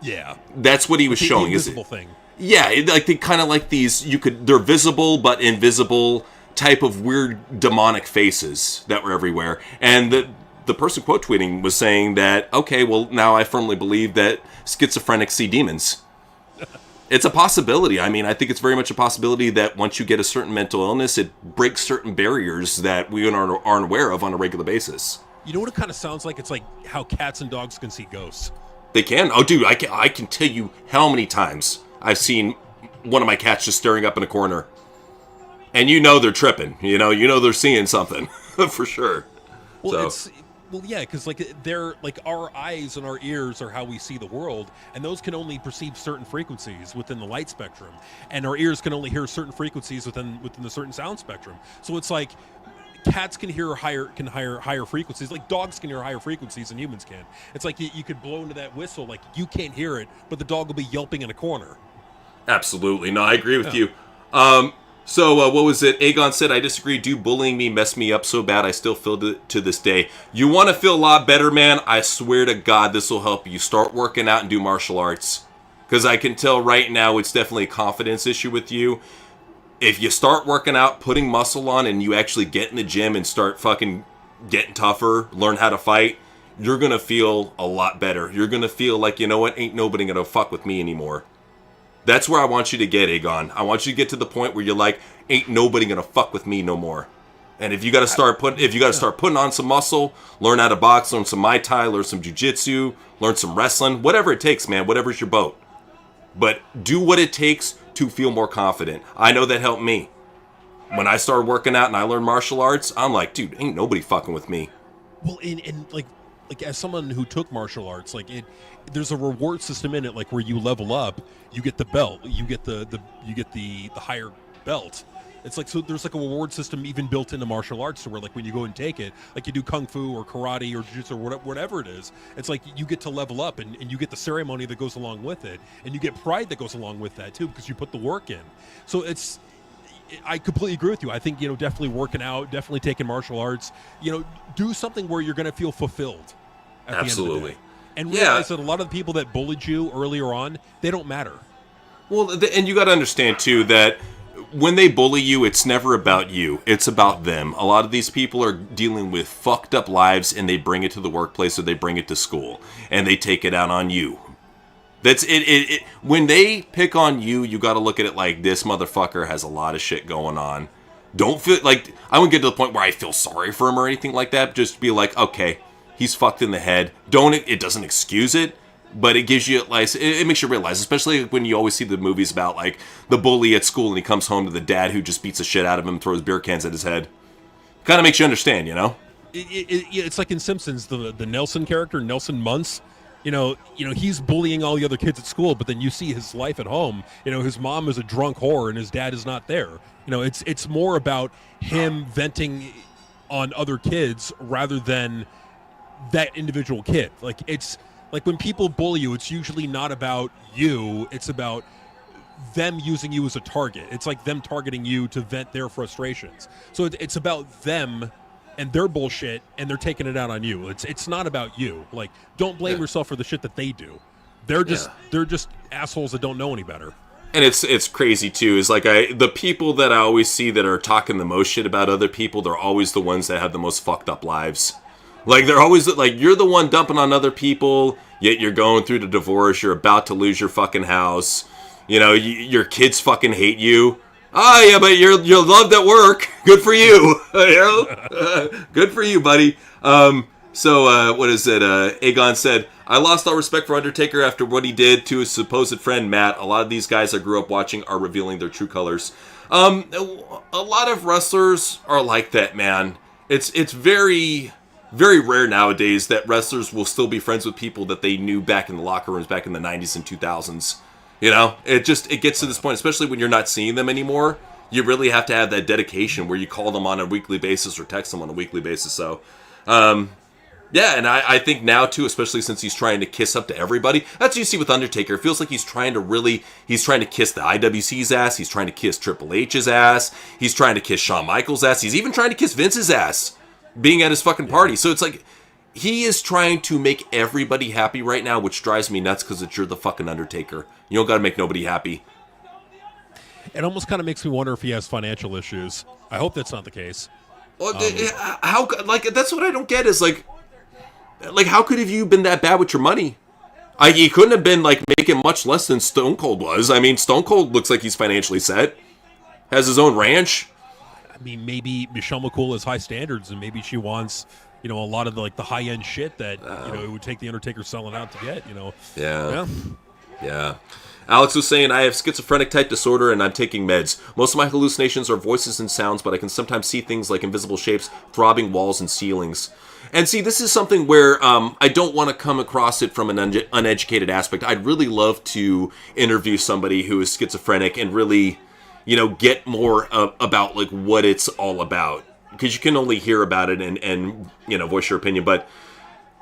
[SPEAKER 2] Yeah,
[SPEAKER 1] that's what he was showing.
[SPEAKER 2] Is it? Thing.
[SPEAKER 1] Yeah, like they kind of like these. They're visible but invisible type of weird demonic faces that were everywhere, and the person quote tweeting was saying that, okay, well, now I firmly believe that schizophrenics see demons. It's a possibility. I mean, I think it's very much a possibility that once you get a certain mental illness, it breaks certain barriers that we aren't aware of on a regular basis.
[SPEAKER 2] You know what it kind of sounds like? It's like how cats and dogs can see ghosts.
[SPEAKER 1] They can? Oh, dude, I can tell you how many times I've seen one of my cats just staring up in a corner. And you know they're tripping. You know they're seeing something. For sure.
[SPEAKER 2] Well, yeah, because like they're like our eyes and our ears are how we see the world, and those can only perceive certain frequencies within the light spectrum, and our ears can only hear certain frequencies within the certain sound spectrum. So it's like cats can hear higher frequencies, like dogs can hear higher frequencies than humans can. It's like you could blow into that whistle, like you can't hear it, but the dog will be yelping in a corner.
[SPEAKER 1] Absolutely, no, I agree with you. So, what was it? Aegon said, I disagree. Do bullying me messed me up so bad I still feel it to this day. You want to feel a lot better, man? I swear to God, this will help you. Start working out and do martial arts. Because I can tell right now it's definitely a confidence issue with you. If you start working out, putting muscle on, and you actually get in the gym and start fucking getting tougher, learn how to fight, you're going to feel a lot better. You're going to feel like, you know what? Ain't nobody going to fuck with me anymore. That's where I want you to get, Aegon. I want you to get to the point where you're like, ain't nobody gonna fuck with me no more. And if you gotta start putting on some muscle, learn how to box, learn some Muay Thai, learn some jiu-jitsu, learn some wrestling, whatever it takes, man, whatever's your boat. But do what it takes to feel more confident. I know that helped me. When I started working out and I learned martial arts, I'm like, dude, ain't nobody fucking with me.
[SPEAKER 2] Well, and like as someone who took martial arts, like there's a reward system in it, like where you level up, you get the belt, you get the higher belt. It's like, so there's like a reward system even built into martial arts, to where like when you go and take it, like you do kung fu or karate or jiu-jitsu or whatever it is, it's like you get to level up and you get the ceremony that goes along with it, and you get pride that goes along with that too, because you put the work in. So I completely agree with you. I think, definitely working out, definitely taking martial arts, do something where you're going to feel fulfilled at
[SPEAKER 1] Absolutely.
[SPEAKER 2] the end of the day. And realize that a lot of the people that bullied you earlier on, they don't matter.
[SPEAKER 1] Well, and you got to understand, too, that when they bully you, it's never about you. It's about them. A lot of these people are dealing with fucked up lives, and they bring it to the workplace or they bring it to school, and they take it out on you. That's it. When they pick on you, you got to look at it like, this motherfucker has a lot of shit going on. Don't feel like, I wouldn't get to the point where I feel sorry for him or anything like that. Just be like, okay, he's fucked in the head. It doesn't excuse it, but it gives you, like, it makes you realize, especially when you always see the movies about, like, the bully at school and he comes home to the dad who just beats the shit out of him and throws beer cans at his head. Kind of makes you understand,
[SPEAKER 2] It's like in Simpsons, the Nelson character, Nelson Muntz. He's bullying all the other kids at school, but then you see his life at home. His mom is a drunk whore and his dad is not there. It's more about him venting on other kids rather than that individual kid. Like, it's like when people bully you, it's usually not about you. It's about them using you as a target. It's like them targeting you to vent their frustrations. So it's about them and their bullshit, and they're taking it out on you. It's not about you. Like, don't blame yourself for the shit that they do. They're just assholes that don't know any better.
[SPEAKER 1] And it's crazy too. Is like the people that I always see that are talking the most shit about other people, they're always the ones that have the most fucked up lives. Like, they're always like, you're the one dumping on other people, yet you're going through the divorce, you're about to lose your fucking house. Your kids fucking hate you. Oh, yeah, but you're loved at work. Good for you. Good for you, buddy. What is it? Aegon said, I lost all respect for Undertaker after what he did to his supposed friend Matt. A lot of these guys I grew up watching are revealing their true colors. A lot of wrestlers are like that, man. It's very, very rare nowadays that wrestlers will still be friends with people that they knew back in the locker rooms back in the 90s and 2000s. It gets to this point, especially when you're not seeing them anymore. You really have to have that dedication where you call them on a weekly basis or text them on a weekly basis. So, Yeah, and I think now, too, especially since he's trying to kiss up to everybody. That's what you see with Undertaker. It feels like he's trying to kiss the IWC's ass. He's trying to kiss Triple H's ass. He's trying to kiss Shawn Michaels' ass. He's even trying to kiss Vince's ass, being at his fucking party. So it's like, he is trying to make everybody happy right now, which drives me nuts because you're the fucking Undertaker. You don't got to make nobody happy.
[SPEAKER 2] It almost kind of makes me wonder if he has financial issues. I hope that's not the case.
[SPEAKER 1] Well, that's what I don't get is, like, how could have you been that bad with your money? He couldn't have been, like, making much less than Stone Cold was. I mean, Stone Cold looks like he's financially set. Has his own ranch.
[SPEAKER 2] I mean, maybe Michelle McCool has high standards, and maybe she wants, a lot of the, like, the high-end shit that, it would take the Undertaker selling out to get,
[SPEAKER 1] Yeah. Alex was saying, I have schizophrenic type disorder and I'm taking meds. Most of my hallucinations are voices and sounds, but I can sometimes see things like invisible shapes, throbbing walls and ceilings. And see, this is something where I don't want to come across it from an uneducated aspect. I'd really love to interview somebody who is schizophrenic and really, get more about like what it's all about. Because you can only hear about it and voice your opinion. But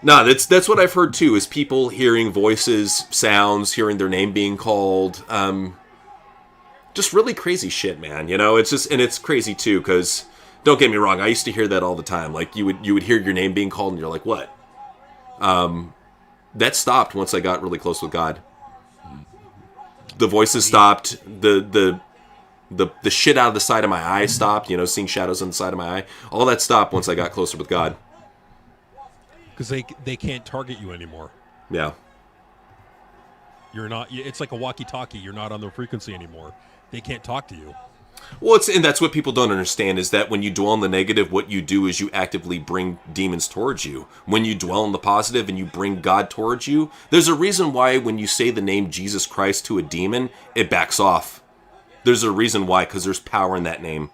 [SPEAKER 1] no, that's what I've heard too, is people hearing voices, sounds, hearing their name being called. Just really crazy shit, man. It's just, and it's crazy too, because don't get me wrong, I used to hear that all the time. Like you would hear your name being called and you're like, what? That stopped once I got really close with God. The voices stopped, the shit out of the side of my eye stopped, seeing shadows on the side of my eye. All that stopped once I got closer with God.
[SPEAKER 2] Because they can't target you anymore.
[SPEAKER 1] Yeah.
[SPEAKER 2] You're not. It's like a walkie-talkie. You're not on their frequency anymore. They can't talk to you.
[SPEAKER 1] Well, and that's what people don't understand, is that when you dwell on the negative, what you do is you actively bring demons towards you. When you dwell on the positive and you bring God towards you, there's a reason why when you say the name Jesus Christ to a demon, it backs off. There's a reason why, because there's power in that name.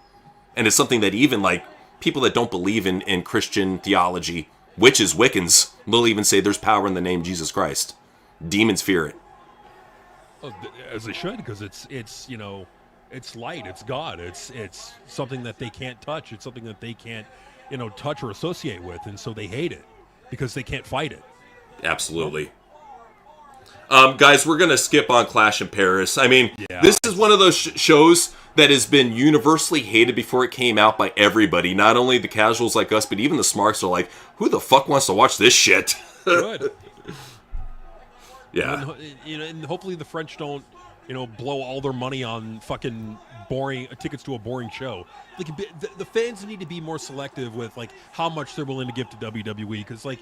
[SPEAKER 1] And it's something that even like people that don't believe in Christian theology, witches, Wiccans, will even say there's power in the name Jesus Christ. Demons fear it.
[SPEAKER 2] As they should, because it's light, it's God, it's something that they can't touch, it's something that they can't touch or associate with, and so they hate it because they can't fight it.
[SPEAKER 1] Absolutely. Guys, we're gonna skip on Clash in Paris. I mean, This is one of those shows that has been universally hated before it came out by everybody. Not only the casuals like us, but even the smarks are like, who the fuck wants to watch this shit?
[SPEAKER 2] Good.
[SPEAKER 1] Yeah.
[SPEAKER 2] And hopefully the French don't, blow all their money on fucking boring tickets to a boring show. Like the fans need to be more selective with like how much they're willing to give to WWE, because like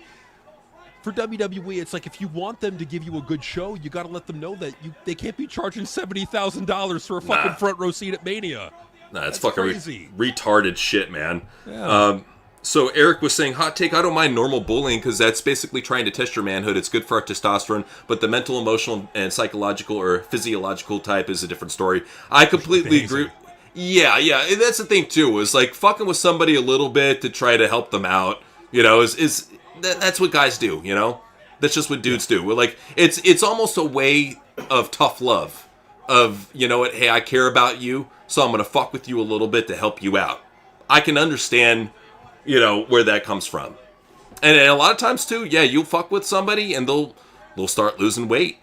[SPEAKER 2] for WWE, it's like if you want them to give you a good show, you got to let them know that they can't be charging $70,000 for a fucking front row seat at Mania.
[SPEAKER 1] Nah, that's fucking
[SPEAKER 2] crazy.
[SPEAKER 1] Retarded shit, man.
[SPEAKER 2] Yeah.
[SPEAKER 1] So Eric was saying, hot take, I don't mind normal bullying because that's basically trying to test your manhood. It's good for our testosterone, but the mental, emotional, and psychological or physiological type is a different story. I completely agree. Yeah. And that's the thing, too, is like fucking with somebody a little bit to try to help them out, that's what guys do, That's just what dudes do. We're like, it's almost a way of tough love. Of, hey, I care about you, so I'm going to fuck with you a little bit to help you out. I can understand where that comes from. And a lot of times too, you'll fuck with somebody and they'll start losing weight,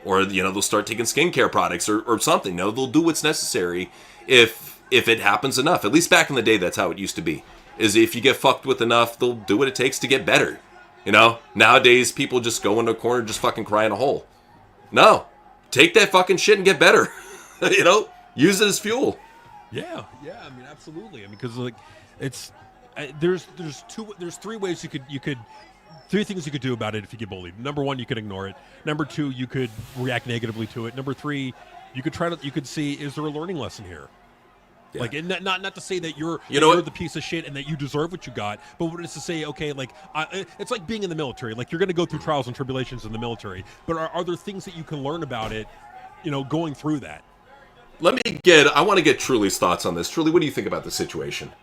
[SPEAKER 1] or they'll start taking skincare products or something. They'll do what's necessary if it happens enough. At least back in the day, that's how it used to be. Is if you get fucked with enough, they'll do what it takes to get better. Nowadays people just go into a corner, just fucking cry in a hole. No, take that fucking shit and get better. Use it as fuel.
[SPEAKER 2] Yeah. I mean, absolutely. I mean, because like it's. There's three ways three things you could do about it if you get bullied. Number one, you could ignore it. Number two, you could react negatively to it. Number three, you could see, is there a learning lesson here? Yeah. Like, and not to say that you're the piece of shit and that you deserve what you got, but what it's to say, okay, like it's like being in the military. Like you're going to go through trials and tribulations in the military, but are there things that you can learn about it, going through that?
[SPEAKER 1] I want to get Truly's thoughts on this. Truly, what do you think about the situation?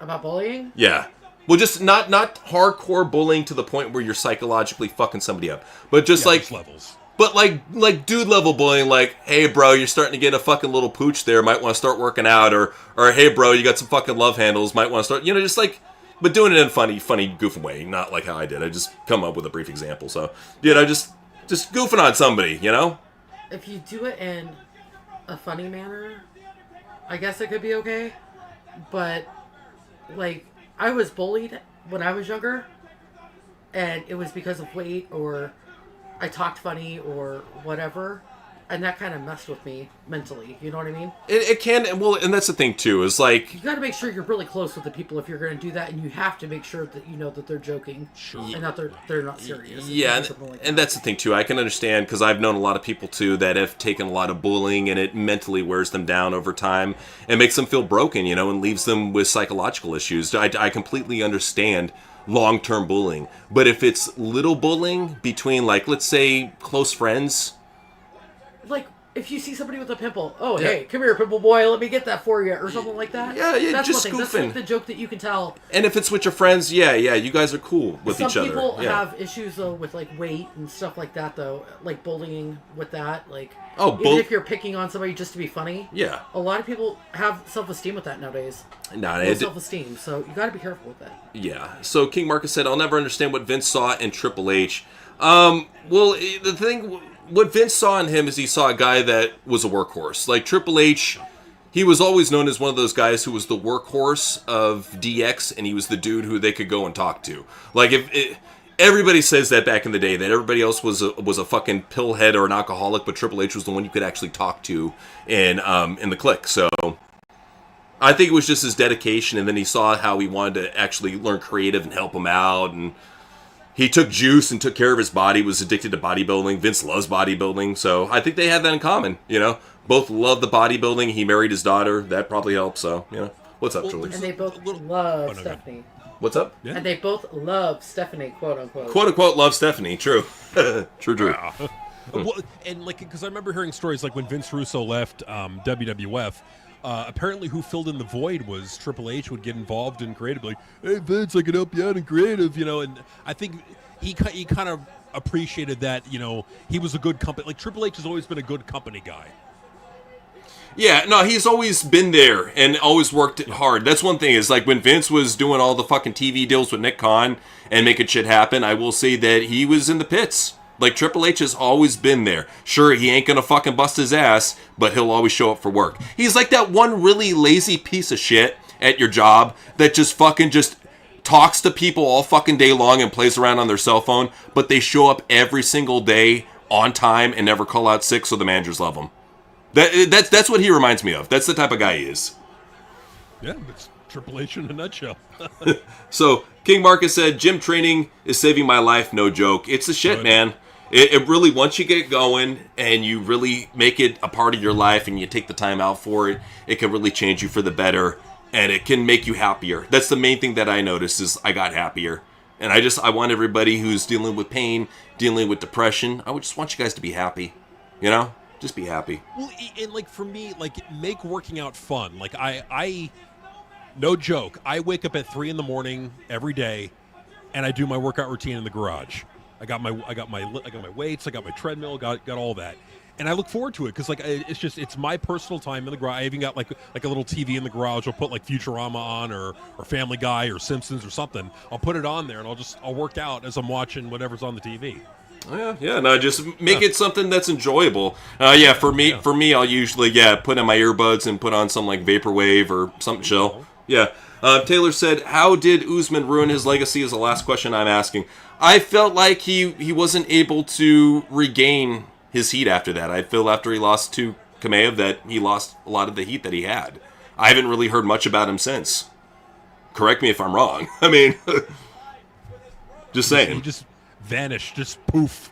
[SPEAKER 3] About bullying?
[SPEAKER 1] Yeah. Well, just not hardcore bullying to the point where you're psychologically fucking somebody up, but just like
[SPEAKER 2] levels.
[SPEAKER 1] But like dude level bullying, like, hey bro, you're starting to get a fucking little pooch there, might want to start working out, or hey bro, you got some fucking love handles, might want to start, just like but doing it in a funny, goofing way, not like how I did. I just come up with a brief example. So, just goofing on somebody,
[SPEAKER 3] If you do it in a funny manner, I guess it could be okay. But, like, I was bullied when I was younger, and it was because of weight, or I talked funny, or whatever. And that kind of messed with me mentally. You know what I mean?
[SPEAKER 1] It can. Well, and that's the thing, too, is like...
[SPEAKER 3] You got to make sure you're really close with the people if you're going to do that. And you have to make sure that you know that they're joking. Sure. And that they're not serious.
[SPEAKER 1] Yeah, and that's the thing, too. I can understand, because I've known a lot of people, too, that have taken a lot of bullying, and it mentally wears them down over time and makes them feel broken, and leaves them with psychological issues. I completely understand long-term bullying. But if it's little bullying between, like, let's say, close friends...
[SPEAKER 3] Like, if you see somebody with a pimple, hey, come here, pimple boy, let me get that for you, or something like that.
[SPEAKER 1] Yeah,
[SPEAKER 3] that's
[SPEAKER 1] just
[SPEAKER 3] one thing. That's like the joke that you can tell.
[SPEAKER 1] And if it's with your friends, you guys are cool with each other.
[SPEAKER 3] Some people have issues, though, with, like, weight and stuff like that, though. Like, bullying with that. Like, even if you're picking on somebody just to be funny.
[SPEAKER 1] Yeah.
[SPEAKER 3] A lot of people have self-esteem with that nowadays. Self-esteem, so you got to be careful with that.
[SPEAKER 1] Yeah. So King Marcus said, I'll never understand what Vince saw in Triple H. Well, the thing... What Vince saw in him is he saw a guy that was a workhorse. Like Triple H, he was always known as one of those guys who was the workhorse of DX, and he was the dude who they could go and talk to. Like everybody says that back in the day, that everybody else was a fucking pillhead or an alcoholic, but Triple H was the one you could actually talk to in the clique. So I think it was just his dedication, and then he saw how he wanted to actually learn creative and help him out, and he took juice and took care of his body, was addicted to bodybuilding. Vince loves bodybuilding, so I think they had that in common, Both love the bodybuilding. He married his daughter. That probably helped, so, What's up, Julie?
[SPEAKER 3] And they both love Stephanie.
[SPEAKER 1] What's up?
[SPEAKER 3] Yeah. And they both love Stephanie, quote-unquote.
[SPEAKER 1] Quote-unquote love Stephanie, true. True.
[SPEAKER 2] Yeah. Well, and, like, because I remember hearing stories, like, when Vince Russo left WWF, apparently who filled in the void was Triple H would get involved in creative, like, hey, Vince, I can help you out in creative, and I think he kind of appreciated that, he was a good company. Like, Triple H has always been a good company guy.
[SPEAKER 1] Yeah, no, he's always been there and always worked hard. That's one thing, is like when Vince was doing all the fucking TV deals with Nick Khan and making shit happen, I will say that he was in the pits. Like, Triple H has always been there. Sure, he ain't gonna fucking bust his ass, but he'll always show up for work. He's like that one really lazy piece of shit at your job that just talks to people all fucking day long and plays around on their cell phone, but they show up every single day on time and never call out sick, so the managers love them. That's what he reminds me of. That's the type of guy he is.
[SPEAKER 2] Yeah, it's Triple H in a nutshell.
[SPEAKER 1] So, King Marcus said, gym training is saving my life, no joke. It's the shit, man. It really, once you get it going and you really make it a part of your life and you take the time out for it, it can really change you for the better, and it can make you happier. That's the main thing that I noticed, is I got happier. And I want everybody who's dealing with pain, dealing with depression, I would just want you guys to be happy. Just be happy.
[SPEAKER 2] Well, and like for me, like, make working out fun. Like I no joke, I wake up at 3 a.m. every day, and I do my workout routine in the garage. I got my weights, I got my treadmill, got all that, and I look forward to it because, like, it's my personal time in the garage. I even got like a little TV in the garage. I'll put like Futurama on or Family Guy or Simpsons or something. I'll put it on there and I'll work out as I'm watching whatever's on the TV.
[SPEAKER 1] Yeah, no, just make it something that's enjoyable. For me, I'll usually put in my earbuds and put on some like vaporwave or something chill. Yeah. Taylor said, how did Usman ruin his legacy is the last question I'm asking. I felt like he wasn't able to regain his heat after that. I feel after he lost to Kameev that he lost a lot of the heat that he had. I haven't really heard much about him since. Correct me if I'm wrong. I mean, just saying.
[SPEAKER 2] He just vanished, just poof.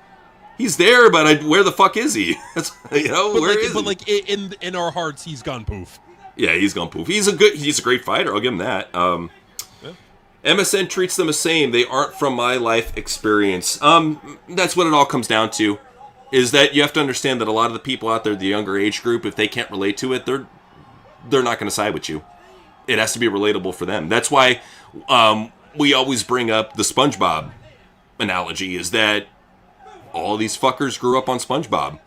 [SPEAKER 1] He's there, but where the fuck is he? Where is he?
[SPEAKER 2] But like in our hearts, he's gone poof.
[SPEAKER 1] Yeah, he's gone poof. He's a great fighter. I'll give him that. MSN treats them the same. They aren't from my life experience. That's what it all comes down to, is that you have to understand that a lot of the people out there, the younger age group, if they can't relate to it, they're not going to side with you. It has to be relatable for them. That's why we always bring up the SpongeBob analogy, is that all these fuckers grew up on SpongeBob.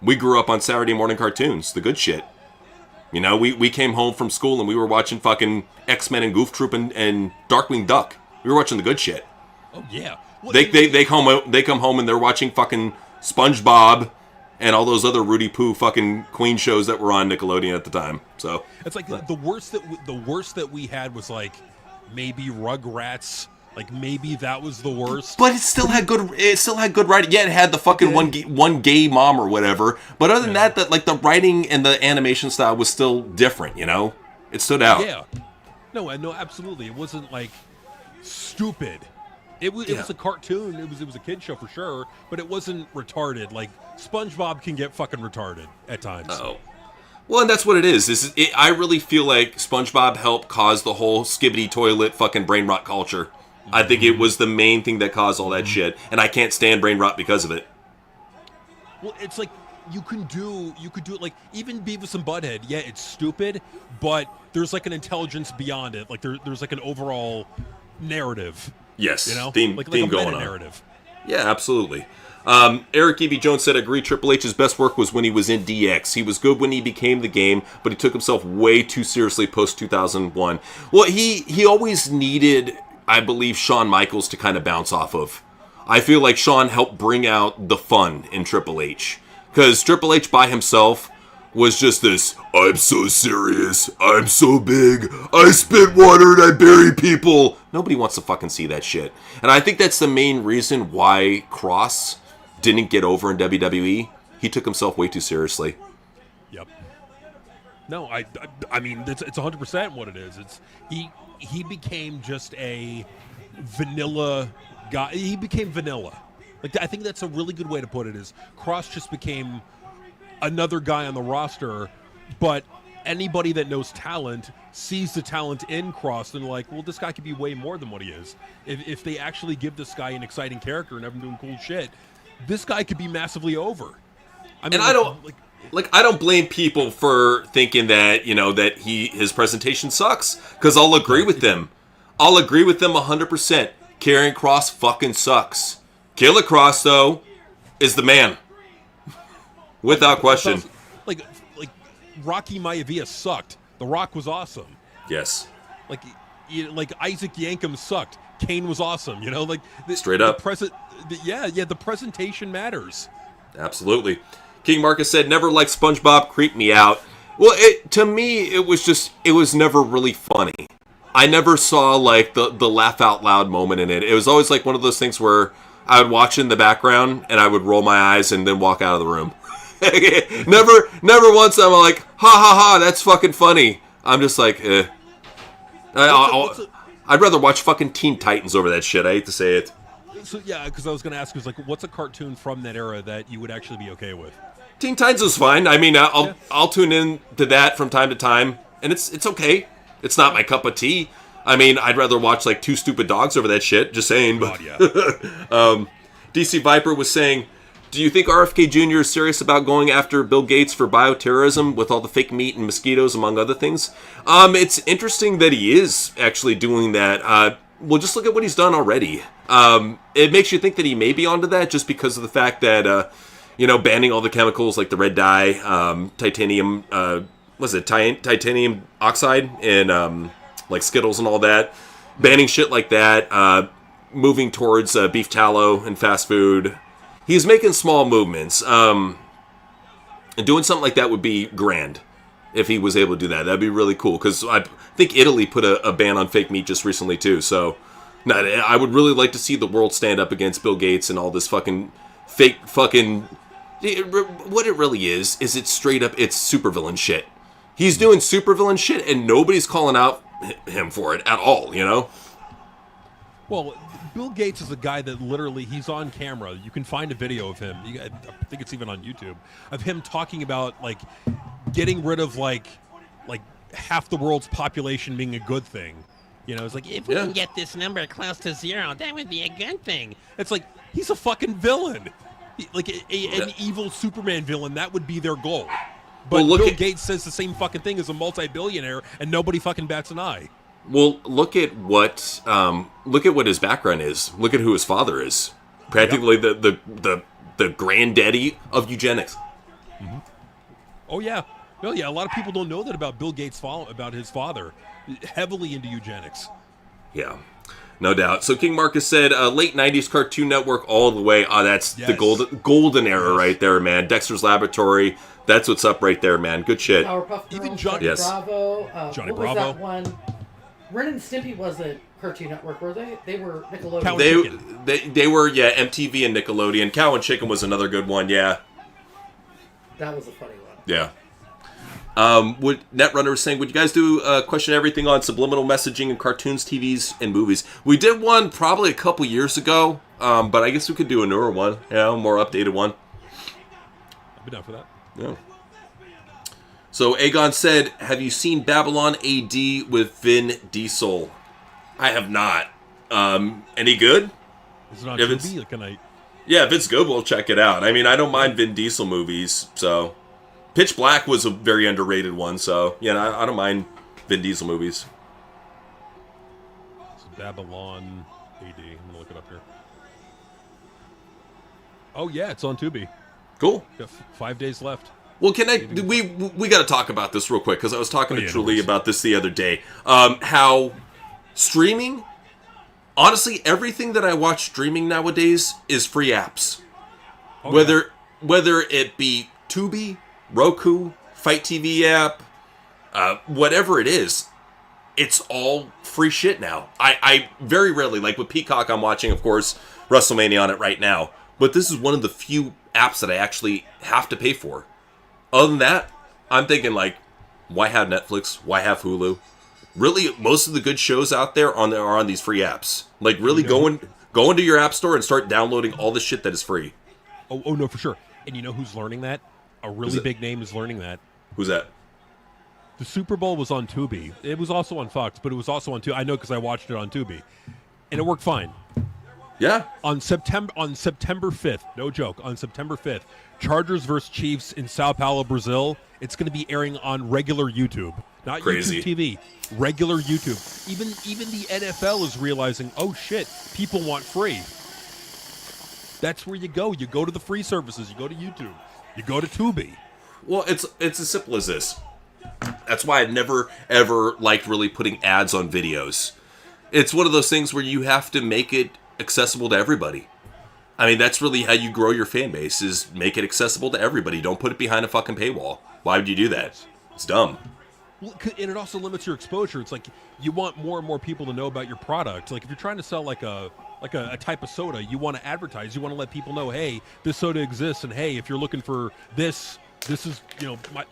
[SPEAKER 1] We grew up on Saturday morning cartoons, the good shit. You know, we came home from school and we were watching fucking X-Men and Goof Troop and Darkwing Duck. We were watching the good shit.
[SPEAKER 2] Oh yeah. Well,
[SPEAKER 1] They come home and they're watching fucking SpongeBob and all those other Rudy Poo fucking Queen shows that were on Nickelodeon at the time. So
[SPEAKER 2] it's like the worst that we had was like maybe Rugrats. Like maybe that was the worst.
[SPEAKER 1] But it still had good. It still had good writing. Yeah, it had the fucking one gay mom or whatever. But other than that, like the writing and the animation style was still different. You know, it stood out.
[SPEAKER 2] Yeah. No, absolutely. It wasn't like stupid. It was a cartoon. It was a kid show for sure. But it wasn't retarded. Like SpongeBob can get fucking retarded at times.
[SPEAKER 1] Oh. Well, and that's what it is. I really feel like SpongeBob helped cause the whole skibbity toilet fucking brain rot culture. I think it was the main thing that caused all that shit, and I can't stand brain rot because of it.
[SPEAKER 2] Well, it's like you could do it like even Beavis and Butthead. Yeah, it's stupid, but there's like an intelligence beyond it. Like there's like an overall narrative.
[SPEAKER 1] Yes,
[SPEAKER 2] you know,
[SPEAKER 1] theme
[SPEAKER 2] a
[SPEAKER 1] going on.
[SPEAKER 2] Narrative.
[SPEAKER 1] Yeah, absolutely. Eric E.V. Jones said, agree, Triple H's best work was when he was in DX. He was good when he became the game, but he took himself way too seriously post-2001. Well, he always needed, I believe, Shawn Michaels to kind of bounce off of. I feel like Shawn helped bring out the fun in Triple H. Because Triple H by himself was just this, I'm so serious, I'm so big, I spit water and I bury people. Nobody wants to fucking see that shit. And I think that's the main reason why Cross didn't get over in WWE. He took himself way too seriously.
[SPEAKER 2] Yep. No, I mean, it's 100% what it is. It's he became just a vanilla guy. He became vanilla. Like, I think that's a really good way to put it, is Cross just became another guy on the roster, but anybody that knows talent sees the talent in Cross and like, well, this guy could be way more than what he is. If they actually give this guy an exciting character and have him doing cool shit, this guy could be massively over. I mean,
[SPEAKER 1] and I don't blame people for thinking that, you know, that his presentation sucks, because I'll agree with them. I'll agree with them 100%. Karrion Kross fucking sucks. Killer Kross, though, is the man. Without question.
[SPEAKER 2] Like Rocky Maivia sucked. The Rock was awesome.
[SPEAKER 1] Yes.
[SPEAKER 2] Like Isaac Yankem sucked. Kane was awesome. You know, like
[SPEAKER 1] straight up.
[SPEAKER 2] The presentation matters.
[SPEAKER 1] Absolutely. King Marcus said, never liked SpongeBob, creeped me out. Well, to me, it was never really funny. I never saw like the laugh out loud moment in it. It was always like one of those things where I would watch in the background and I would roll my eyes and then walk out of the room. never once I'm like, ha ha ha, that's fucking funny. I'm just like, eh. I'd rather watch fucking Teen Titans over that shit. I hate to say it.
[SPEAKER 2] So yeah, because I was going to ask, was like, what's a cartoon from that era that you would actually be okay with?
[SPEAKER 1] Teen Titans is fine. I mean, I'll tune in to that from time to time, and it's okay. It's not my cup of tea. I mean, I'd rather watch like Two Stupid Dogs over that shit. Just saying. But
[SPEAKER 2] yeah.
[SPEAKER 1] DC Viper was saying, do you think RFK Jr. is serious about going after Bill Gates for bioterrorism with all the fake meat and mosquitoes, among other things? It's interesting that he is actually doing that. Well, just look at what he's done already. It makes you think that he may be onto that just because of the fact that, banning all the chemicals like the red dye, titanium, titanium oxide, and like Skittles and all that. Banning shit like that, moving towards beef tallow and fast food. He's making small movements. And doing something like that would be grand if he was able to do that. That'd be really cool, because I think Italy put a ban on fake meat just recently too. So I would really like to see the world stand up against Bill Gates and all this fucking fake fucking... What it really is it's straight up, it's supervillain shit. He's doing supervillain shit and nobody's calling out him for it at all, you know?
[SPEAKER 2] Well, Bill Gates is a guy that literally, he's on camera. You can find a video of him. I think it's even on YouTube, of him talking about like getting rid of like half the world's population being a good thing. You know, it's like, if we can get this number close to 0, that would be a good thing. It's like, he's a fucking villain. Like an evil Superman villain, that would be their goal. But Bill Gates says the same fucking thing as a multi-billionaire, and nobody fucking bats an eye.
[SPEAKER 1] Well, look at what his background is. Look at who his father is. Practically the granddaddy of eugenics.
[SPEAKER 2] Mm-hmm. Oh yeah, No, yeah, a lot of people don't know that about Bill Gates' about his father, heavily into eugenics.
[SPEAKER 1] Yeah, no doubt. So King Marcus said, late 90s Cartoon Network all the way. Oh, that's the golden era right there, man. Dexter's Laboratory. That's what's up right there, man. Good shit.
[SPEAKER 3] Powerpuff Girls,
[SPEAKER 2] Even
[SPEAKER 3] Johnny Bravo.
[SPEAKER 2] Johnny
[SPEAKER 3] what
[SPEAKER 2] Bravo.
[SPEAKER 3] was that one? Ren and Stimpy wasn't Cartoon Network, were they? They were Nickelodeon.
[SPEAKER 1] They were, yeah, MTV and Nickelodeon. Cow and Chicken was another good one, yeah.
[SPEAKER 3] That was a funny one.
[SPEAKER 1] Yeah. What Netrunner was saying, would you guys do question everything on subliminal messaging in cartoons, TVs, and movies? We did one probably a couple years ago, but I guess we could do a newer one, more updated one.
[SPEAKER 2] I'd be down for that.
[SPEAKER 1] Yeah. So Aegon said, have you seen Babylon AD with Vin Diesel? I have not. Any good?
[SPEAKER 2] Is it on TV? Can I...
[SPEAKER 1] Yeah, if it's good, we'll check it out. I mean, I don't mind Vin Diesel movies, so... Pitch Black was a very underrated one, so... Yeah, I don't mind Vin Diesel movies.
[SPEAKER 2] It's Babylon AD. I'm going to look it up here. Oh, yeah, it's on Tubi.
[SPEAKER 1] Cool.
[SPEAKER 2] Got 5 days left.
[SPEAKER 1] Well, we got to talk about this real quick, because I was talking to Truly about this the other day. How streaming... Honestly, everything that I watch streaming nowadays is free apps. Oh, whether it be Tubi, Roku, Fight TV app, whatever it is, it's all free shit now. I very rarely, like with Peacock, I'm watching, of course, WrestleMania on it right now. But this is one of the few apps that I actually have to pay for. Other than that, I'm thinking like, why have Netflix? Why have Hulu? Really, most of the good shows out there are on these free apps. Like, really go into your app store and start downloading all the shit that is free.
[SPEAKER 2] Oh no, for sure. And you know who's learning that? A really big name is learning that.
[SPEAKER 1] Who's that?
[SPEAKER 2] The Super Bowl was on Tubi. It was also on Fox, but it was also on Tubi. I know because I watched it on Tubi, and it worked fine.
[SPEAKER 1] Yeah.
[SPEAKER 2] On September 5th, no joke, on September 5th, Chargers versus Chiefs in Sao Paulo, Brazil. It's going to be airing on regular YouTube, not
[SPEAKER 1] Crazy.
[SPEAKER 2] YouTube TV. Regular YouTube. Even the NFL is realizing, oh shit, people want free. That's where you go. You go to the free services. You go to YouTube. You go to Tubi.
[SPEAKER 1] Well, it's as simple as this. That's why I've never, ever liked really putting ads on videos. It's one of those things where you have to make it accessible to everybody. I mean, that's really how you grow your fan base, is make it accessible to everybody. Don't put it behind a fucking paywall. Why would you do that? It's dumb.
[SPEAKER 2] Well, and it also limits your exposure. It's like you want more and more people to know about your product. Like if you're trying to sell like a type of soda, you want to advertise. You want to let people know, hey, this soda exists, and hey, if you're looking for this is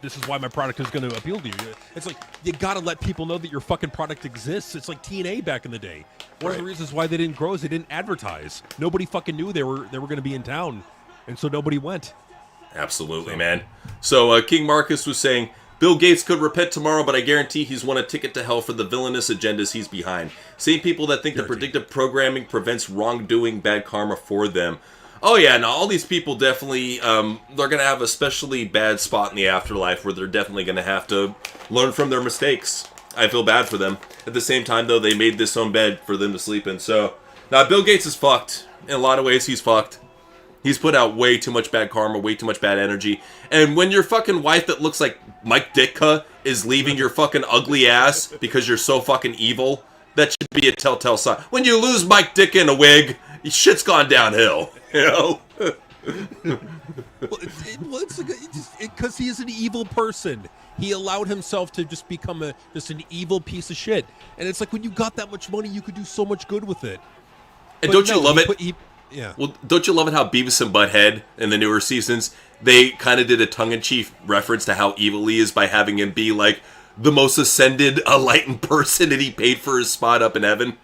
[SPEAKER 2] this is why my product is going to appeal to you. It's like you got to let people know that your fucking product exists. It's like TNA back in the day. One of the reasons why they didn't grow is they didn't advertise. Nobody fucking knew they were going to be in town, and so nobody went.
[SPEAKER 1] Absolutely, man. So King Marcus was saying, Bill Gates could repent tomorrow, but I guarantee he's won a ticket to hell for the villainous agendas he's behind. Same people that think that predictive programming prevents wrongdoing, bad karma for them. Oh yeah, now all these people definitely, they're going to have a especially bad spot in the afterlife where they're definitely going to have to learn from their mistakes. I feel bad for them. At the same time, though, they made this own bed for them to sleep in. So, now Bill Gates is fucked. In a lot of ways, he's fucked. He's put out way too much bad karma, way too much bad energy. And when your fucking wife that looks like Mike Ditka is leaving your fucking ugly ass because you're so fucking evil, that should be a telltale sign. When you lose Mike Ditka in a wig, shit's gone downhill, you know?
[SPEAKER 2] It's because he is an evil person. He allowed himself to just become just an evil piece of shit. And it's like when you got that much money, you could do so much good with it.
[SPEAKER 1] And don't you love it?
[SPEAKER 2] Yeah.
[SPEAKER 1] Well, don't you love it how Beavis and Butthead in the newer seasons, they kind of did a tongue-in-cheek reference to how evil he is by having him be like the most ascended, enlightened person, and he paid for his spot up in heaven?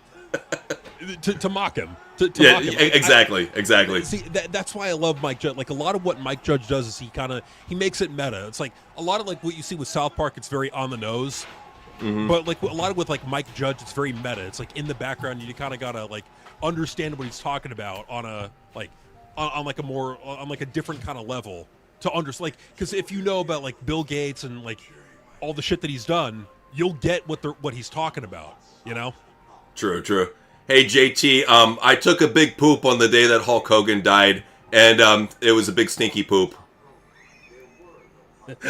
[SPEAKER 2] to mock him.
[SPEAKER 1] Yeah,
[SPEAKER 2] mock him.
[SPEAKER 1] Exactly.
[SPEAKER 2] See, that's why I love Mike Judge. Like a lot of what Mike Judge does is he makes it meta. It's like a lot of like what you see with South Park. It's very on the nose, but like a lot of with like Mike Judge, it's very meta. It's like in the background, you kind of gotta like understand what he's talking about on a like on like a more on like a different kind of level to understand. Like because if you know about like Bill Gates and like all the shit that he's done, you'll get what he's talking about. You know.
[SPEAKER 1] True. Hey, JT, I took a big poop on the day that Hulk Hogan died, and it was a big stinky poop.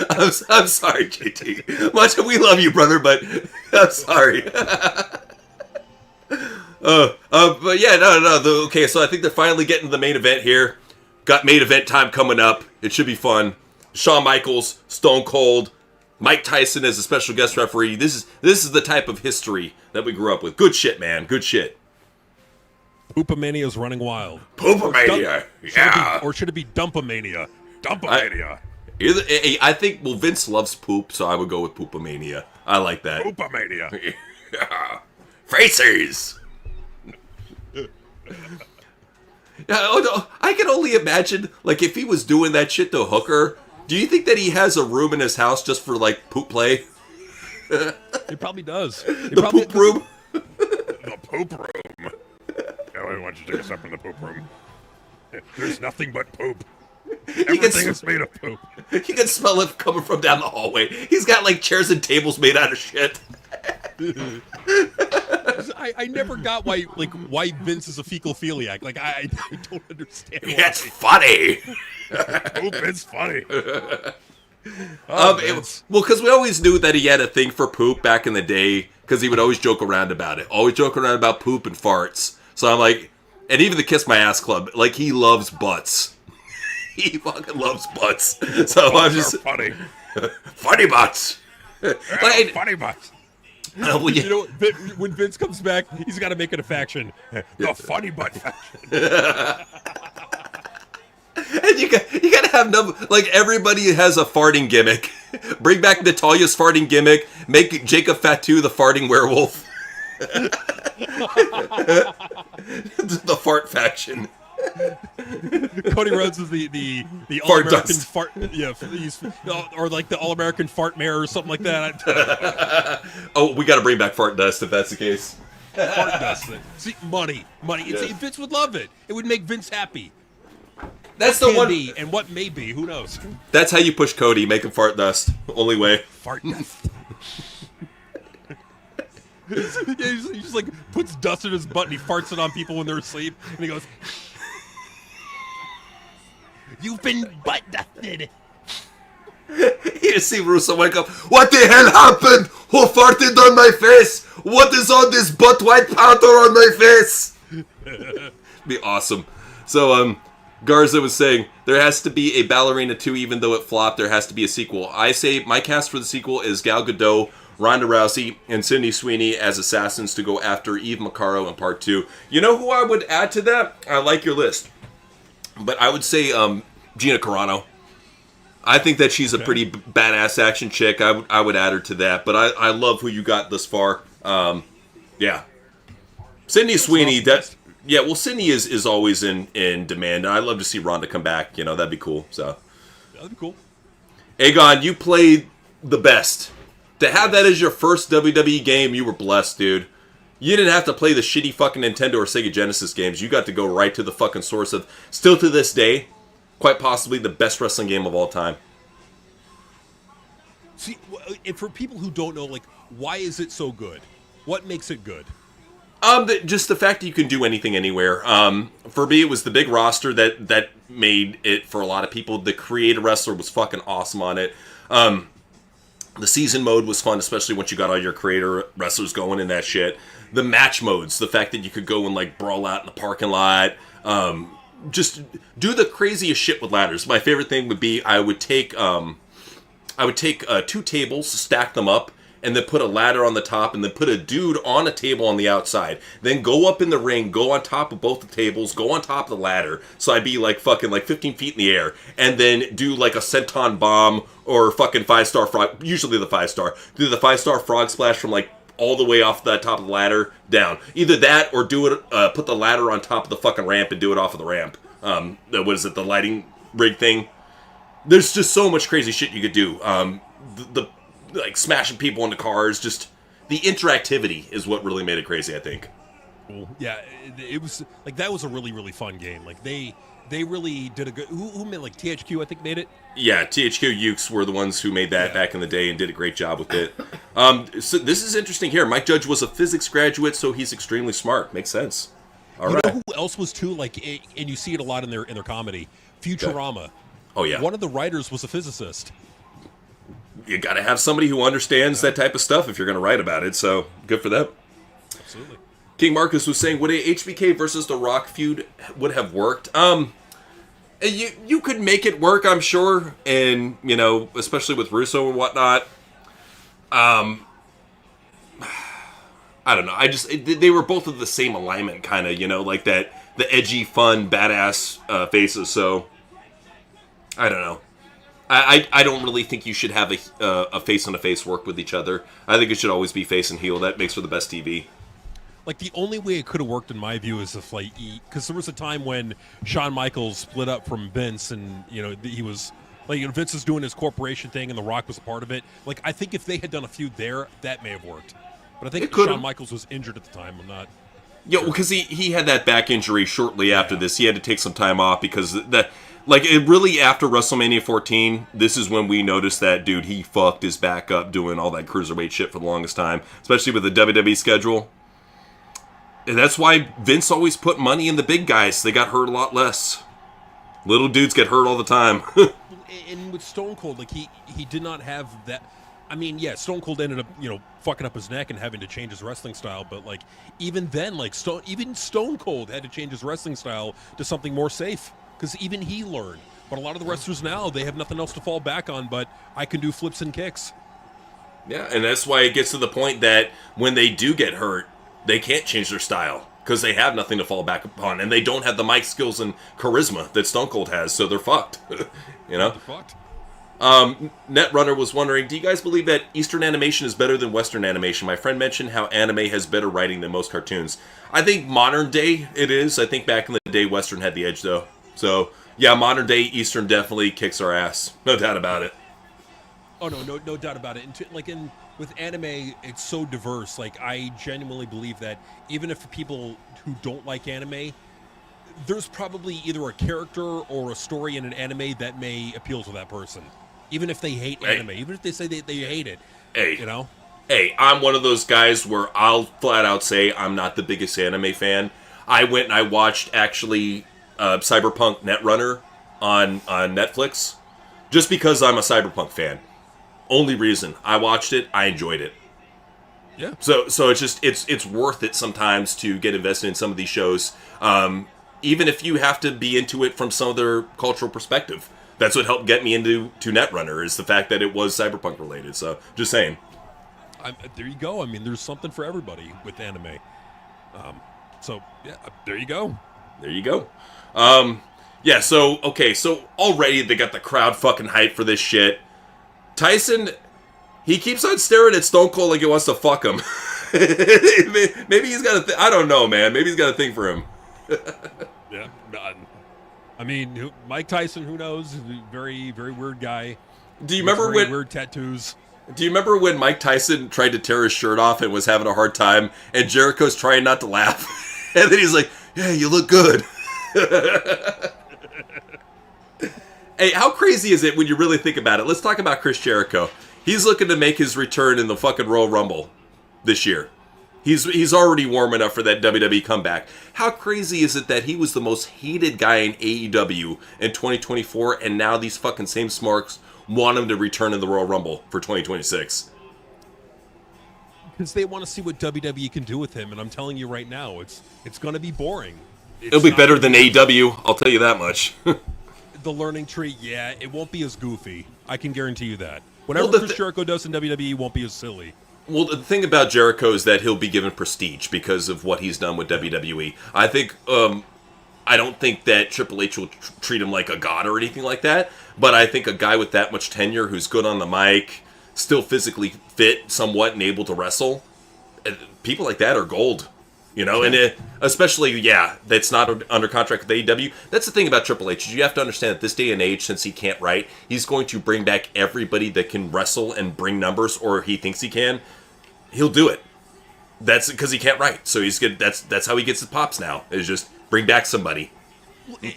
[SPEAKER 1] I'm sorry, JT. Much we love you, brother, but I'm sorry. But yeah, no. Okay, so I think they're finally getting to the main event here. Got main event time coming up. It should be fun. Shawn Michaels, Stone Cold, Mike Tyson as a special guest referee. This is the type of history that we grew up with. Good shit, man. Good shit.
[SPEAKER 2] Poopamania is running wild.
[SPEAKER 1] Poopamania, yeah.
[SPEAKER 2] Or should it be Dumpamania? Dumpamania.
[SPEAKER 1] I think, Vince loves poop, so I would go with Poopamania. I like that.
[SPEAKER 2] Poopamania.
[SPEAKER 1] Yeah. Faces. I can only imagine, like, if he was doing that shit to Hooker, do you think that he has a room in his house just for, like, poop play?
[SPEAKER 2] He probably does.
[SPEAKER 1] The poop room?
[SPEAKER 2] The poop room. Why don't you take us up in the poop room? There's nothing but poop. Everything is made of poop.
[SPEAKER 1] You can smell it coming from down the hallway. He's got, like, chairs and tables made out of shit.
[SPEAKER 2] I never got why Vince is a fecal-philiac. Like, I don't understand why.
[SPEAKER 1] It's funny.
[SPEAKER 2] Poop is funny.
[SPEAKER 1] Because we always knew that he had a thing for poop back in the day, because he would always joke around about it. Always joke around about poop and farts. So I'm like, and even the Kiss My Ass Club, like, he loves butts. He fucking loves butts. So I'm just
[SPEAKER 2] funny.
[SPEAKER 1] Funny butts.
[SPEAKER 2] Like, funny butts.
[SPEAKER 1] You
[SPEAKER 2] know, when Vince comes back, he's got to make it a faction. The funny butt faction.
[SPEAKER 1] And you got to have like, everybody has a farting gimmick. Bring back Natalia's farting gimmick. Make Jacob Fatu the farting werewolf. The fart faction.
[SPEAKER 2] Cody Rhodes is the
[SPEAKER 1] Fart
[SPEAKER 2] all-American
[SPEAKER 1] dust.
[SPEAKER 2] fart, yeah, or like the all-American fart mayor or something like that.
[SPEAKER 1] Oh, we got to bring back fart dust if that's the case.
[SPEAKER 2] Fart dust. See, money.
[SPEAKER 1] Yes.
[SPEAKER 2] Vince would love it. It would make Vince happy.
[SPEAKER 1] That's the one.
[SPEAKER 2] Be, and what may be, who knows?
[SPEAKER 1] That's how you push Cody. Make him fart dust. Only way.
[SPEAKER 2] Fart dust. He just like puts dust in his butt and he farts it on people when they're asleep, and he goes, "You've been butt dusted."
[SPEAKER 1] You see Russo wake up. What the hell happened? Who farted on my face? What is all this butt white powder on my face? Be awesome. So, Garza was saying, there has to be a Ballerina 2, even though it flopped, there has to be a sequel. I say my cast for the sequel is Gal Gadot, Ronda Rousey, and Sydney Sweeney as assassins to go after Eve Macaro in part 2. You know who I would add to that? I like your list. But I would say Gina Carano. I think that she's a pretty badass action chick. I would add her to that. But I love who you got thus far. Yeah. Sydney Sweeney, Sydney is always in demand. I'd love to see Ronda come back. You know, that'd be cool. So
[SPEAKER 2] that'd be cool.
[SPEAKER 1] Aegon, you played the best. To have that as your first WWE game, you were blessed, dude. You didn't have to play the shitty fucking Nintendo or Sega Genesis games. You got to go right to the fucking source of, still to this day, quite possibly the best wrestling game of all time.
[SPEAKER 2] See, and for people who don't know, like, why is it so good? What makes it good?
[SPEAKER 1] Just the fact that you can do anything anywhere. For me, it was the big roster that made it for a lot of people. The creative wrestler was fucking awesome on it. The season mode was fun, especially once you got all your creator wrestlers going in that shit. The match modes, the fact that you could go and like brawl out in the parking lot, just do the craziest shit with ladders. My favorite thing would be I would take 2 tables, stack them up, and then put a ladder on the top, and then put a dude on a table on the outside. Then go up in the ring, go on top of both the tables, go on top of the ladder. So I'd be like fucking like 15 feet in the air. And then do like a senton bomb or fucking 5-star frog, usually the 5-star. Do the 5-star frog splash from like all the way off the top of the ladder down. Either that or do it, put the ladder on top of the fucking ramp and do it off of the ramp. What is it, the lighting rig thing? There's just so much crazy shit you could do. Like smashing people into cars, just the interactivity is what really made it crazy, I think.
[SPEAKER 2] Cool. Yeah, it was like that was a really, really fun game. Like they really did a good. Who made, like, THQ? I think made it. Yeah,
[SPEAKER 1] THQ Ukes were the ones who made that back in the day and did a great job with it. So this is interesting here. Mike Judge was a physics graduate, so he's extremely smart. Makes sense. All right.
[SPEAKER 2] You know who else was too? Like, and you see it a lot in their comedy. Futurama.
[SPEAKER 1] Oh yeah.
[SPEAKER 2] One of the writers was a physicist.
[SPEAKER 1] you got to have somebody who understands that type of stuff if you're going to write about it. So good for them.
[SPEAKER 2] Absolutely.
[SPEAKER 1] King Marcus was saying, would a HBK versus The Rock feud would have worked? You could make it work, I'm sure, and especially with Russo and whatnot. I don't know. They were both of the same alignment, kind of, like that the edgy, fun, badass faces. So I don't know. I don't really think you should have a face on a face work with each other. I think it should always be face and heel. That makes for the best TV.
[SPEAKER 2] Like, the only way it could have worked, in my view, is if, like, because there was a time when Shawn Michaels split up from Vince, and, he was, like, Vince was doing his corporation thing, and The Rock was a part of it. Like, I think if they had done a feud there, that may have worked. But I think Shawn Michaels was injured at the time. I'm not...
[SPEAKER 1] Yeah, because he had that back injury shortly after this. He had to take some time off because really after WrestleMania 14, this is when we noticed that, dude, he fucked his back up doing all that cruiserweight shit for the longest time, especially with the WWE schedule. And that's why Vince always put money in the big guys. They got hurt a lot less. Little dudes get hurt all the time.
[SPEAKER 2] And with Stone Cold, like, he did not have that. I mean, yeah, Stone Cold ended up, fucking up his neck and having to change his wrestling style. But, like, even then, like, even Stone Cold had to change his wrestling style to something more safe. Because even he learned. But a lot of the wrestlers now, they have nothing else to fall back on, but I can do flips and kicks.
[SPEAKER 1] Yeah, and that's why it gets to the point that when they do get hurt, they can't change their style because they have nothing to fall back upon, and they don't have the mic skills and charisma that Stone Cold has, so they're fucked. They're
[SPEAKER 2] fucked.
[SPEAKER 1] Netrunner was wondering, do you guys believe that Eastern animation is better than Western animation? My friend mentioned how anime has better writing than most cartoons. I think modern day it is. I think back in the day, Western had the edge, though. So, yeah, modern day Eastern definitely kicks our ass. No doubt about it.
[SPEAKER 2] Oh, no doubt about it. And with anime, it's so diverse. Like, I genuinely believe that even if people who don't like anime, there's probably either a character or a story in an anime that may appeal to that person. Even if they hate anime, even if they say they hate it,
[SPEAKER 1] Hey, I'm one of those guys where I'll flat out say I'm not the biggest anime fan. I went and I watched, actually, Cyberpunk Netrunner on Netflix, just because I'm a Cyberpunk fan. Only reason. I watched it, I enjoyed it.
[SPEAKER 2] Yeah.
[SPEAKER 1] So it's worth it sometimes to get invested in some of these shows, even if you have to be into it from some other cultural perspective. That's what helped get me into Netrunner, is the fact that it was Cyberpunk related. So, just saying.
[SPEAKER 2] There you go. I mean, there's something for everybody with anime. So, yeah, there you go.
[SPEAKER 1] There you go. Yeah, so already they got the crowd fucking hyped for this shit. Tyson, he keeps on staring at Stone Cold like he wants to fuck him. Maybe he's got I don't know, man. Maybe he's got a thing for him.
[SPEAKER 2] Yeah. I mean, Mike Tyson, who knows? Very, very weird guy.
[SPEAKER 1] Do you remember when
[SPEAKER 2] weird tattoos?
[SPEAKER 1] Do you remember when Mike Tyson tried to tear his shirt off and was having a hard time, and Jericho's trying not to laugh, and then he's like, "Yeah, you look good." Hey, how crazy is it when you really think about it? Let's talk about Chris Jericho. He's looking to make his return in the fucking Royal Rumble this year. He's already warm enough for that WWE comeback. How crazy is it that he was the most hated guy in AEW in 2024, and now these fucking same smarks want him to return in the Royal Rumble for 2026?
[SPEAKER 2] Because they want to see what WWE can do with him, and I'm telling you right now, it's going to be boring.
[SPEAKER 1] It'll be better than AEW, I'll tell you that much.
[SPEAKER 2] The learning tree, yeah, it won't be as goofy. I can guarantee you that. Whatever Chris Jericho does in WWE won't be as silly.
[SPEAKER 1] Well, the thing about Jericho is that he'll be given prestige because of what he's done with WWE. I think, I don't think that Triple H will treat him like a god or anything like that, but I think a guy with that much tenure who's good on the mic, still physically fit somewhat and able to wrestle, people like that are gold. And especially, that's not under contract with AEW. That's the thing about Triple H. You have to understand that this day and age, since he can't write, he's going to bring back everybody that can wrestle and bring numbers, or he thinks he can. He'll do it. That's because he can't write. So he's good. That's how he gets his pops now, is just bring back somebody.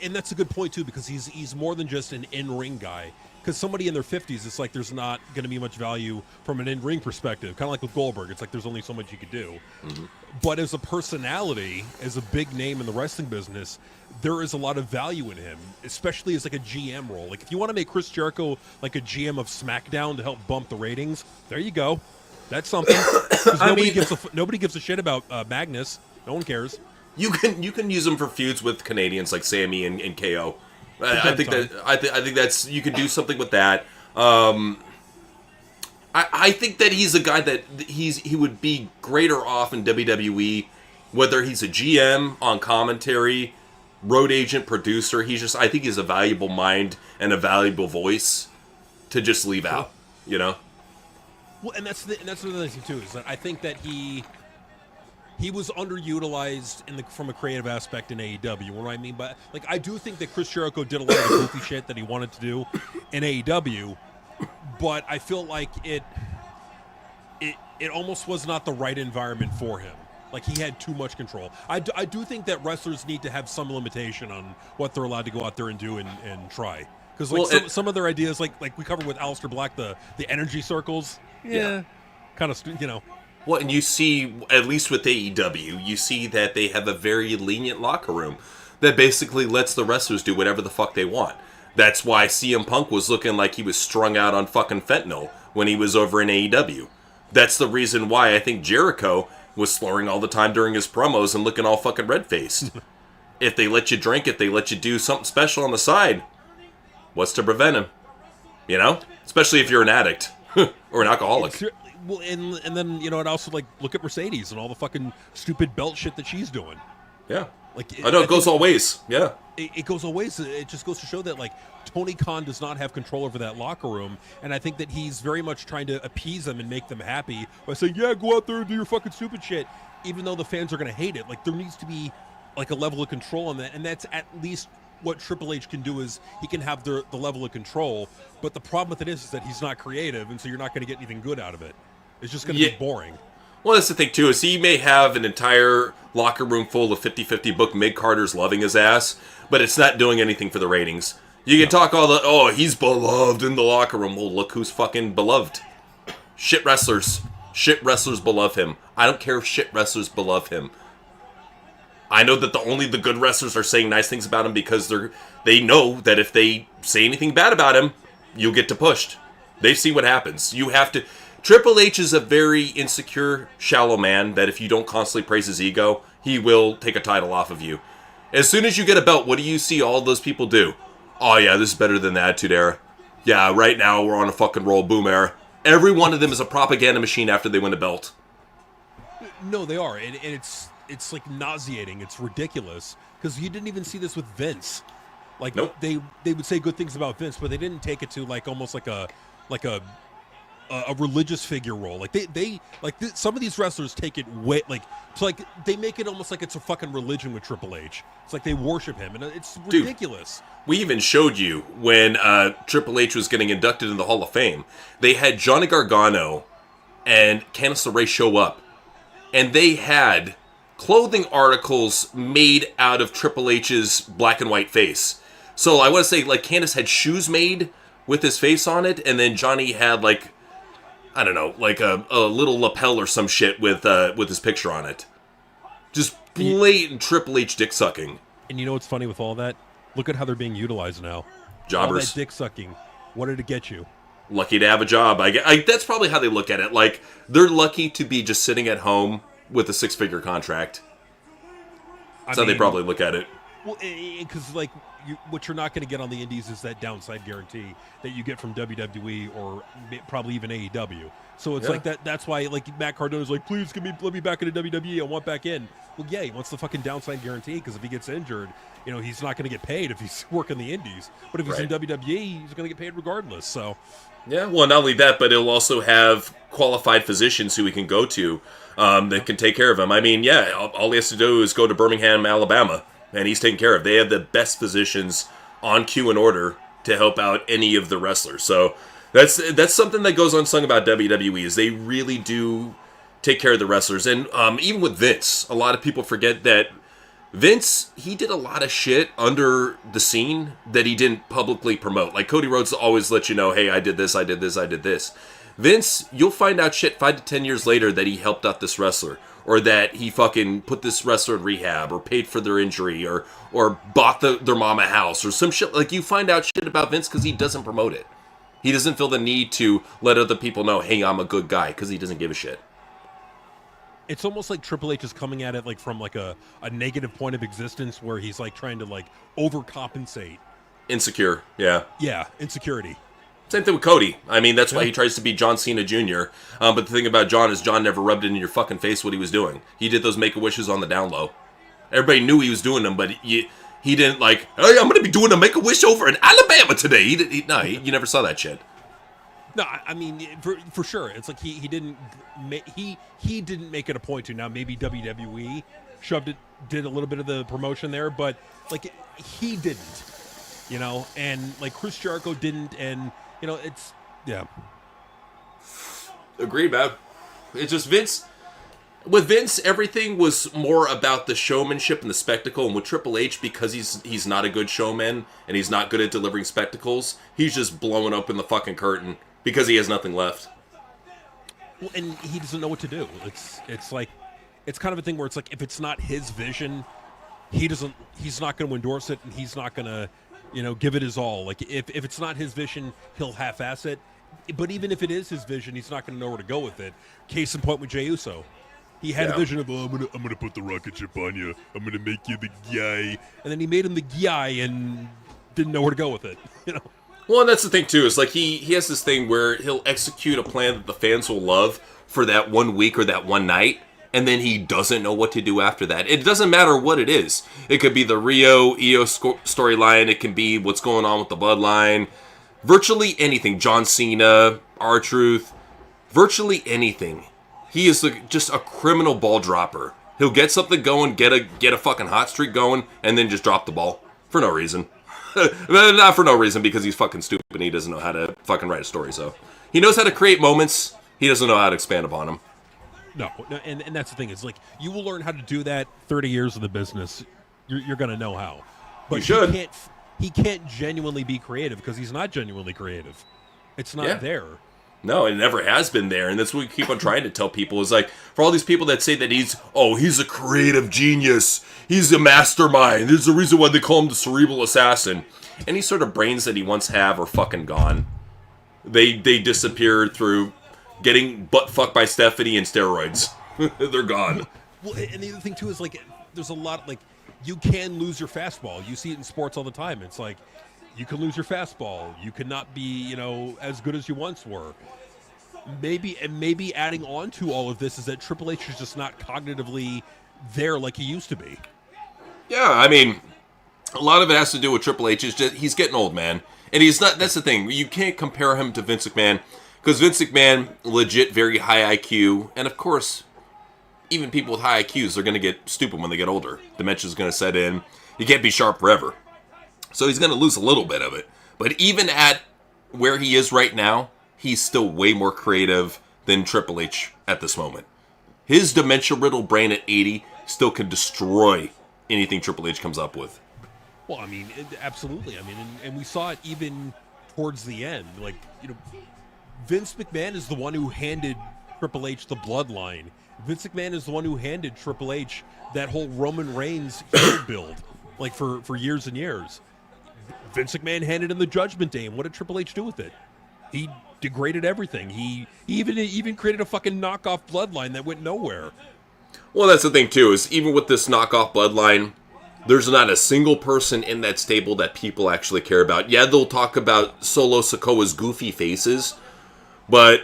[SPEAKER 2] And that's a good point, too, because he's more than just an in-ring guy. because somebody in their 50s, it's like there's not going to be much value from an in-ring perspective. Kind of like with Goldberg, it's like there's only so much you could do. Mm-hmm. But as a personality, as a big name in the wrestling business, there is a lot of value in him, especially as like a GM role. Like if you want to make Chris Jericho like a GM of SmackDown to help bump the ratings, there you go. That's something. Nobody gives a shit about Magnus. No one cares.
[SPEAKER 1] You can use them for feuds with Canadians like Sammy and KO. I think that's you could do something with that. I think that he's a guy that he would be greater off in WWE, whether he's a GM on commentary, road agent, producer. I think he's a valuable mind and a valuable voice to just leave out. You know.
[SPEAKER 2] Well, and that's another thing too, is that I think that he was underutilized from a creative aspect in AEW. You know what I mean? But like, I do think that Chris Jericho did a lot of the goofy shit that he wanted to do in AEW, but I feel like it almost was not the right environment for him. Like, he had too much control. I do think that wrestlers need to have some limitation on what they're allowed to go out there and do and try. Because like some of their ideas, like we covered with Aleister Black, the energy circles, kind of, you know.
[SPEAKER 1] Well, and you see, at least with AEW, you see that they have a very lenient locker room that basically lets the wrestlers do whatever the fuck they want. That's why CM Punk was looking like he was strung out on fucking fentanyl when he was over in AEW. That's the reason why I think Jericho was slurring all the time during his promos and looking all fucking red-faced. If they let you drink, if they let you do something special on the side, what's to prevent him? You know? Especially if you're an addict or an alcoholic.
[SPEAKER 2] Well, and then, you know, it also, like, look at Mercedes and all the fucking stupid belt shit that she's doing.
[SPEAKER 1] Yeah. Like, I know, it goes all ways. Yeah.
[SPEAKER 2] It goes all ways. It just goes to show that, like, Tony Khan does not have control over that locker room, and I think that he's very much trying to appease them and make them happy by saying, yeah, go out there and do your fucking stupid shit, even though the fans are going to hate it. Like, there needs to be, like, a level of control on that, and that's at least what Triple H can do, is he can have the level of control, but the problem with it is that he's not creative, and so you're not going to get anything good out of it. It's just going to be boring.
[SPEAKER 1] Well, that's the thing, too, is he may have an entire locker room full of 50-50 book mid-carders loving his ass, but it's not doing anything for the ratings. You can talk all he's beloved in the locker room. Well, look who's fucking beloved. Shit wrestlers. Shit wrestlers beloved him. I don't care if shit wrestlers beloved him. I know that only the good wrestlers are saying nice things about him because they know that if they say anything bad about him, you'll get to pushed. They see what happens. You have to... Triple H is a very insecure, shallow man that if you don't constantly praise his ego, he will take a title off of you. As soon as you get a belt, what do you see all those people do? Oh yeah, this is better than the Attitude Era. Yeah, right now we're on a fucking roll, boom era. Every one of them is a propaganda machine after they win a belt.
[SPEAKER 2] No, they are, and it's like nauseating. It's ridiculous because you didn't even see this with Vince. Like, nope. They would say good things about Vince, but they didn't take it to like almost like a religious figure role. Like some of these wrestlers take it way they make it almost like it's a fucking religion with Triple H. It's like they worship him, and it's ridiculous.
[SPEAKER 1] Dude, we even showed you when Triple H was getting inducted in the Hall of Fame. They had Johnny Gargano and Candice LeRae show up, and they had clothing articles made out of Triple H's black and white face. So I want to say, like, Candice had shoes made with his face on it, and then Johnny had like, I don't know, like a little lapel or some shit with his picture on it. Just blatant Triple H dick sucking.
[SPEAKER 2] And you know what's funny with all that? Look at how they're being utilized now.
[SPEAKER 1] Jobbers.
[SPEAKER 2] All that dick sucking. What did it get you?
[SPEAKER 1] Lucky to have a job. That's probably how they look at it. Like, they're lucky to be just sitting at home with a 6-figure contract. That's how they probably look at it.
[SPEAKER 2] Well, because like, what you're not going to get on the indies is that downside guarantee that you get from WWE or probably even AEW. So it's like that. That's why, like, Matt Cardona's like, please let me back into WWE. I want back in. Well, yeah, he wants the fucking downside guarantee, because if he gets injured, you know, he's not going to get paid if he's working the indies. But if he's in WWE, he's going to get paid regardless. So
[SPEAKER 1] yeah, well, not only that, but he'll also have qualified physicians who he can go to that can take care of him. I mean, yeah, all he has to do is go to Birmingham, Alabama, and he's taken care of. They have the best physicians on cue and order to help out any of the wrestlers. So that's something that goes unsung about WWE, is they really do take care of the wrestlers. And even with Vince, a lot of people forget that Vince, he did a lot of shit under the scene that he didn't publicly promote. Like Cody Rhodes always let you know, hey, I did this, I did this, I did this. Vince, you'll find out shit 5 to 10 years later that he helped out this wrestler, or that he fucking put this wrestler in rehab, or paid for their injury, or bought their mom a house, or some shit. Like, you find out shit about Vince because he doesn't promote it. He doesn't feel the need to let other people know, hey, I'm a good guy, because he doesn't give a shit.
[SPEAKER 2] It's almost like Triple H is coming at it like from like a negative point of existence where he's like trying to like overcompensate.
[SPEAKER 1] Insecure, yeah.
[SPEAKER 2] Yeah, insecurity.
[SPEAKER 1] Same thing with Cody. I mean, that's why he tries to be John Cena Jr. But the thing about John is John never rubbed it in your fucking face what he was doing. He did those Make-A-Wishes on the down low. Everybody knew he was doing them, but he didn't like, hey, I'm going to be doing a Make-A-Wish over in Alabama today. You never saw that shit.
[SPEAKER 2] No, I mean, for sure. It's like he didn't make it a point to. Now, maybe WWE did a little bit of the promotion there, but like he didn't, you know, and like Chris Jericho didn't, and you know, it's, yeah.
[SPEAKER 1] Agreed, man. It's just Vince. With Vince, everything was more about the showmanship and the spectacle, and with Triple H, because he's not a good showman and he's not good at delivering spectacles, he's just blowing open the fucking curtain because he has nothing left.
[SPEAKER 2] Well, and he doesn't know what to do. It's like, it's kind of a thing where it's like, if it's not his vision, he's not going to endorse it, and he's not going to, you know, give it his all. Like, if it's not his vision, he'll half-ass it. But even if it is his vision, he's not going to know where to go with it. Case in point with Jey Uso. He had a vision of, I'm gonna put the rocket ship on you. I'm gonna make you the guy. And then he made him the guy and didn't know where to go with it. You know.
[SPEAKER 1] Well, and that's the thing too, is like he has this thing where he'll execute a plan that the fans will love for that 1 week or that one night, and then he doesn't know what to do after that. It doesn't matter what it is. It could be the Rio storyline. It can be what's going on with the Bloodline. Virtually anything. John Cena, R-Truth, virtually anything. He is just a criminal ball dropper. He'll get something going, get a fucking hot streak going, and then just drop the ball for no reason. Not for no reason, because he's fucking stupid and he doesn't know how to fucking write a story. So he knows how to create moments. He doesn't know how to expand upon them.
[SPEAKER 2] No, and that's the thing. It's like, you will learn how to do that 30 years of the business. You're going to know how. But
[SPEAKER 1] you should.
[SPEAKER 2] He can't genuinely be creative because he's not genuinely creative. It's not there.
[SPEAKER 1] No, it never has been there, and that's what we keep on trying to tell people, is like, for all these people that say that he's a creative genius, he's a mastermind, there's a reason why they call him the cerebral assassin. Any sort of brains that he once have are fucking gone. They disappeared through getting butt fucked by Stephanie and steroids. They're gone.
[SPEAKER 2] Well, and the other thing too is like, there's a lot, like, you can lose your fastball. You see it in sports all the time. It's like, you can lose your fastball. You cannot be, you know, as good as you once were. Maybe adding on to all of this is that Triple H is just not cognitively there like he used to be.
[SPEAKER 1] Yeah, I mean, a lot of it has to do with Triple H. Is just he's getting old, man, and he's not. That's the thing. You can't compare him to Vince McMahon, because Vince McMahon, legit, very high IQ, and of course, even people with high IQs are going to get stupid when they get older. Dementia's going to set in. You can't be sharp forever. So he's going to lose a little bit of it. But even at where he is right now, he's still way more creative than Triple H at this moment. His dementia-riddled brain at 80 still can destroy anything Triple H comes up with.
[SPEAKER 2] Well, I mean, absolutely. I mean, and we saw it even towards the end. Like, you know, Vince McMahon is the one who handed Triple H the bloodline. Vince McMahon is the one who handed Triple H that whole Roman Reigns heel build, like, for years and years. Vince McMahon handed him the Judgment Day, and what did Triple H do with it? He degraded everything. He even created a fucking knockoff bloodline that went nowhere.
[SPEAKER 1] Well, that's the thing, too, is even with this knockoff bloodline, there's not a single person in that stable that people actually care about. Yeah, they'll talk about Solo Sikoa's goofy faces, but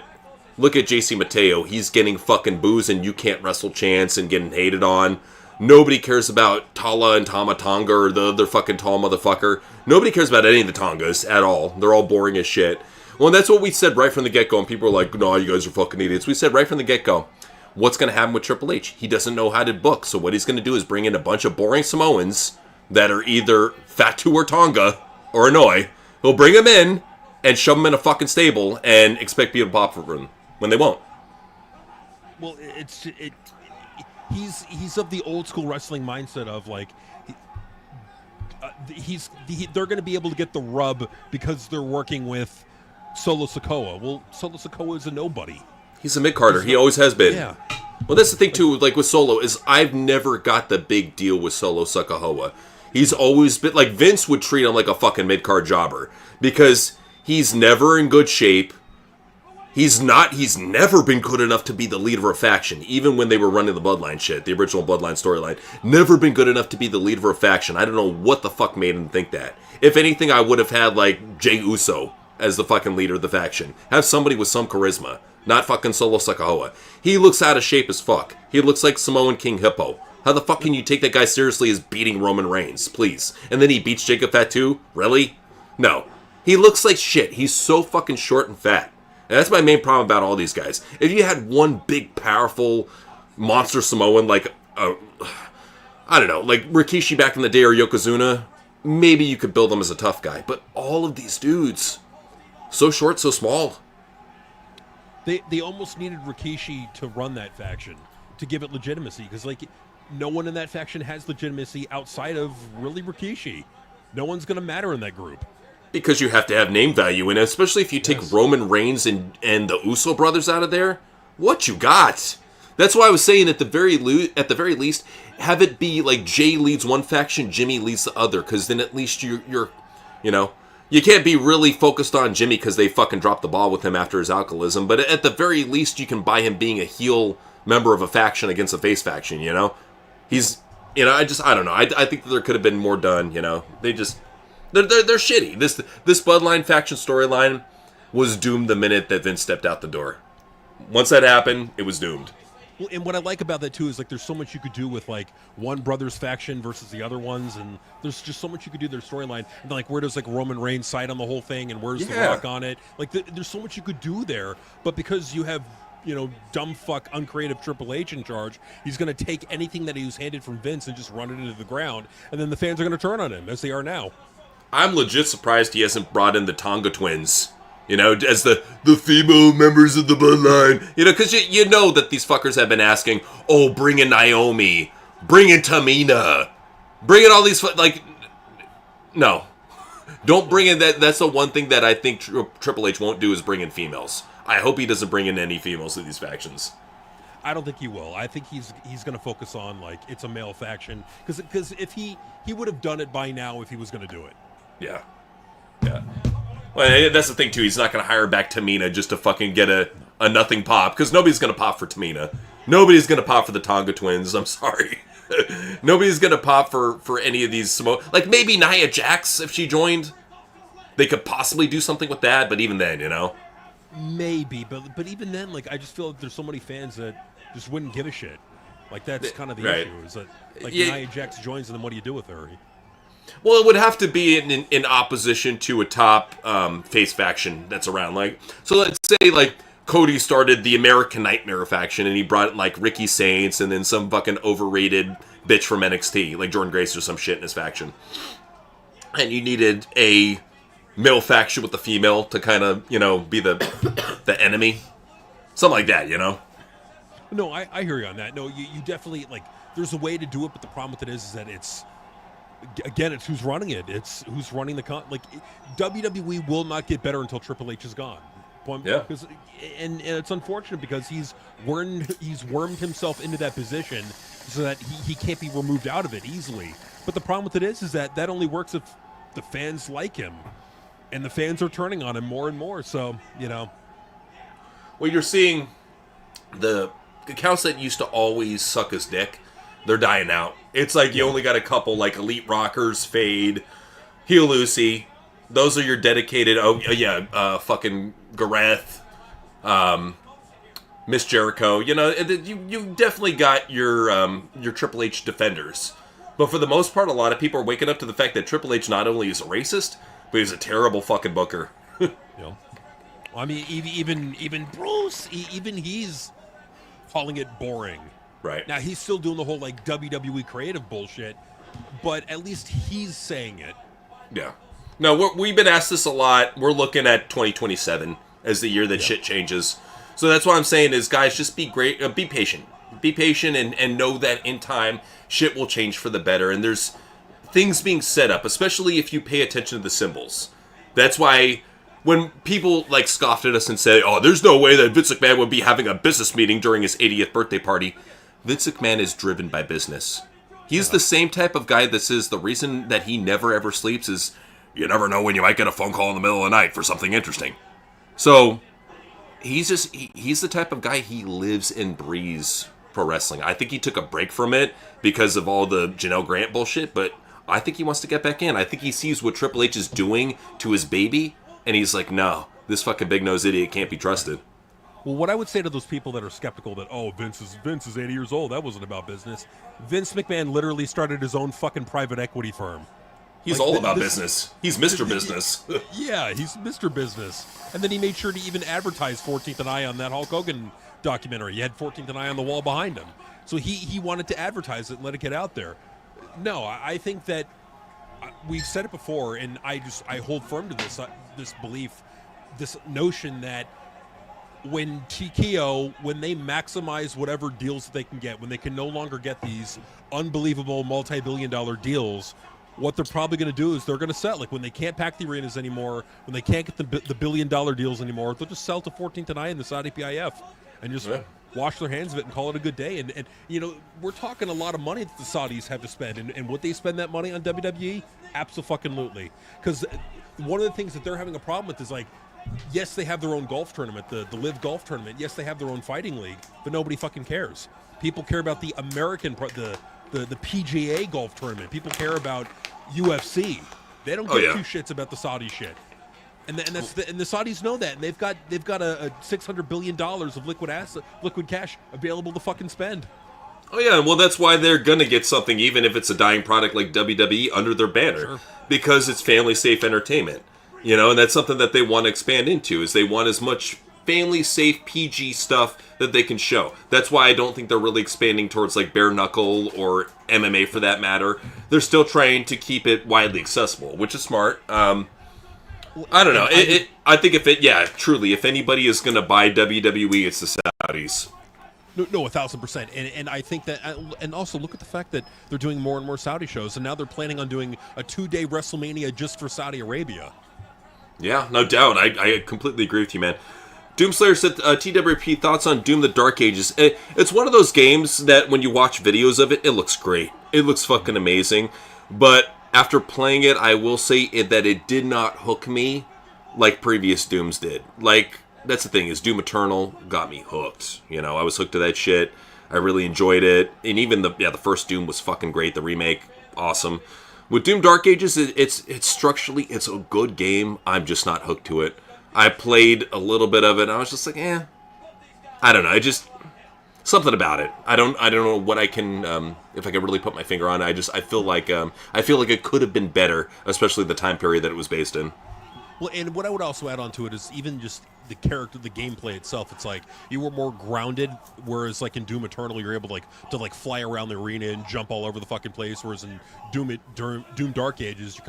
[SPEAKER 1] look at JC Mateo. He's getting fucking booze and you can't wrestle chance and getting hated on. Nobody cares about Tala and Tama Tonga or the other fucking tall motherfucker. Nobody cares about any of the Tongas at all. They're all boring as shit. Well, and that's what we said right from the get-go, and people are like, no, you guys are fucking idiots. We said right from the get-go, what's going to happen with Triple H? He doesn't know how to book, so what he's going to do is bring in a bunch of boring Samoans that are either Fatu or Tonga or Hanoi. He'll bring them in and shove them in a fucking stable and expect people to pop for them when they won't.
[SPEAKER 2] Well, he's of the old school wrestling mindset of like they're going to be able to get the rub because they're working with Solo Sikoa. Well, Solo Sikoa is a nobody.
[SPEAKER 1] He's a mid-carder. He always has been.
[SPEAKER 2] Yeah.
[SPEAKER 1] Well, that's the thing, too, like with Solo, is I've never got the big deal with Solo Sikoa. He's always been, like, Vince would treat him like a fucking mid-card jobber. Because he's never in good shape. He's never been good enough to be the leader of a faction, even when they were running the Bloodline shit, the original Bloodline storyline. Never been good enough to be the leader of a faction. I don't know what the fuck made him think that. If anything, I would have had, like, Jey Uso as the fucking leader of the faction. Have somebody with some charisma. Not fucking Solo Sikoa. He looks out of shape as fuck. He looks like Samoan King Hippo. How the fuck can you take that guy seriously as beating Roman Reigns? Please. And then he beats Jacob Fatu? Really? No. He looks like shit. He's so fucking short and fat. And that's my main problem about all these guys. If you had one big, powerful monster Samoan like, I don't know, like Rikishi back in the day or Yokozuna, maybe you could build them as a tough guy. But all of these dudes, so short, so small.
[SPEAKER 2] They almost needed Rikishi to run that faction, to give it legitimacy, because like no one in that faction has legitimacy outside of really Rikishi. No one's going to matter in that group.
[SPEAKER 1] Because you have to have name value, and especially if you take Roman Reigns and the Uso brothers out of there, what you got? That's why I was saying at the very least, have it be like Jay leads one faction, Jimmy leads the other, because then at least you're you can't be really focused on Jimmy because they fucking dropped the ball with him after his alcoholism, but at the very least you can buy him being a heel member of a faction against a face faction, you know? He's, I don't know. I think that there could have been more done, They're shitty. This Bloodline faction storyline was doomed the minute that Vince stepped out the door. Once that happened, it was doomed.
[SPEAKER 2] Well, and what I like about that too is like there's so much you could do with like one brother's faction versus the other ones, and there's just so much you could do their storyline. And like where does like Roman Reigns side on the whole thing, and where's The Rock on it? Like there's so much you could do there, but because you have dumb fuck uncreative Triple H in charge, he's going to take anything that he was handed from Vince and just run it into the ground, and then the fans are going to turn on him as they are now.
[SPEAKER 1] I'm legit surprised he hasn't brought in the Tonga twins, as the female members of the Bloodline. Because you know that these fuckers have been asking, oh, bring in Naomi, bring in Tamina, bring in all these, no. Don't bring in that. That's the one thing that I think Triple H won't do is bring in females. I hope he doesn't bring in any females to these factions.
[SPEAKER 2] I don't think he will. I think he's going to focus on, like, it's a male faction. Because if he would have done it by now if he was going to do it.
[SPEAKER 1] Yeah. Well, that's the thing, too. He's not going to hire back Tamina just to fucking get a nothing pop, because nobody's going to pop for Tamina. Nobody's going to pop for the Tonga twins. I'm sorry. Nobody's going to pop for any of these. Like, maybe Nia Jax, if she joined. They could possibly do something with that, but even then, Maybe,
[SPEAKER 2] but even then, like, I just feel like there's so many fans that just wouldn't give a shit. Like, that's kind of the issue, is that, like, Nia Jax joins, and then what do you do with her?
[SPEAKER 1] Well, it would have to be in opposition to a top face faction that's around. Like, so let's say, like, Cody started the American Nightmare faction, and he brought, like, Ricky Saints, and then some fucking overrated bitch from NXT, like Jordan Grace or some shit in his faction. And you needed a male faction with the female to kind of, be the enemy. Something like that,
[SPEAKER 2] No, I hear you on that. No, you definitely, like, there's a way to do it, but the problem with it is that it's who's running it. It's who's running the WWE will not get better until Triple H is gone. Because, and it's unfortunate because he's wormed himself into that position so that he can't be removed out of it easily. But the problem with it is that only works if the fans like him, and the fans are turning on him more and more. So
[SPEAKER 1] well, you're seeing the accounts that used to always suck his dick. They're dying out. It's like you only got a couple, like Elite Rockers, Fade, Heel Lucy. Those are your dedicated. Fucking Gareth, Miss Jericho. You definitely got your Triple H defenders. But for the most part, a lot of people are waking up to the fact that Triple H not only is a racist, but he's a terrible fucking booker.
[SPEAKER 2] I mean, even Bruce, even he's calling it boring.
[SPEAKER 1] Right.
[SPEAKER 2] Now, he's still doing the whole, like, WWE creative bullshit, but at least he's saying it.
[SPEAKER 1] Yeah. No, we've been asked this a lot. We're looking at 2027 as the year that shit changes. So that's what I'm saying is, guys, just be great. Be patient. be patient and know that in time, shit will change for the better. And there's things being set up, especially if you pay attention to the symbols. That's why when people like scoffed at us and said, oh, there's no way that Vince McMahon would be having a business meeting during his 80th birthday party. Vince McMahon is driven by business. He's the same type of guy that says the reason that he never ever sleeps is you never know when you might get a phone call in the middle of the night for something interesting. So he's the type of guy, he lives and breathes pro wrestling. I think he took a break from it because of all the Janelle Grant bullshit, but I think he wants to get back in. I think he sees what Triple H is doing to his baby, and he's like, no, this fucking big-nosed idiot can't be trusted.
[SPEAKER 2] Well, what I would say to those people that are skeptical that, oh, Vince is 80 years old, that wasn't about business. Vince McMahon literally started his own fucking private equity firm.
[SPEAKER 1] He's all about business. He's Mr. Business.
[SPEAKER 2] Yeah, he's Mr. Business. And then he made sure to even advertise 14th and I on that Hulk Hogan documentary. He had 14th and I on the wall behind him. So he wanted to advertise it and let it get out there. No, I think that we've said it before, and I hold firm to this belief, this notion that when TKO, when they maximize whatever deals that they can get, when they can no longer get these unbelievable multi-billion-dollar deals, what they're probably going to do is they're going to sell. Like when they can't pack the arenas anymore, when they can't get the billion-dollar deals anymore, they'll just sell to 14th and I in the Saudi PIF and just wash their hands of it and call it a good day. And you know, we're talking a lot of money that the Saudis have to spend, and would they spend that money on WWE? Absolutely. Because one of the things that they're having a problem with is like, yes, they have their own golf tournament, the Live Golf Tournament. Yes, they have their own fighting league, but nobody fucking cares. People care about the American, the PGA golf tournament. People care about UFC. They don't give two shits about the Saudi shit. And the Saudis know that, and they've got a $600 billion of liquid cash available to fucking spend.
[SPEAKER 1] Oh yeah, well that's why they're gonna get something, even if it's a dying product like WWE, under their banner, because it's family safe entertainment. You know, and that's something that they want to expand into, is they want as much family safe PG stuff that they can show. That's why I don't think they're really expanding towards like bare knuckle or MMA for that matter. They're still trying to keep it widely accessible, which is smart. I don't know. I think truly, if anybody is going to buy WWE, it's the Saudis.
[SPEAKER 2] No, 1,000%. And I think that, and also look at the fact that they're doing more and more Saudi shows, and now they're planning on doing a 2-day WrestleMania just for Saudi Arabia.
[SPEAKER 1] Yeah, no doubt. I completely agree with you, man. Doomslayer said, TWP, thoughts on Doom the Dark Ages. It's one of those games that when you watch videos of it, it looks great. It looks fucking amazing. But after playing it, I will say that it did not hook me like previous Dooms did. Like, that's the thing, is Doom Eternal got me hooked. You know, I was hooked to that shit. I really enjoyed it. And even the first Doom was fucking great. The remake, awesome. With Doom Dark Ages, it's structurally, it's a good game. I'm just not hooked to it. I played a little bit of it, and I was just like, I don't know. Something about it. I don't know what I can, if I can really put my finger on it. I feel like it could have been better, especially the time period that it was based in.
[SPEAKER 2] Well, and what I would also add on to it is even just the character, the gameplay itself. It's like you were more grounded, whereas like in Doom Eternal, you're able to fly around the arena and jump all over the fucking place. Whereas in Doom Dark Ages,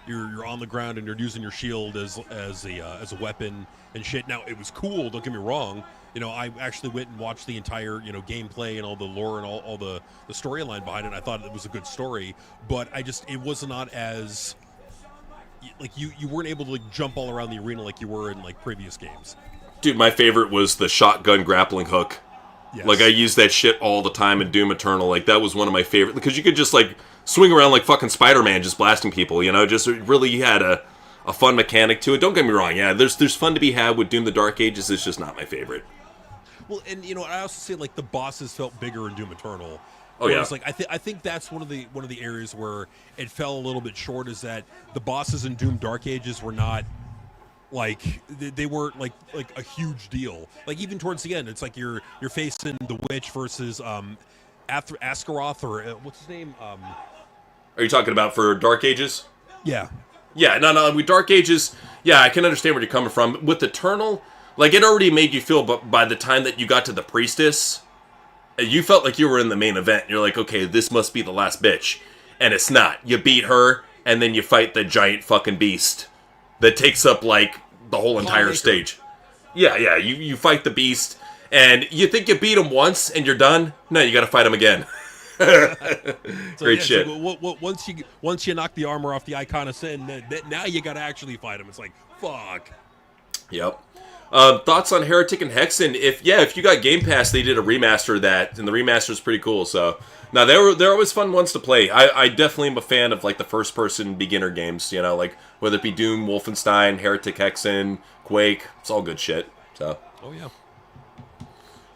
[SPEAKER 2] you're on the ground and you're using your shield as a weapon and shit. Now it was cool. Don't get me wrong. You know, I actually went and watched the entire gameplay and all the lore and all the storyline behind it. And I thought it was a good story, but it was not as like you weren't able to jump all around the arena like you were in like previous games.
[SPEAKER 1] Dude, my favorite was the shotgun grappling hook. Yes. Like I used that shit all the time in Doom Eternal. Like that was one of my favorite, because you could just like swing around like fucking Spider-Man just blasting people, just really had a fun mechanic to it. Don't get me wrong, there's fun to be had with Doom the Dark Ages. It's just not my favorite.
[SPEAKER 2] Well, and I also say like the bosses felt bigger in Doom Eternal.
[SPEAKER 1] Oh yeah.
[SPEAKER 2] Like I think that's one of the areas where it fell a little bit short, is that the bosses in Doom Dark Ages were not like they weren't like a huge deal. Like even towards the end, it's like you're facing the witch versus Askaroth, or what's his name?
[SPEAKER 1] Are you talking about for Dark Ages?
[SPEAKER 2] Yeah.
[SPEAKER 1] Yeah, no, with Dark Ages, I can understand where you're coming from. With Eternal, like it already made you feel, but by the time that you got to the priestess, you felt like you were in the main event. You're like, okay, this must be the last bitch. And it's not. You beat her, and then you fight the giant fucking beast that takes up, like, the whole entire stage. Yeah, you fight the beast, And you think you beat him once and you're done? No, you got to fight him again. Great shit.
[SPEAKER 2] So, once you knock the armor off the Icon of Sin, now you got to actually fight him. It's like, fuck.
[SPEAKER 1] Yep. Thoughts on Heretic and Hexen? If you got Game Pass, they did a remaster of that, and the remaster is pretty cool. So, now they're always fun ones to play. I definitely am a fan of like the first person beginner games. You know, like whether it be Doom, Wolfenstein, Heretic, Hexen, Quake. It's all good shit. So.
[SPEAKER 2] Oh yeah.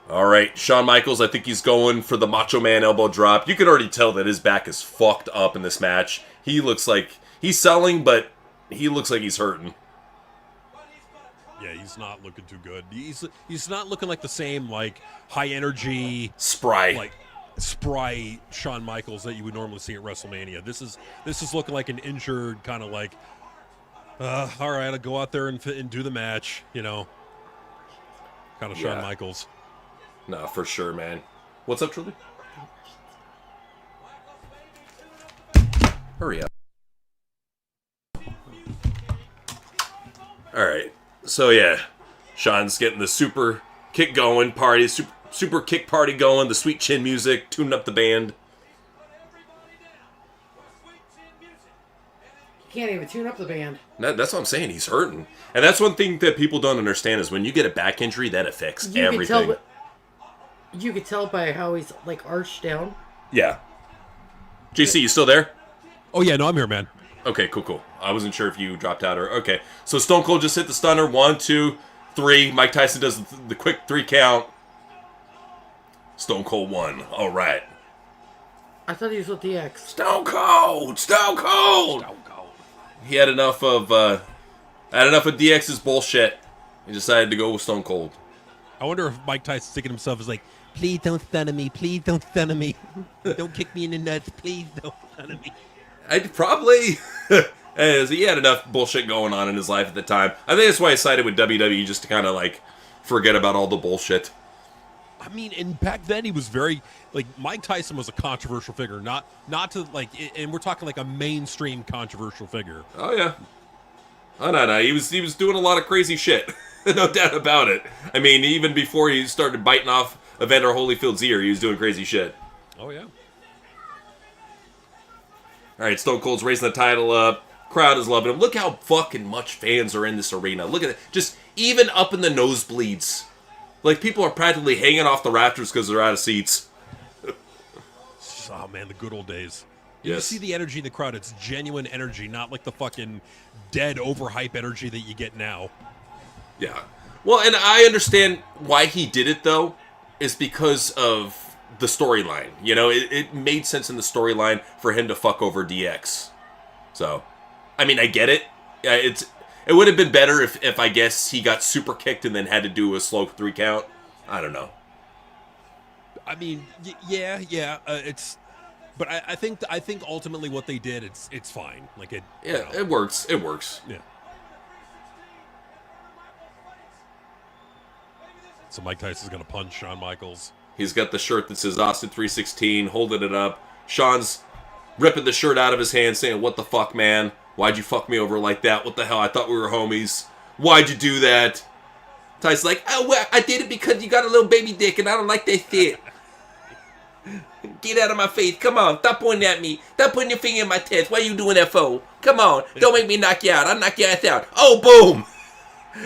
[SPEAKER 1] All right, Shawn Michaels. I think he's going for the Macho Man elbow drop. You can already tell that his back is fucked up in this match. He looks like he's selling, but he looks like he's hurting.
[SPEAKER 2] Yeah, he's not looking too good. He's not looking like the same like high energy,
[SPEAKER 1] spry
[SPEAKER 2] Shawn Michaels that you would normally see at WrestleMania. This is looking like an injured kind of like, all right, I'll go out there and do the match, you know, kind of Shawn Michaels.
[SPEAKER 1] No, for sure, man. What's up, Truly? Hurry up. All right. So, yeah. Sean's getting the super kick going, super kick party going, the sweet chin music, tuning up the band.
[SPEAKER 3] Can't even tune up the band.
[SPEAKER 1] That's what I'm saying. He's hurting. And that's one thing that people don't understand is when you get a back injury, that affects everything.
[SPEAKER 3] You could tell by how he's, like, arched down.
[SPEAKER 1] Yeah. JC, you still there?
[SPEAKER 2] Oh, yeah, no, I'm here, man.
[SPEAKER 1] Okay, cool. I wasn't sure if you dropped out or... Okay, so Stone Cold just hit the stunner. 1, 2, 3. Mike Tyson does the quick 3 count. Stone Cold won. All right.
[SPEAKER 3] I thought he was with DX.
[SPEAKER 1] Stone Cold! He had enough of DX's bullshit. He decided to go with Stone Cold.
[SPEAKER 2] I wonder if Mike Tyson's thinking to himself is like, please don't stun me. Please don't stun me. Don't kick me in the nuts. Please don't stun me.
[SPEAKER 1] I'd probably... He had enough bullshit going on in his life at the time. I think that's why I sided with WWE, just to kind of, like, forget about all the bullshit.
[SPEAKER 2] I mean, and back then he was very... Like, Mike Tyson was a controversial figure. Not to, like... And we're talking, like, a mainstream controversial figure.
[SPEAKER 1] Oh, yeah. Oh, no. He was doing a lot of crazy shit. No doubt about it. I mean, even before he started biting off Evander Holyfield's ear, he was doing crazy shit.
[SPEAKER 2] Oh, yeah.
[SPEAKER 1] All right, Stone Cold's raising the title up. Crowd is loving him. Look how fucking much fans are in this arena. Look at it. Just even up in the nosebleeds. Like, people are practically hanging off the rafters because they're out of seats.
[SPEAKER 2] Oh, man, the good old days.
[SPEAKER 1] Yes.
[SPEAKER 2] You see the energy in the crowd. It's genuine energy, not like the fucking dead, overhype energy that you get now.
[SPEAKER 1] Yeah. Well, and I understand why he did it, though, is because of the storyline. You know, it made sense in the storyline for him to fuck over DX. So, I mean, I get it. It would have been better if I guess he got super kicked and then had to do a slow 3 count. I don't know.
[SPEAKER 2] I mean, yeah. But I think ultimately what they did, it's fine. Like it.
[SPEAKER 1] Yeah, you know. It works. It works.
[SPEAKER 2] Yeah. So Mike Tyson's going to punch Shawn Michaels.
[SPEAKER 1] He's got the shirt that says Austin 316, holding it up. Sean's ripping the shirt out of his hand, saying, "What the fuck, man? Why'd you fuck me over like that? What the hell? I thought we were homies. Why'd you do that?" Tyson's like, "Oh, well, I did it because you got a little baby dick and I don't like that shit. Get out of my face. Come on. Stop pointing at me. Stop putting your finger in my tits. What are you doing that for? Come on. Don't make me knock you out. I'll knock your ass out. Oh, boom."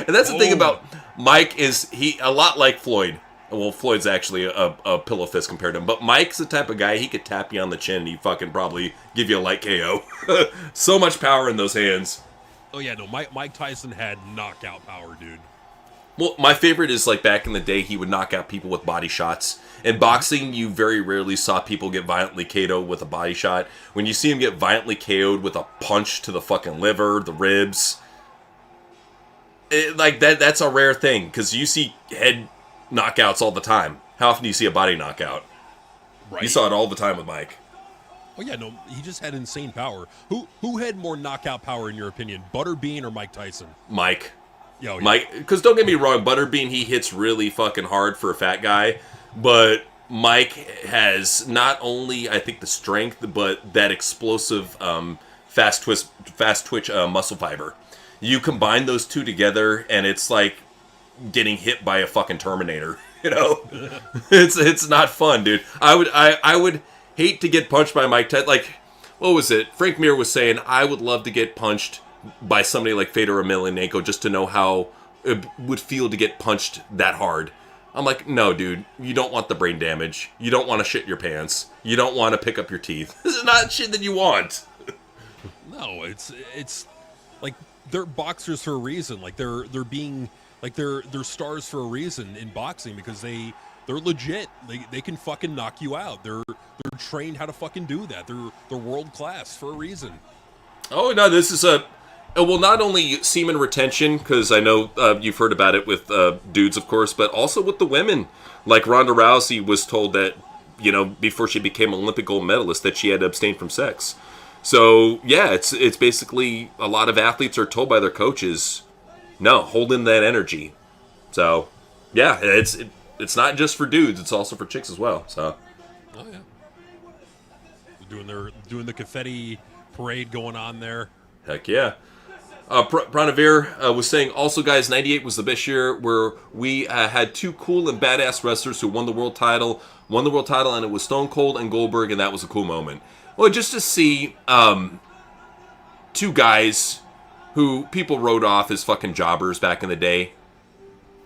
[SPEAKER 1] And that's the thing about Mike is he a lot like Floyd. Well, Floyd's actually a pillow fist compared to him. But Mike's the type of guy, he could tap you on the chin and he'd fucking probably give you a light KO. So much power in those hands.
[SPEAKER 2] Oh, yeah, no, Mike Tyson had knockout power, dude.
[SPEAKER 1] Well, my favorite is like back in the day, he would knock out people with body shots. In boxing, you very rarely saw people get violently KO'd with a body shot. When you see him get violently KO'd with a punch to the fucking liver, the ribs, like that's a rare thing because you see head knockouts all the time. How often do you see a body knockout? Right. You saw it all the time with Mike.
[SPEAKER 2] Oh yeah, no, he just had insane power. Who had more knockout power in your opinion, Butterbean or Mike Tyson?
[SPEAKER 1] Mike.
[SPEAKER 2] Yeah.
[SPEAKER 1] Mike, because don't get me wrong, Butterbean, he hits really fucking hard for a fat guy, but Mike has not only, I think, the strength, but that explosive fast twitch muscle fiber. You combine those two together, and it's like getting hit by a fucking Terminator. You know, it's not fun, dude. I would hate to get punched by Mike Tyson. Like, what was it? Frank Mir was saying, I would love to get punched by somebody like Fedor Emelianenko just to know how it would feel to get punched that hard. I'm like, no, dude, you don't want the brain damage. You don't want to shit your pants. You don't want to pick up your teeth. This is not shit that you want.
[SPEAKER 2] No, it's like they're boxers for a reason. Like they're being like they're stars for a reason in boxing because they're legit. They can fucking knock you out. They're trained how to fucking do that. They're world class for a reason.
[SPEAKER 1] Oh no, this is well, not only semen retention, because I know you've heard about it with dudes, of course, but also with the women. Like Ronda Rousey was told that, you know, before she became an Olympic gold medalist, that she had to abstain from sex. So, yeah, it's basically a lot of athletes are told by their coaches, no, hold in that energy. So, yeah, it's not just for dudes, it's also for chicks as well. So,
[SPEAKER 2] oh yeah, doing the confetti parade going on there.
[SPEAKER 1] Heck yeah. Pranavir was saying, also, guys, 98 was the best year where we had two cool and badass wrestlers who won the world title, and it was Stone Cold and Goldberg, and that was a cool moment. Well, just to see two guys who people wrote off as fucking jobbers back in the day,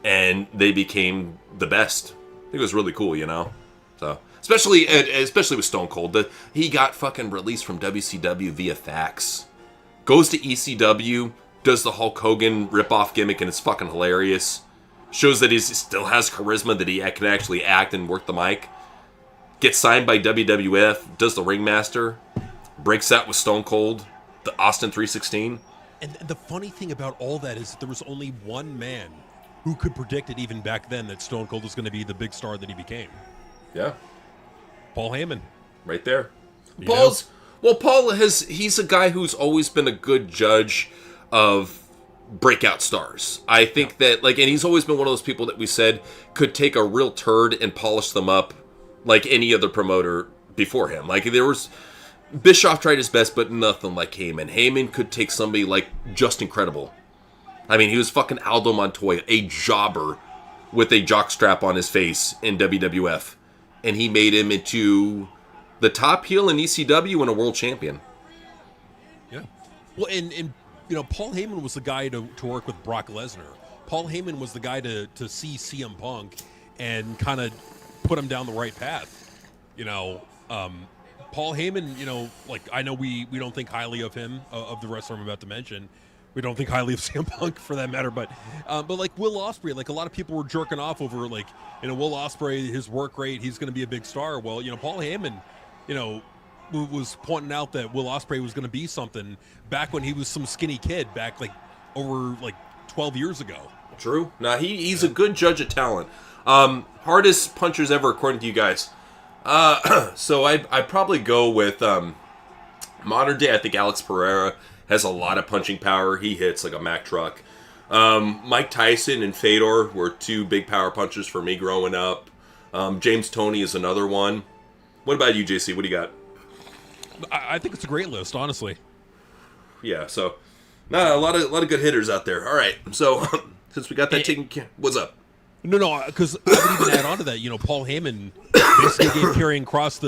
[SPEAKER 1] and they became the best. I think it was really cool, you know? So, especially with Stone Cold. He got fucking released from WCW via fax. Goes to ECW, does the Hulk Hogan ripoff gimmick, and it's fucking hilarious. Shows that he still has charisma, that he can actually act and work the mic. Gets signed by WWF, does the Ringmaster, breaks out with Stone Cold, the Austin 316.
[SPEAKER 2] And the funny thing about all that is that there was only one man who could predict it even back then that Stone Cold was going to be the big star that he became.
[SPEAKER 1] Yeah.
[SPEAKER 2] Paul Heyman.
[SPEAKER 1] Right there. He's a guy who's always been a good judge of breakout stars. I think that, like, and he's always been one of those people that we said could take a real turd and polish them up like any other promoter before him. Like, there was, Bischoff tried his best, but nothing like Heyman. Heyman could take somebody like Just Incredible. I mean, he was fucking Aldo Montoya, a jobber with a jockstrap on his face in WWF. And he made him into the top heel in ECW and a world champion.
[SPEAKER 2] Yeah. Well, and you know, Paul Heyman was the guy to work with Brock Lesnar. Paul Heyman was the guy to see CM Punk and kind of put him down the right path. You know, Paul Heyman, you know, like, I know we don't think highly of him, of the wrestler I'm about to mention. We don't think highly of CM Punk for that matter, but like Will Ospreay, like a lot of people were jerking off over, like, you know, Will Ospreay, his work rate, he's going to be a big star. Well, you know, Paul Heyman, you know, was pointing out that Will Ospreay was going to be something back when he was some skinny kid back like over like 12 years ago.
[SPEAKER 1] True. Now he's a good judge of talent. Hardest punchers ever, according to you guys. So I'd probably go with modern day. I think Alex Pereira has a lot of punching power. He hits like a Mack truck. Mike Tyson and Fedor were two big power punchers for me growing up. James Toney is another one. What about you, JC? What do you got?
[SPEAKER 2] I think it's a great list, honestly.
[SPEAKER 1] Yeah, so a lot of good hitters out there. All right, so since we got that taken care, what's up?
[SPEAKER 2] No, because I would even add on to that. You know, Paul Heyman basically gave Karrion Kross